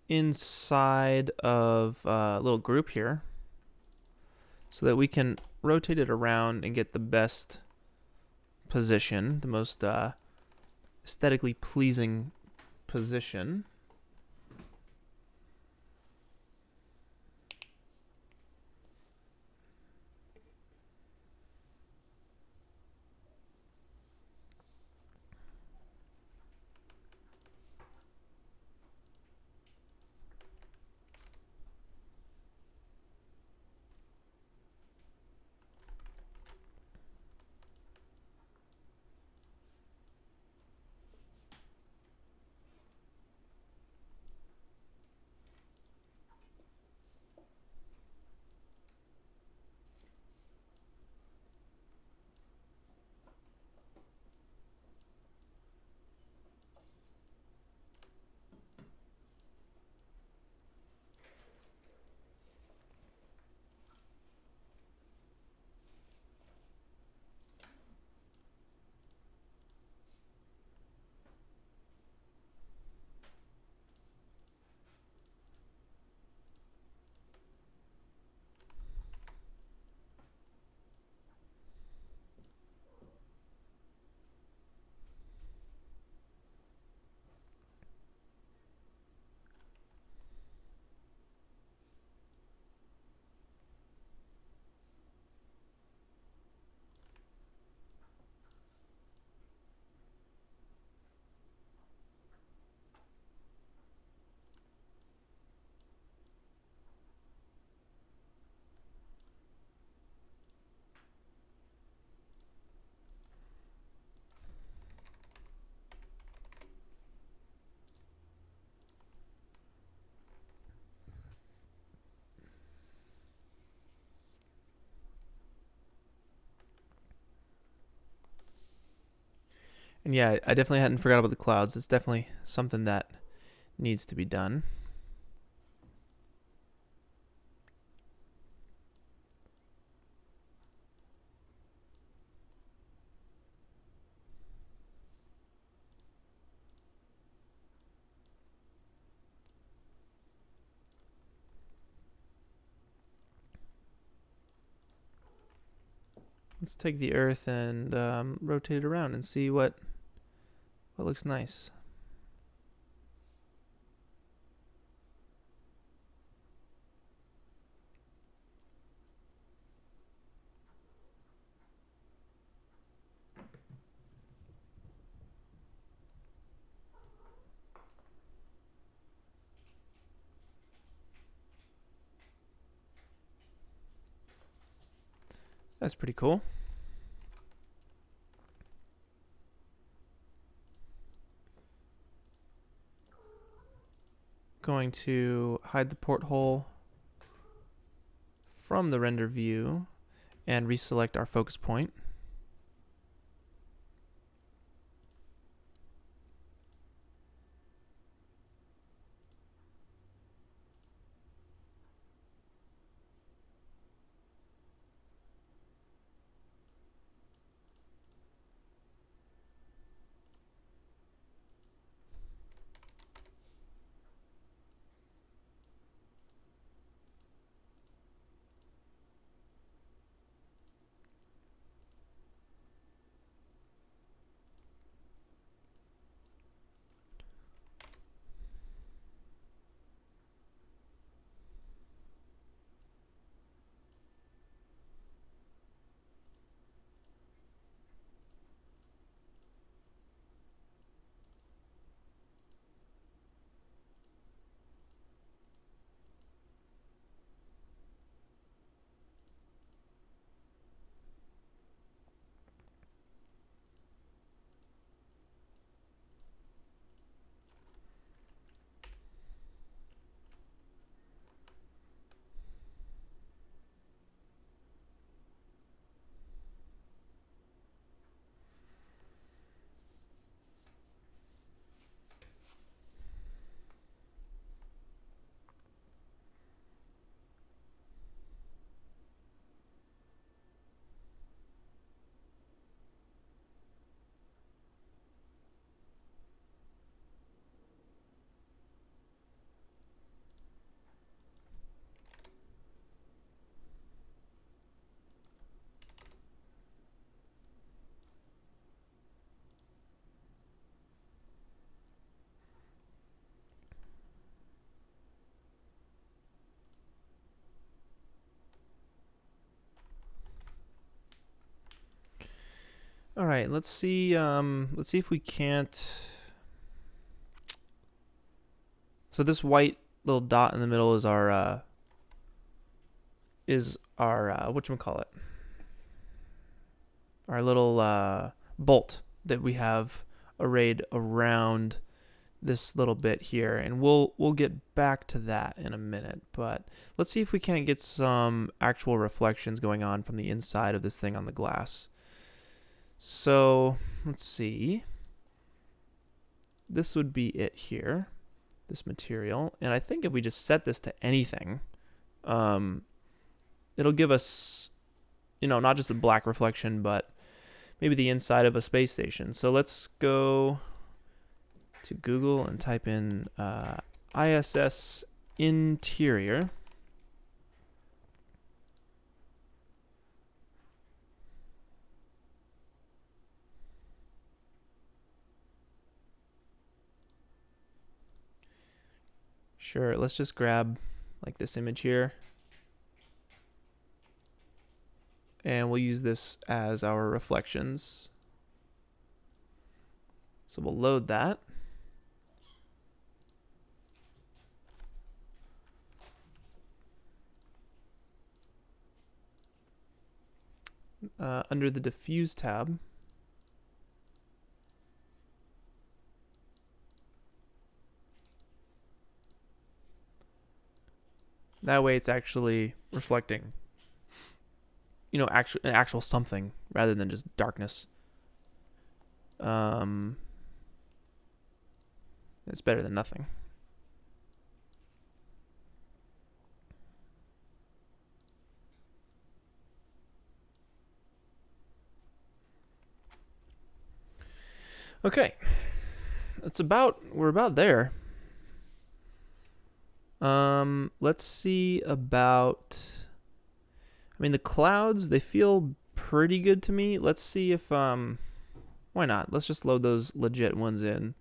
Speaker 1: inside of a little group here so that we can rotate it around and get the best position, the most aesthetically pleasing position. And yeah, I definitely hadn't forgot about the clouds. It's definitely something that needs to be done. Let's take the Earth and rotate it around and see what looks nice. That's pretty cool. Going to hide the porthole from the render view and reselect our focus point. All right, let's see if we can't. So this white little dot in the middle is our whatchamacallit? Our little bolt that we have arrayed around this little bit here, and we'll get back to that in a minute. But let's see if we can't get some actual reflections going on from the inside of this thing on the glass. So let's see. This would be it here, this material, and I think if we just set this to anything, it'll give us, not just a black reflection, but maybe the inside of a space station. So let's go to Google and type in ISS interior. Sure, let's just grab like this image here. And we'll use this as our reflections. So we'll load that. Under the diffuse tab, that way it's actually reflecting, an actual something rather than just darkness. It's better than nothing. Okay, we're about there. Let's see about, the clouds, they feel pretty good to me. Let's see if, why not? Let's just load those legit ones in.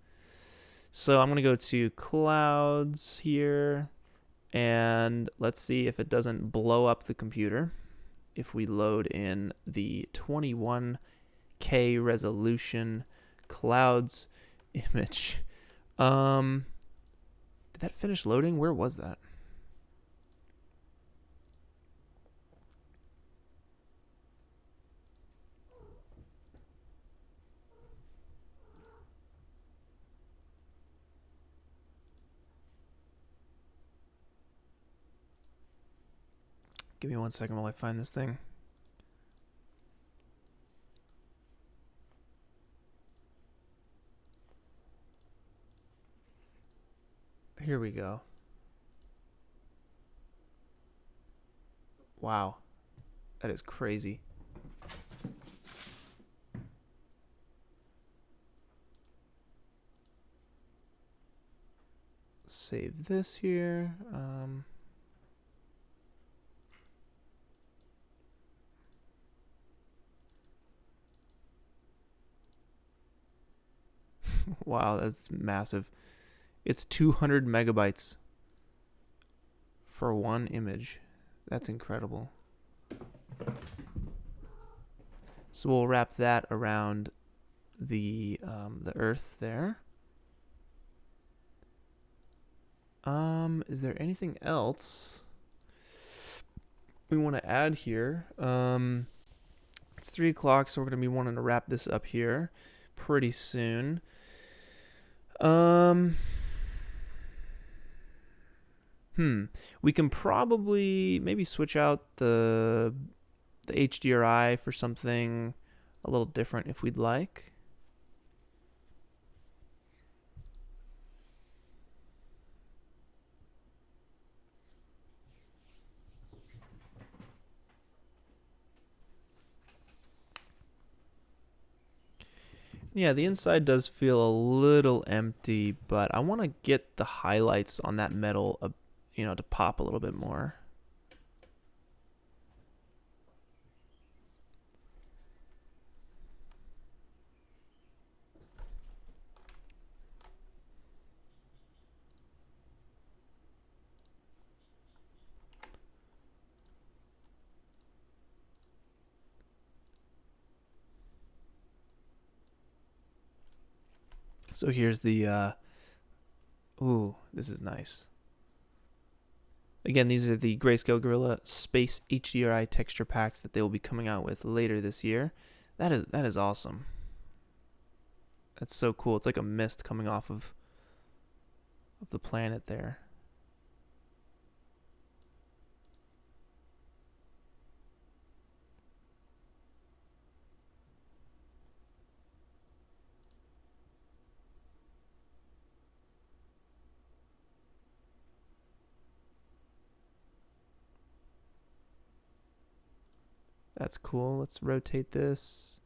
Speaker 1: So I'm going to go to clouds here, and let's see if it doesn't blow up the computer if we load in the 21K resolution clouds image. Did that finish loading? Where was that? Give me 1 second while I find this thing. Here we go. Wow. That is crazy. Save this here. Wow, that's massive. It's 200 megabytes for one image. That's incredible. So we'll wrap that around the Earth there. Is there anything else we want to add here? It's 3 o'clock, so we're going to be wanting to wrap this up here pretty soon. We can probably maybe switch out the HDRI for something a little different if we'd like. Yeah, the inside does feel a little empty, but I want to get the highlights on that metal, to pop a little bit more. So here's the, ooh, this is nice. Again, these are the Grayscale Gorilla Space HDRI texture packs that they will be coming out with later this year. That is awesome. That's so cool. It's like a mist coming off of the planet there. That's cool. Let's rotate this.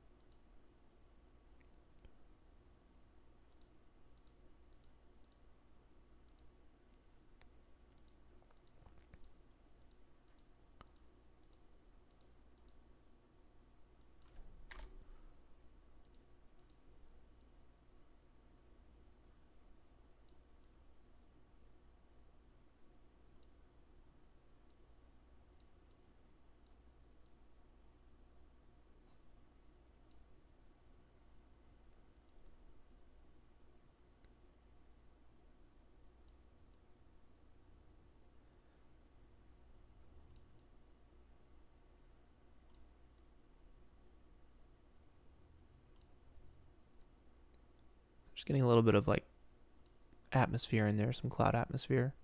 Speaker 1: Just getting a little bit of like atmosphere in there, some cloud atmosphere.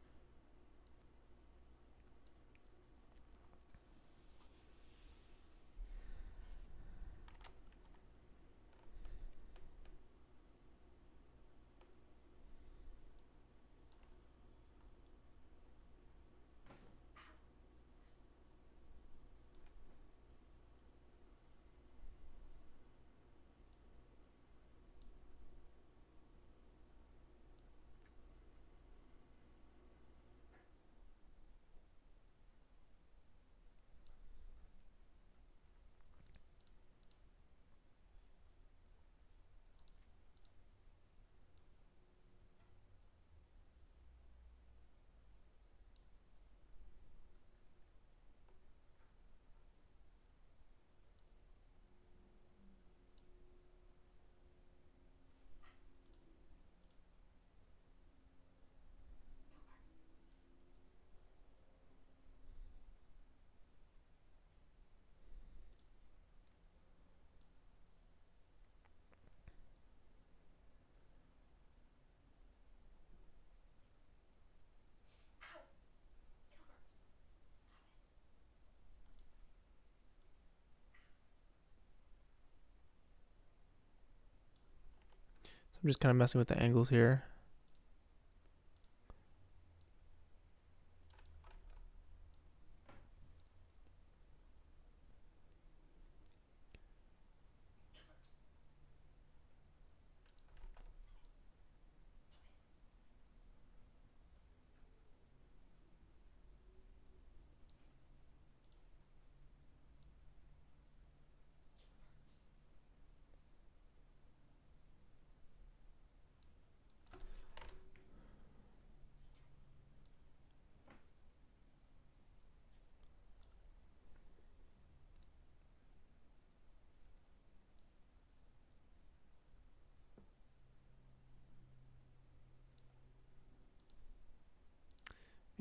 Speaker 1: So I'm just kind of messing with the angles here.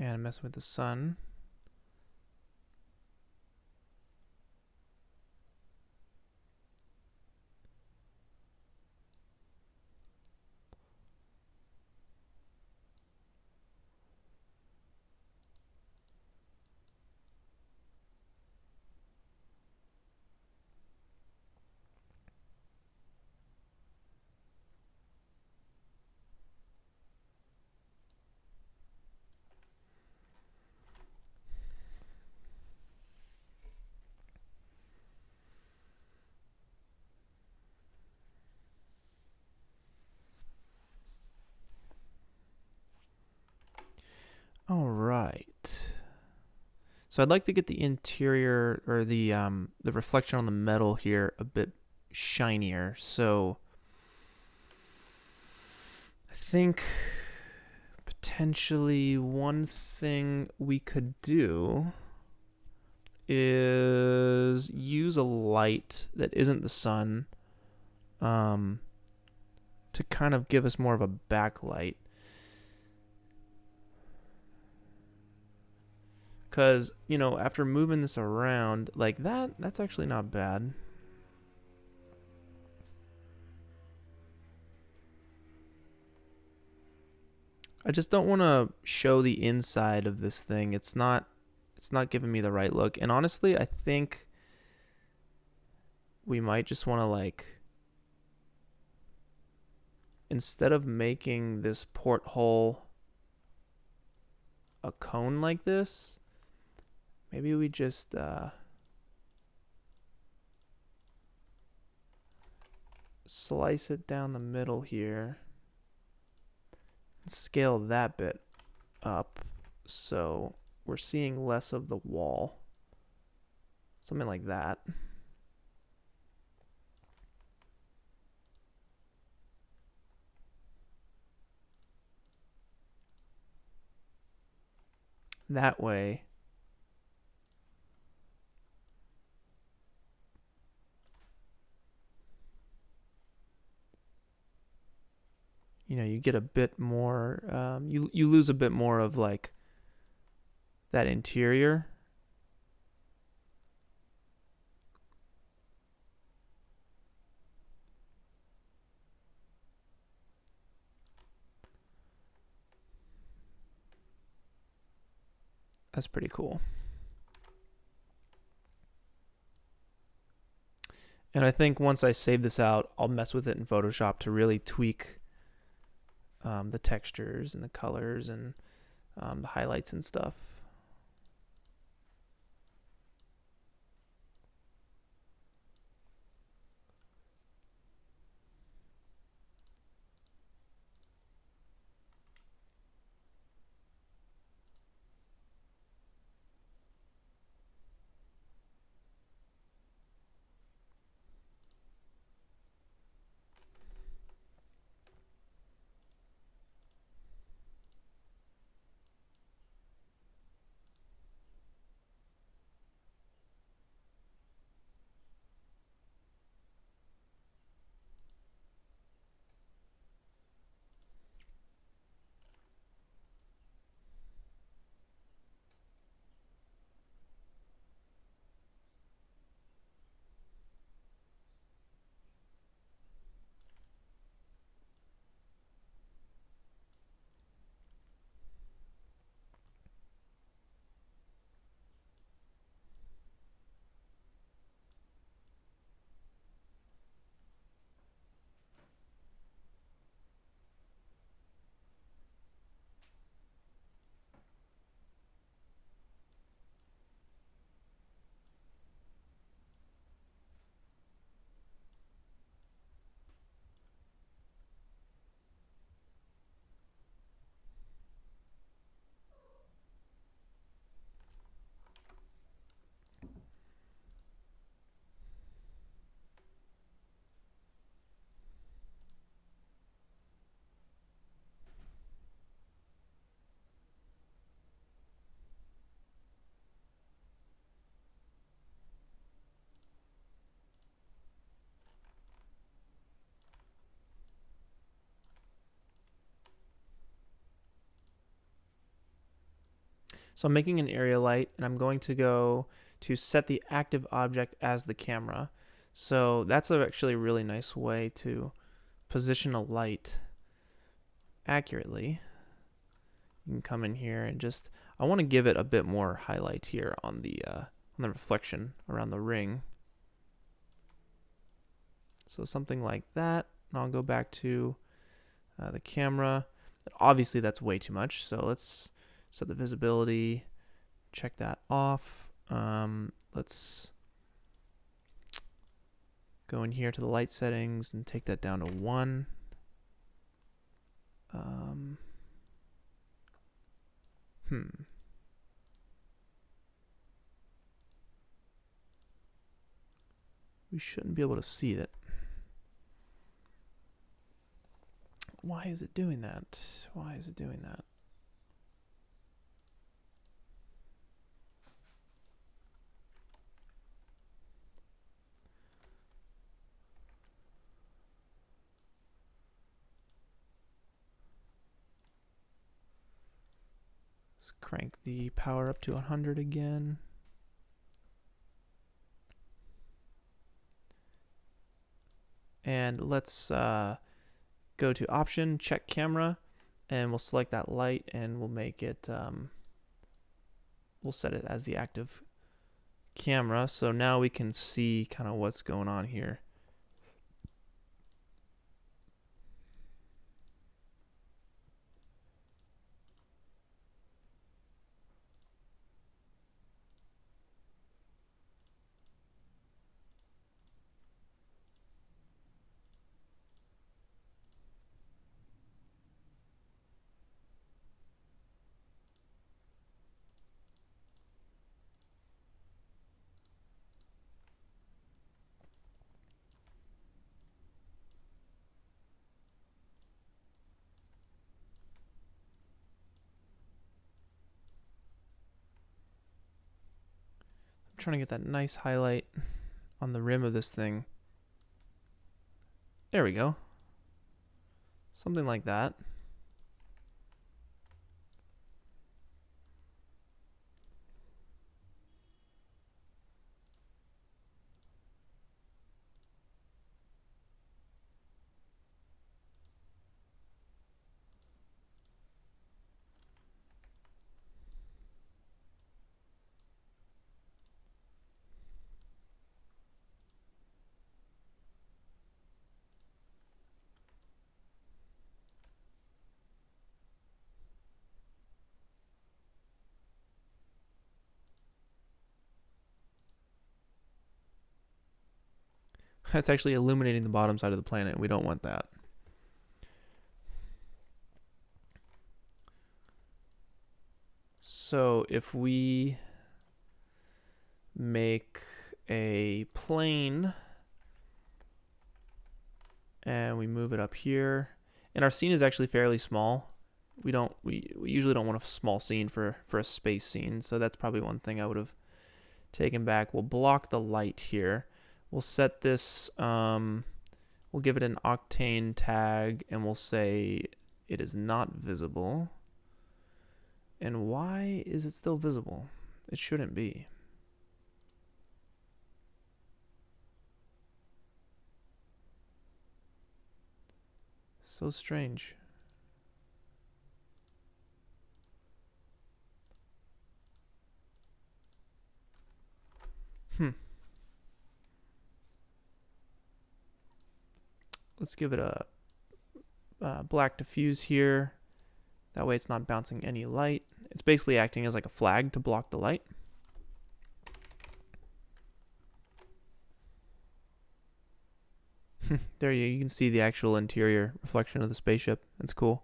Speaker 1: And I'm messing with the sun. All right. So I'd like to get the interior or the reflection on the metal here a bit shinier. So I think potentially one thing we could do is use a light that isn't the sun to to kind of give us more of a backlight. Because, you know, after moving this around like that, that's actually not bad. I just don't want to show the inside of this thing. It's not giving me the right look. And honestly, I think we might just want to, like, instead of making this porthole a cone like this, maybe we just slice it down the middle here. Scale that bit up so we're seeing less of the wall. Something like that. That way, you know, you get a bit more, you lose a bit more of, like, that interior. That's pretty cool. And I think once I save this out, I'll mess with it in Photoshop to really tweak the textures and the colors and the highlights and stuff. So I'm making an area light, and I'm going to go to set the active object as the camera. So that's actually a really nice way to position a light accurately. You can come in here and just, I want to give it a bit more highlight here on the reflection around the ring. So something like that. And I'll go back to the camera. Obviously that's way too much, so let's set the visibility, check that off. Let's go in here to the light settings and take that down to 1. We shouldn't be able to see it. Why is it doing that? Why is it doing that? Let's crank the power up to 100 again. And let's go to option, check camera, and we'll select that light and we'll make it, we'll set it as the active camera. So now we can see kind of what's going on here. Trying to get that nice highlight on the rim of this thing. There we go. Something like that. That's actually illuminating the bottom side of the planet. We don't want that. So if we make a plane and we move it up here, and our scene is actually fairly small. We usually don't want a small scene for a space scene, so that's probably one thing I would have taken back. We'll block the light here. We'll set this, we'll give it an Octane tag, and we'll say it is not visible. And why is it still visible? It shouldn't be. So strange. Let's give it a black diffuse here. That way it's not bouncing any light. It's basically acting as like a flag to block the light. There you can see the actual interior reflection of the spaceship. That's cool.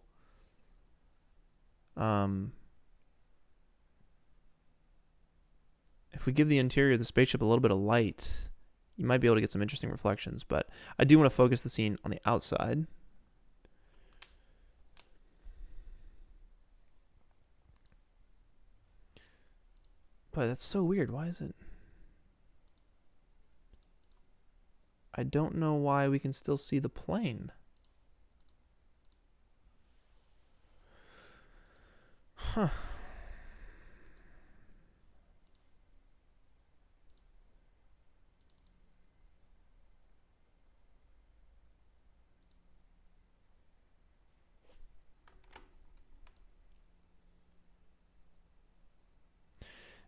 Speaker 1: If we give the interior of the spaceship a little bit of light, you might be able to get some interesting reflections, but I do want to focus the scene on the outside. But that's so weird. Why is it? I don't know why we can still see the plane. Huh.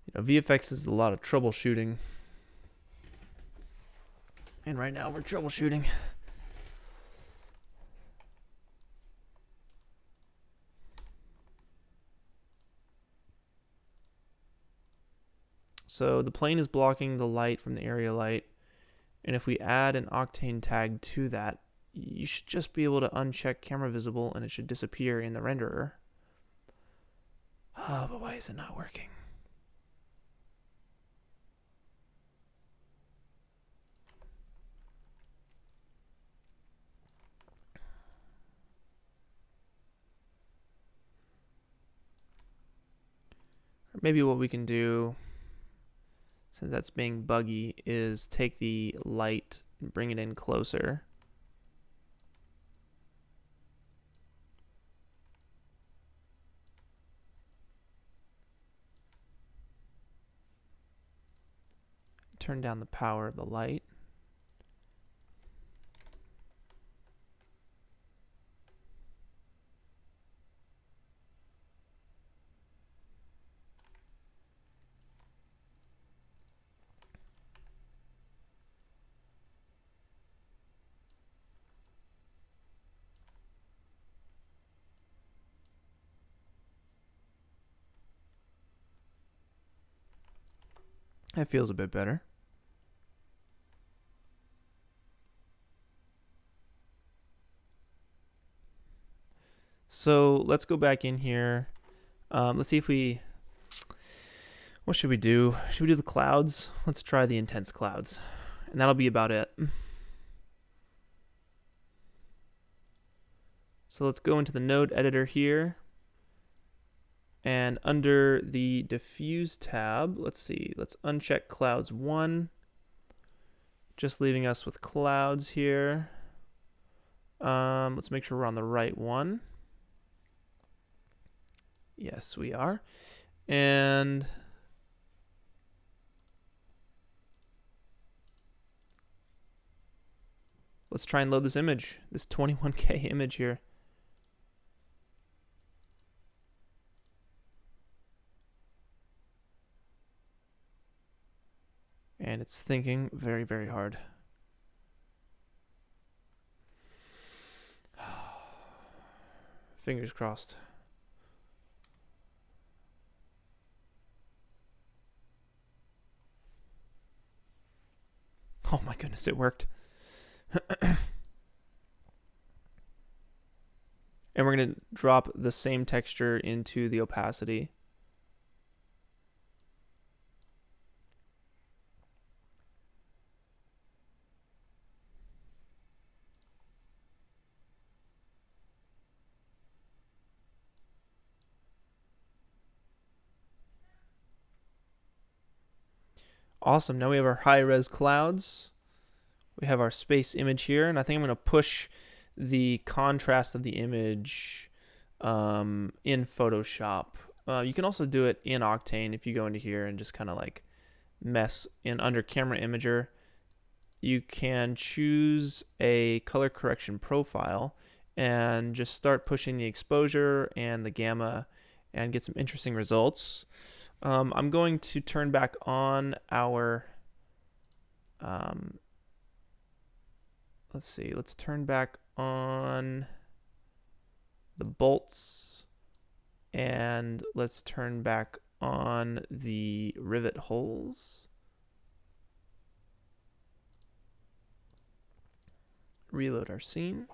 Speaker 1: You know, VFX is a lot of troubleshooting. And right now we're troubleshooting. So the plane is blocking the light from the area light. And if we add an Octane tag to that, you should just be able to uncheck camera visible and it should disappear in the renderer. Oh, but why is it not working? Or maybe what we can do, since that's being buggy, is take the light and bring it in closer. turn down the power of the light. That feels a bit better. So let's go back in here. Let's see if we... What should we do? Should we do the clouds? Let's try the intense clouds. And that'll be about it. So let's go into the node editor here. And under the diffuse tab, let's see, let's uncheck clouds 1. Just leaving us with clouds here. Let's make sure we're on the right one. Yes, we are. And let's try and load this image, this 21K image here. And it's thinking very, very hard. Fingers crossed. Oh my goodness, it worked. And we're going to drop the same texture into the opacity. Awesome. Now we have our high-res clouds. We have our space image here, and I think I'm going to push the contrast of the image in Photoshop. You can also do it in Octane if you go into here and just kind of like mess in under camera imager. You can choose a color correction profile and just start pushing the exposure and the gamma and get some interesting results. I'm going to turn back on our, let's see, let's turn back on the bolts and let's turn back on the rivet holes. Reload our scene.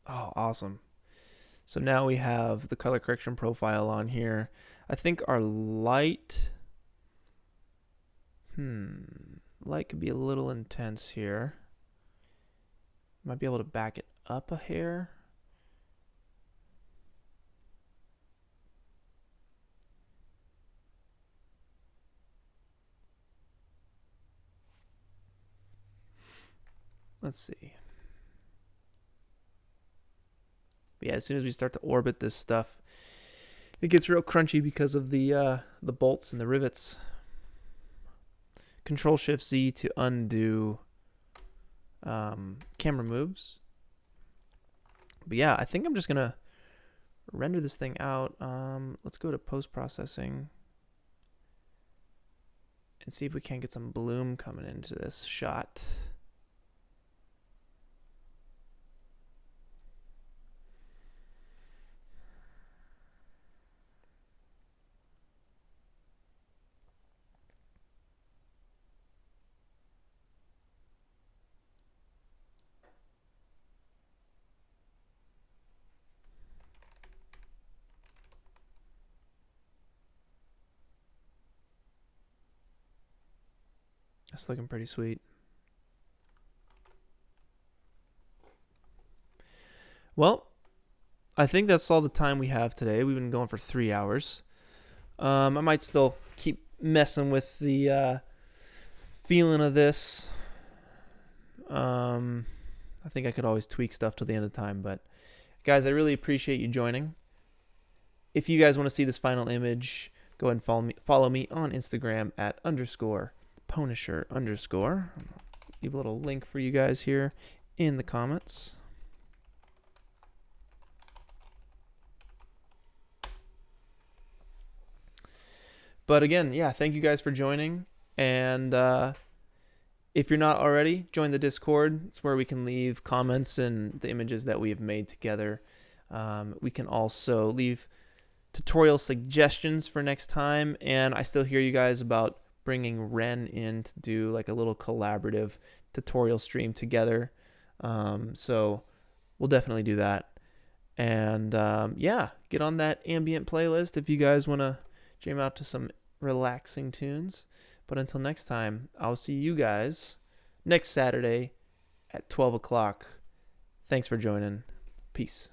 Speaker 1: Oh, awesome. So now we have the color correction profile on here. I think our light, light could be a little intense here. Might be able to back it up a hair. Let's see. But yeah, as soon as we start to orbit this stuff, it gets real crunchy because of the bolts and the rivets. Control-Shift-Z to undo camera moves. But yeah, I think I'm just gonna render this thing out. Let's go to post-processing and see if we can get some bloom coming into this shot. That's looking pretty sweet. Well, I think that's all the time we have today. We've been going for 3 hours. I might still keep messing with the feeling of this. I I think I could always tweak stuff till the end of time. But guys, I really appreciate you joining. If you guys want to see this final image, go ahead and follow me on Instagram at _pwnisher_. Leave a little link for you guys here in the comments. But again, yeah, thank you guys for joining. And if you're not already, join the Discord. It's where we can leave comments and the images that we have made together. We can also leave tutorial suggestions for next time. And I still hear you guys about bringing Ren in to do like a little collaborative tutorial stream together. So we'll definitely do that. And yeah, get on that ambient playlist if you guys want to jam out to some relaxing tunes. But until next time, I'll see you guys next Saturday at 12 o'clock. Thanks for joining. Peace.